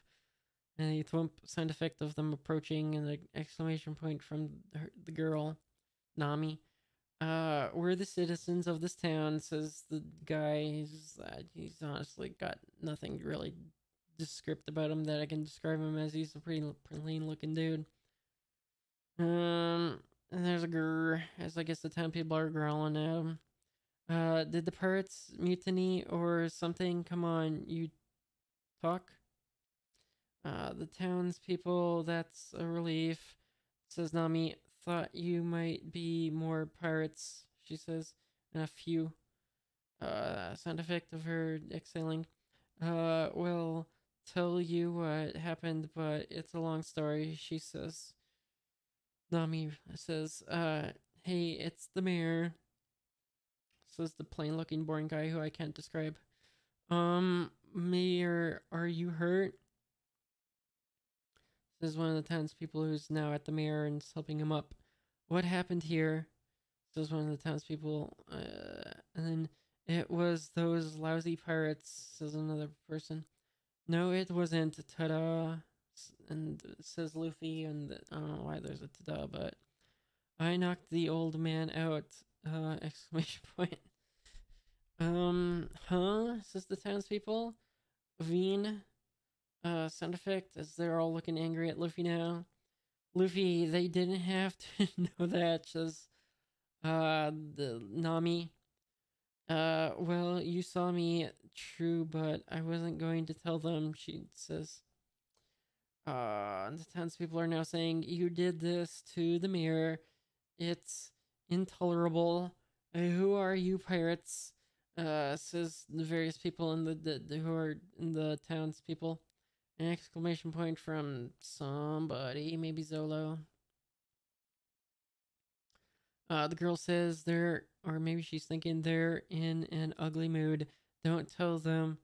[SPEAKER 1] And a thwomp sound effect of them approaching and an exclamation point from the girl, Nami. We're the citizens of this town, says the guy. He's honestly got nothing really descriptive about him that I can describe him as. He's a pretty lean looking dude. And there's a grrr, as I guess the town people are growling at him. Did the pirates mutiny or something? Come on, you talk. The townspeople, that's a relief, says Nami. Thought you might be more pirates, she says, and a few sound effect of her exhaling. Will tell you what happened, but it's a long story, she says. Nami says, hey, it's the mayor, says the plain looking boring guy who I can't describe. Mayor, are you hurt? Says one of the townspeople who's now at the mayor and is helping him up. What happened here? Says one of the townspeople. And then it was those lousy pirates, says another person. No, it wasn't. Ta-da. And says Luffy, and I don't know why there's a ta-da, but I knocked the old man out. Exclamation point. Huh? Says the townspeople. Veen. Sound effect as they're all looking angry at Luffy now. Luffy, they didn't have to know that, says the Nami. Well, you saw me, true, but I wasn't going to tell them, she says. The townspeople are now saying, you did this to the mayor. It's intolerable. Who are you pirates? Says the various people in the who are in the townspeople. An exclamation point from somebody, maybe Zolo. The girl says they're, or maybe she's thinking they're in an ugly mood. Don't tell them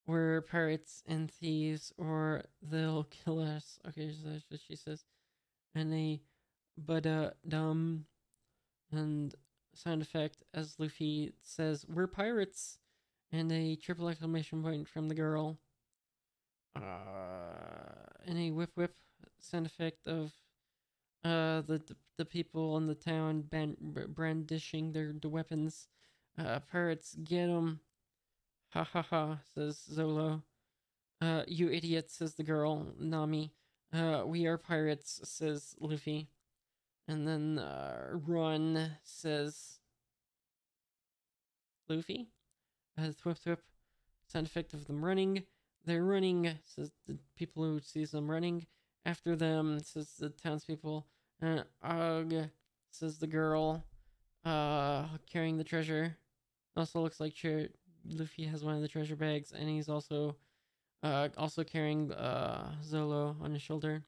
[SPEAKER 1] we're pirates and thieves or they'll kill us. Okay, so that's what she says. And a dumb and sound effect as Luffy says, we're pirates. And a triple exclamation point from the girl. And a whip whip sound effect of the people in the town brandishing their weapons. Pirates, get 'em. Ha ha ha, says Zolo. You idiot, says the girl, Nami. We are pirates, says Luffy. And then, run, says Luffy. Thwip thwip, sound effect of them running. They're running, says the people who sees them running. After them, says the townspeople. Ugh, says the girl, carrying the treasure. Also looks like Luffy has one of the treasure bags, and he's also carrying Zolo on his shoulder.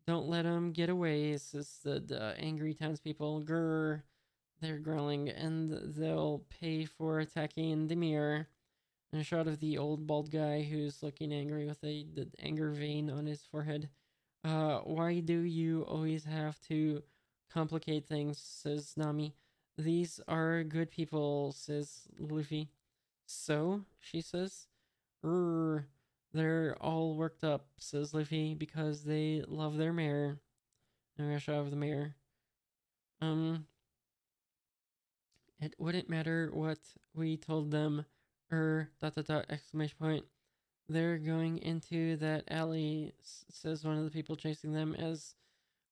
[SPEAKER 1] Don't let him get away, says the angry townspeople. Grr, they're growling, and they'll pay for attacking the mirror. And a shot of the old bald guy who's looking angry with the anger vein on his forehead. Why do you always have to complicate things, says Nami. These are good people, says Luffy. So, she says. They're all worked up, says Luffy, because they love their mayor. And a shot of the mayor. It wouldn't matter what we told them, exclamation point. They're going into that alley, says one of the people chasing them as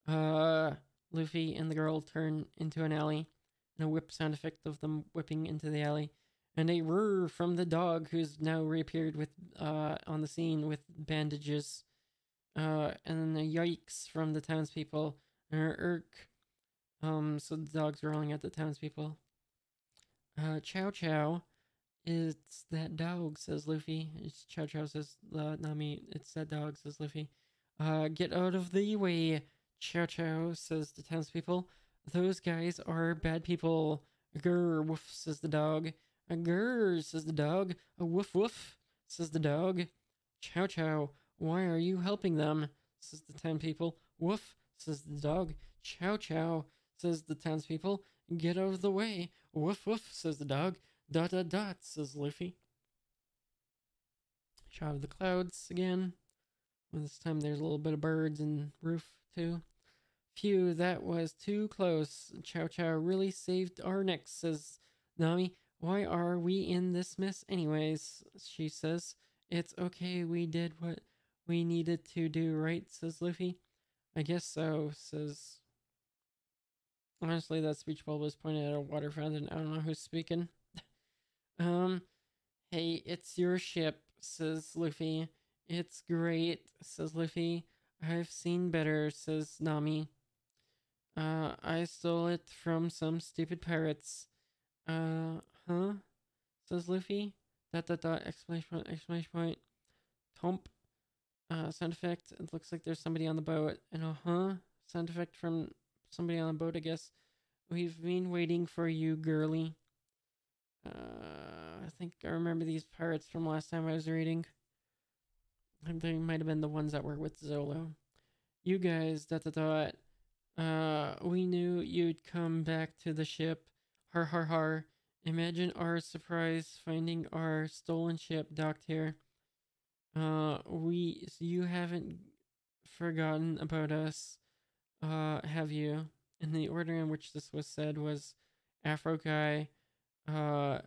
[SPEAKER 1] Luffy and the girl turn into an alley, and a whip sound effect of them whipping into the alley, and a roar from the dog who's now reappeared with on the scene with bandages, and then a yikes from the townspeople, and irk. So the dog's rolling at the townspeople. Chow Chow. It's that dog, says Luffy. It's Chow Chow, says Nami. It's that dog, says Luffy. Get out of the way, Chow Chow, says the townspeople. Those guys are bad people. Grr, woof, says the dog. A grr, says the dog. A woof woof, says the dog. Chow Chow, why are you helping them? Says the townspeople. Woof, says the dog. Chow Chow, says the townspeople. Get out of the way. Woof woof, says the dog. Dot dot dot, says Luffy. Shot of the clouds again. Well, this time there's a little bit of birds and roof too. Phew, that was too close. Chow Chow really saved our necks, says Nami. Why are we in this mess anyways? She says. It's okay, we did what we needed to do, right? Says Luffy. I guess so, says. Honestly, that speech bubble is pointed at a water fountain. I don't know who's speaking. Hey, it's your ship, says Luffy. It's great, says Luffy. I've seen better, says Nami. I stole it from some stupid pirates. Uh, huh? Says Luffy. Dot dot dot, exclamation point, exclamation point. Tomp. Sound effect. It looks like there's somebody on the boat. And sound effect from somebody on the boat, I guess. We've been waiting for you, girly. I think I remember these pirates from last time I was reading. They might have been the ones that were with Zolo. You guys, dot dot dot. We knew you'd come back to the ship. Har har har. Imagine our surprise finding our stolen ship docked here. You haven't forgotten about us, have you? And the order in which this was said was Afro guy, uh,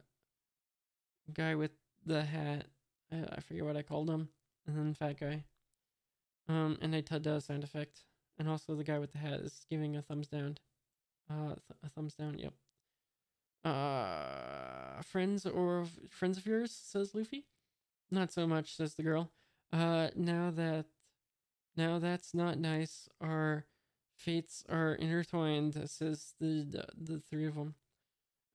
[SPEAKER 1] guy with the hat. I forget what I called him, and then fat guy. And I did a sound effect, and also the guy with the hat is giving a thumbs down. A thumbs down. Yep. Friends of yours, says Luffy. Not so much, says the girl. Now that's not nice. Our fates are intertwined, says the three of them.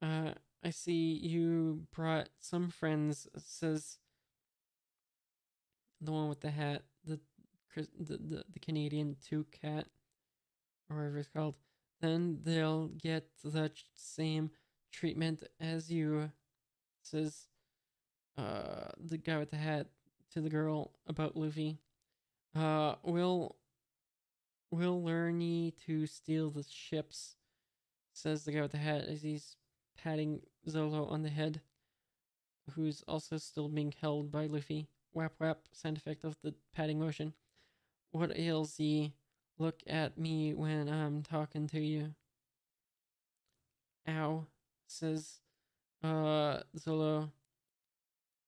[SPEAKER 1] I see you brought some friends, says the one with the hat, the Canadian two cat, or whatever it's called. Then they'll get the same treatment as you, says the guy with the hat to the girl about Luffy. Uh, we'll we'll learn ye to steal the ships, says the guy with the hat as he's patting Zolo on the head, who's also still being held by Luffy. Whap whap, sound effect of the patting motion. What ails ye? Look at me when I'm talking to you. Ow, says Zolo.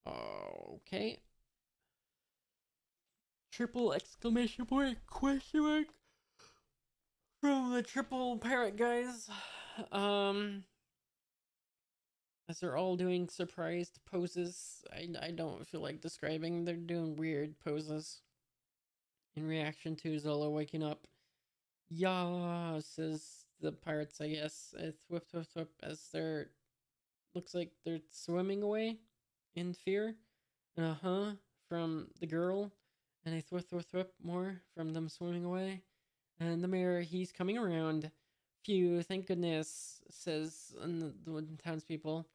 [SPEAKER 1] Okay. Triple exclamation point, question mark from the triple parrot guys. Um, as they're all doing surprised poses. I don't feel like describing. They're doing weird poses in reaction to Zolo waking up. Yeah, says the pirates, I guess. Thwip, thwip, thwip, as they're. Looks like they're swimming away in fear. From the girl. And a thwip, thwip, thwip more from them swimming away. And the mayor, he's coming around. Phew, thank goodness, says the townspeople.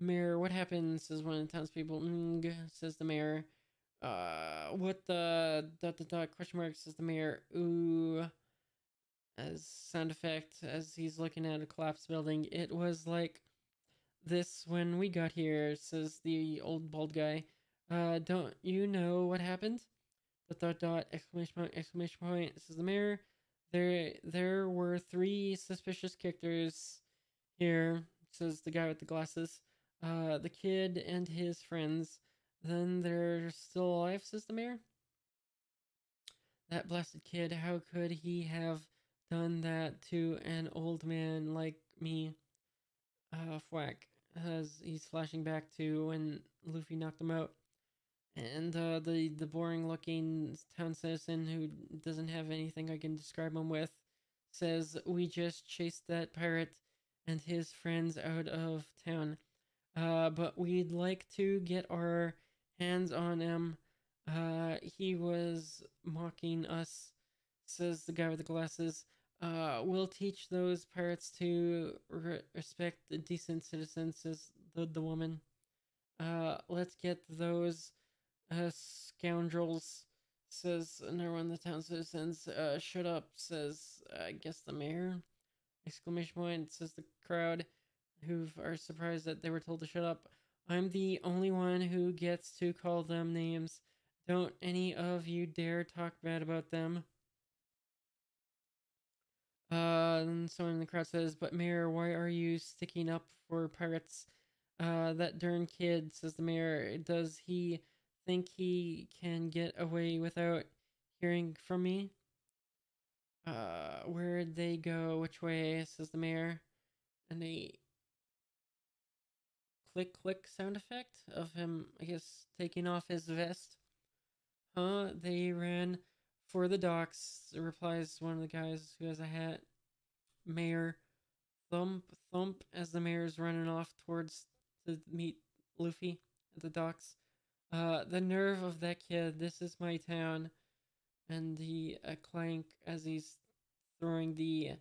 [SPEAKER 1] Mayor, what happened? Says one of the townspeople. Says the mayor. What the dot question mark, says the mayor. Ooh, as sound effect as he's looking at a collapsed building. It was like this when we got here, says the old bald guy. Don't you know what happened? Dot exclamation point, says the mayor. There were three suspicious characters here, says the guy with the glasses. The kid and his friends. Then they're still alive, says the mayor. That blasted kid, how could he have done that to an old man like me? Thwack. As he's flashing back to when Luffy knocked him out. And the boring looking town citizen who doesn't have anything I can describe him with says, we just chased that pirate and his friends out of town. But we'd like to get our hands on him. He was mocking us, says the guy with the glasses. We'll teach those pirates to respect the decent citizens, says the woman. Let's get those scoundrels, says another one of the town citizens. Shut up, says, I guess the mayor. Exclamation point, says the crowd, who are surprised that they were told to shut up. I'm the only one who gets to call them names. Don't any of you dare talk bad about them. And someone in the crowd says, but mayor, why are you sticking up for pirates? That darn kid, says the mayor. Does he think he can get away without hearing from me? Where'd they go? Which way? Says the mayor. And a click click sound effect of him, I guess, taking off his vest. They ran for the docks, replies one of the guys who has a hat. Mayor, thump thump as the mayor's running off towards to meet Luffy at the docks. The nerve of that kid. This is my town. And the clank as he's throwing the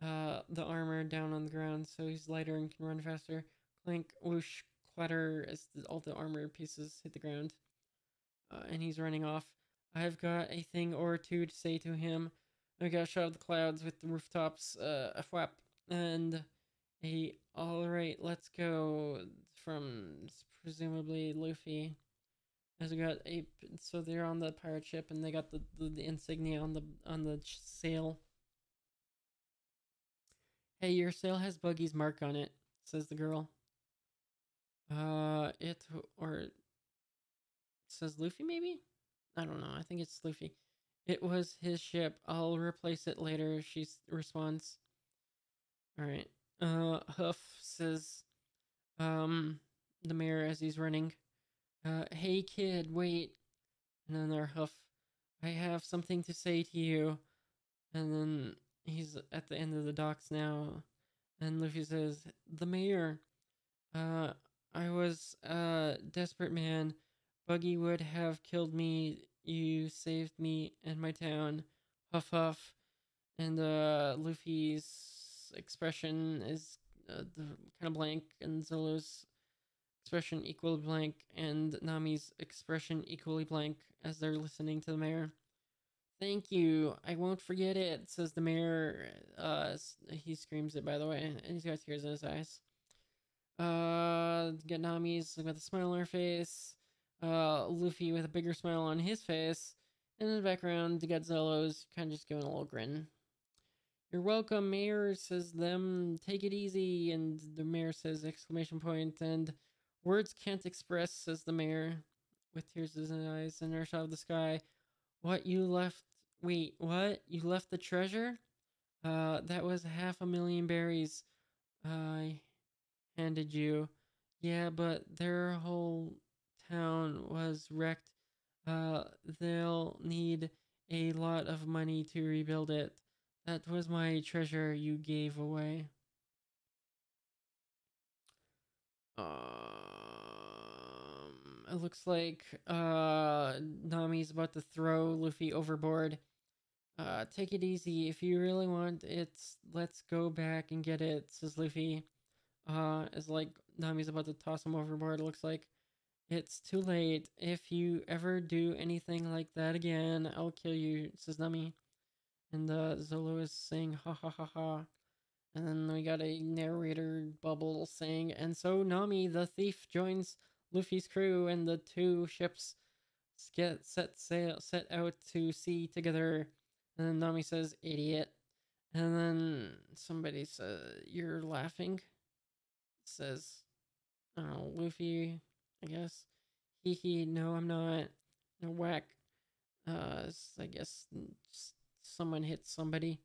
[SPEAKER 1] armor down on the ground so he's lighter and can run faster. Clank, whoosh, clatter as all the armor pieces hit the ground. And he's running off. I've got a thing or two to say to him. I got a shot of the clouds with the rooftops, a flap, and a alright, let's go from presumably Luffy. As we got a so they're on the pirate ship and they got the insignia on the sail. Hey, your sail has Buggy's mark on it, says the girl. It or says Luffy maybe? I don't know. I think it's Luffy. It was his ship. I'll replace it later. She responds. All right. Huff says, the mayor as he's running. Hey kid, wait. And then our Huff, I have something to say to you. And then he's at the end of the docks now. And Luffy says, the mayor. Uh, I was a desperate man. Buggy would have killed me. You saved me and my town. Huff huff. And Luffy's expression is kind of blank, and Zolo's expression equally blank, and Nami's expression equally blank as they're listening to the mayor. Thank you. I won't forget it, says the mayor. He screams it, by the way, and he's got tears in his eyes. Get Nami's with a smile on her face. Luffy with a bigger smile on his face. And in the background, the Godzillas kind of just giving a little grin. You're welcome, mayor, says them. Take it easy. And the mayor says exclamation point. And words can't express, says the mayor with tears in his eyes and a shot of the sky. What, you left? Wait, what? You left the treasure? That was 500,000 berries I handed you. Yeah, but their whole town was wrecked. They'll need a lot of money to rebuild it. That was my treasure you gave away. It looks like Nami's about to throw Luffy overboard. Take it easy. If you really want it, let's go back and get it, says Luffy. As like Nami's about to toss him overboard, it looks like. It's too late. If you ever do anything like that again, I'll kill you, says Nami. And Zolo is saying ha ha ha ha. And then we got a narrator bubble saying, and so Nami the thief joins Luffy's crew, and the two ships get set out to sea together. And then Nami says, idiot. And then somebody says, you're laughing? Says, I don't know, Luffy, I guess. Hee hee, no, I'm not. And whack. I guess someone hit somebody.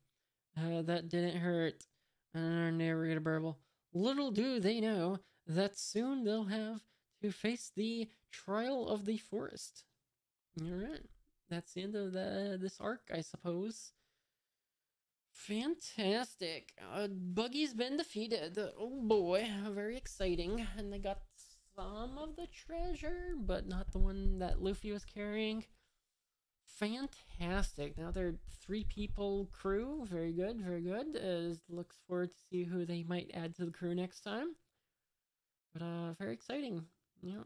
[SPEAKER 1] That didn't hurt. And our narrator burble. Little do they know that soon they'll have to face the trial of the forest. Alright. That's the end of this arc, I suppose. Fantastic. Buggy's been defeated. Oh boy, very exciting. And they got some of the treasure, but not the one that Luffy was carrying. Fantastic. Now they're 3-people crew. Very good, very good. Looks forward to see who they might add to the crew next time. But very exciting. Yeah.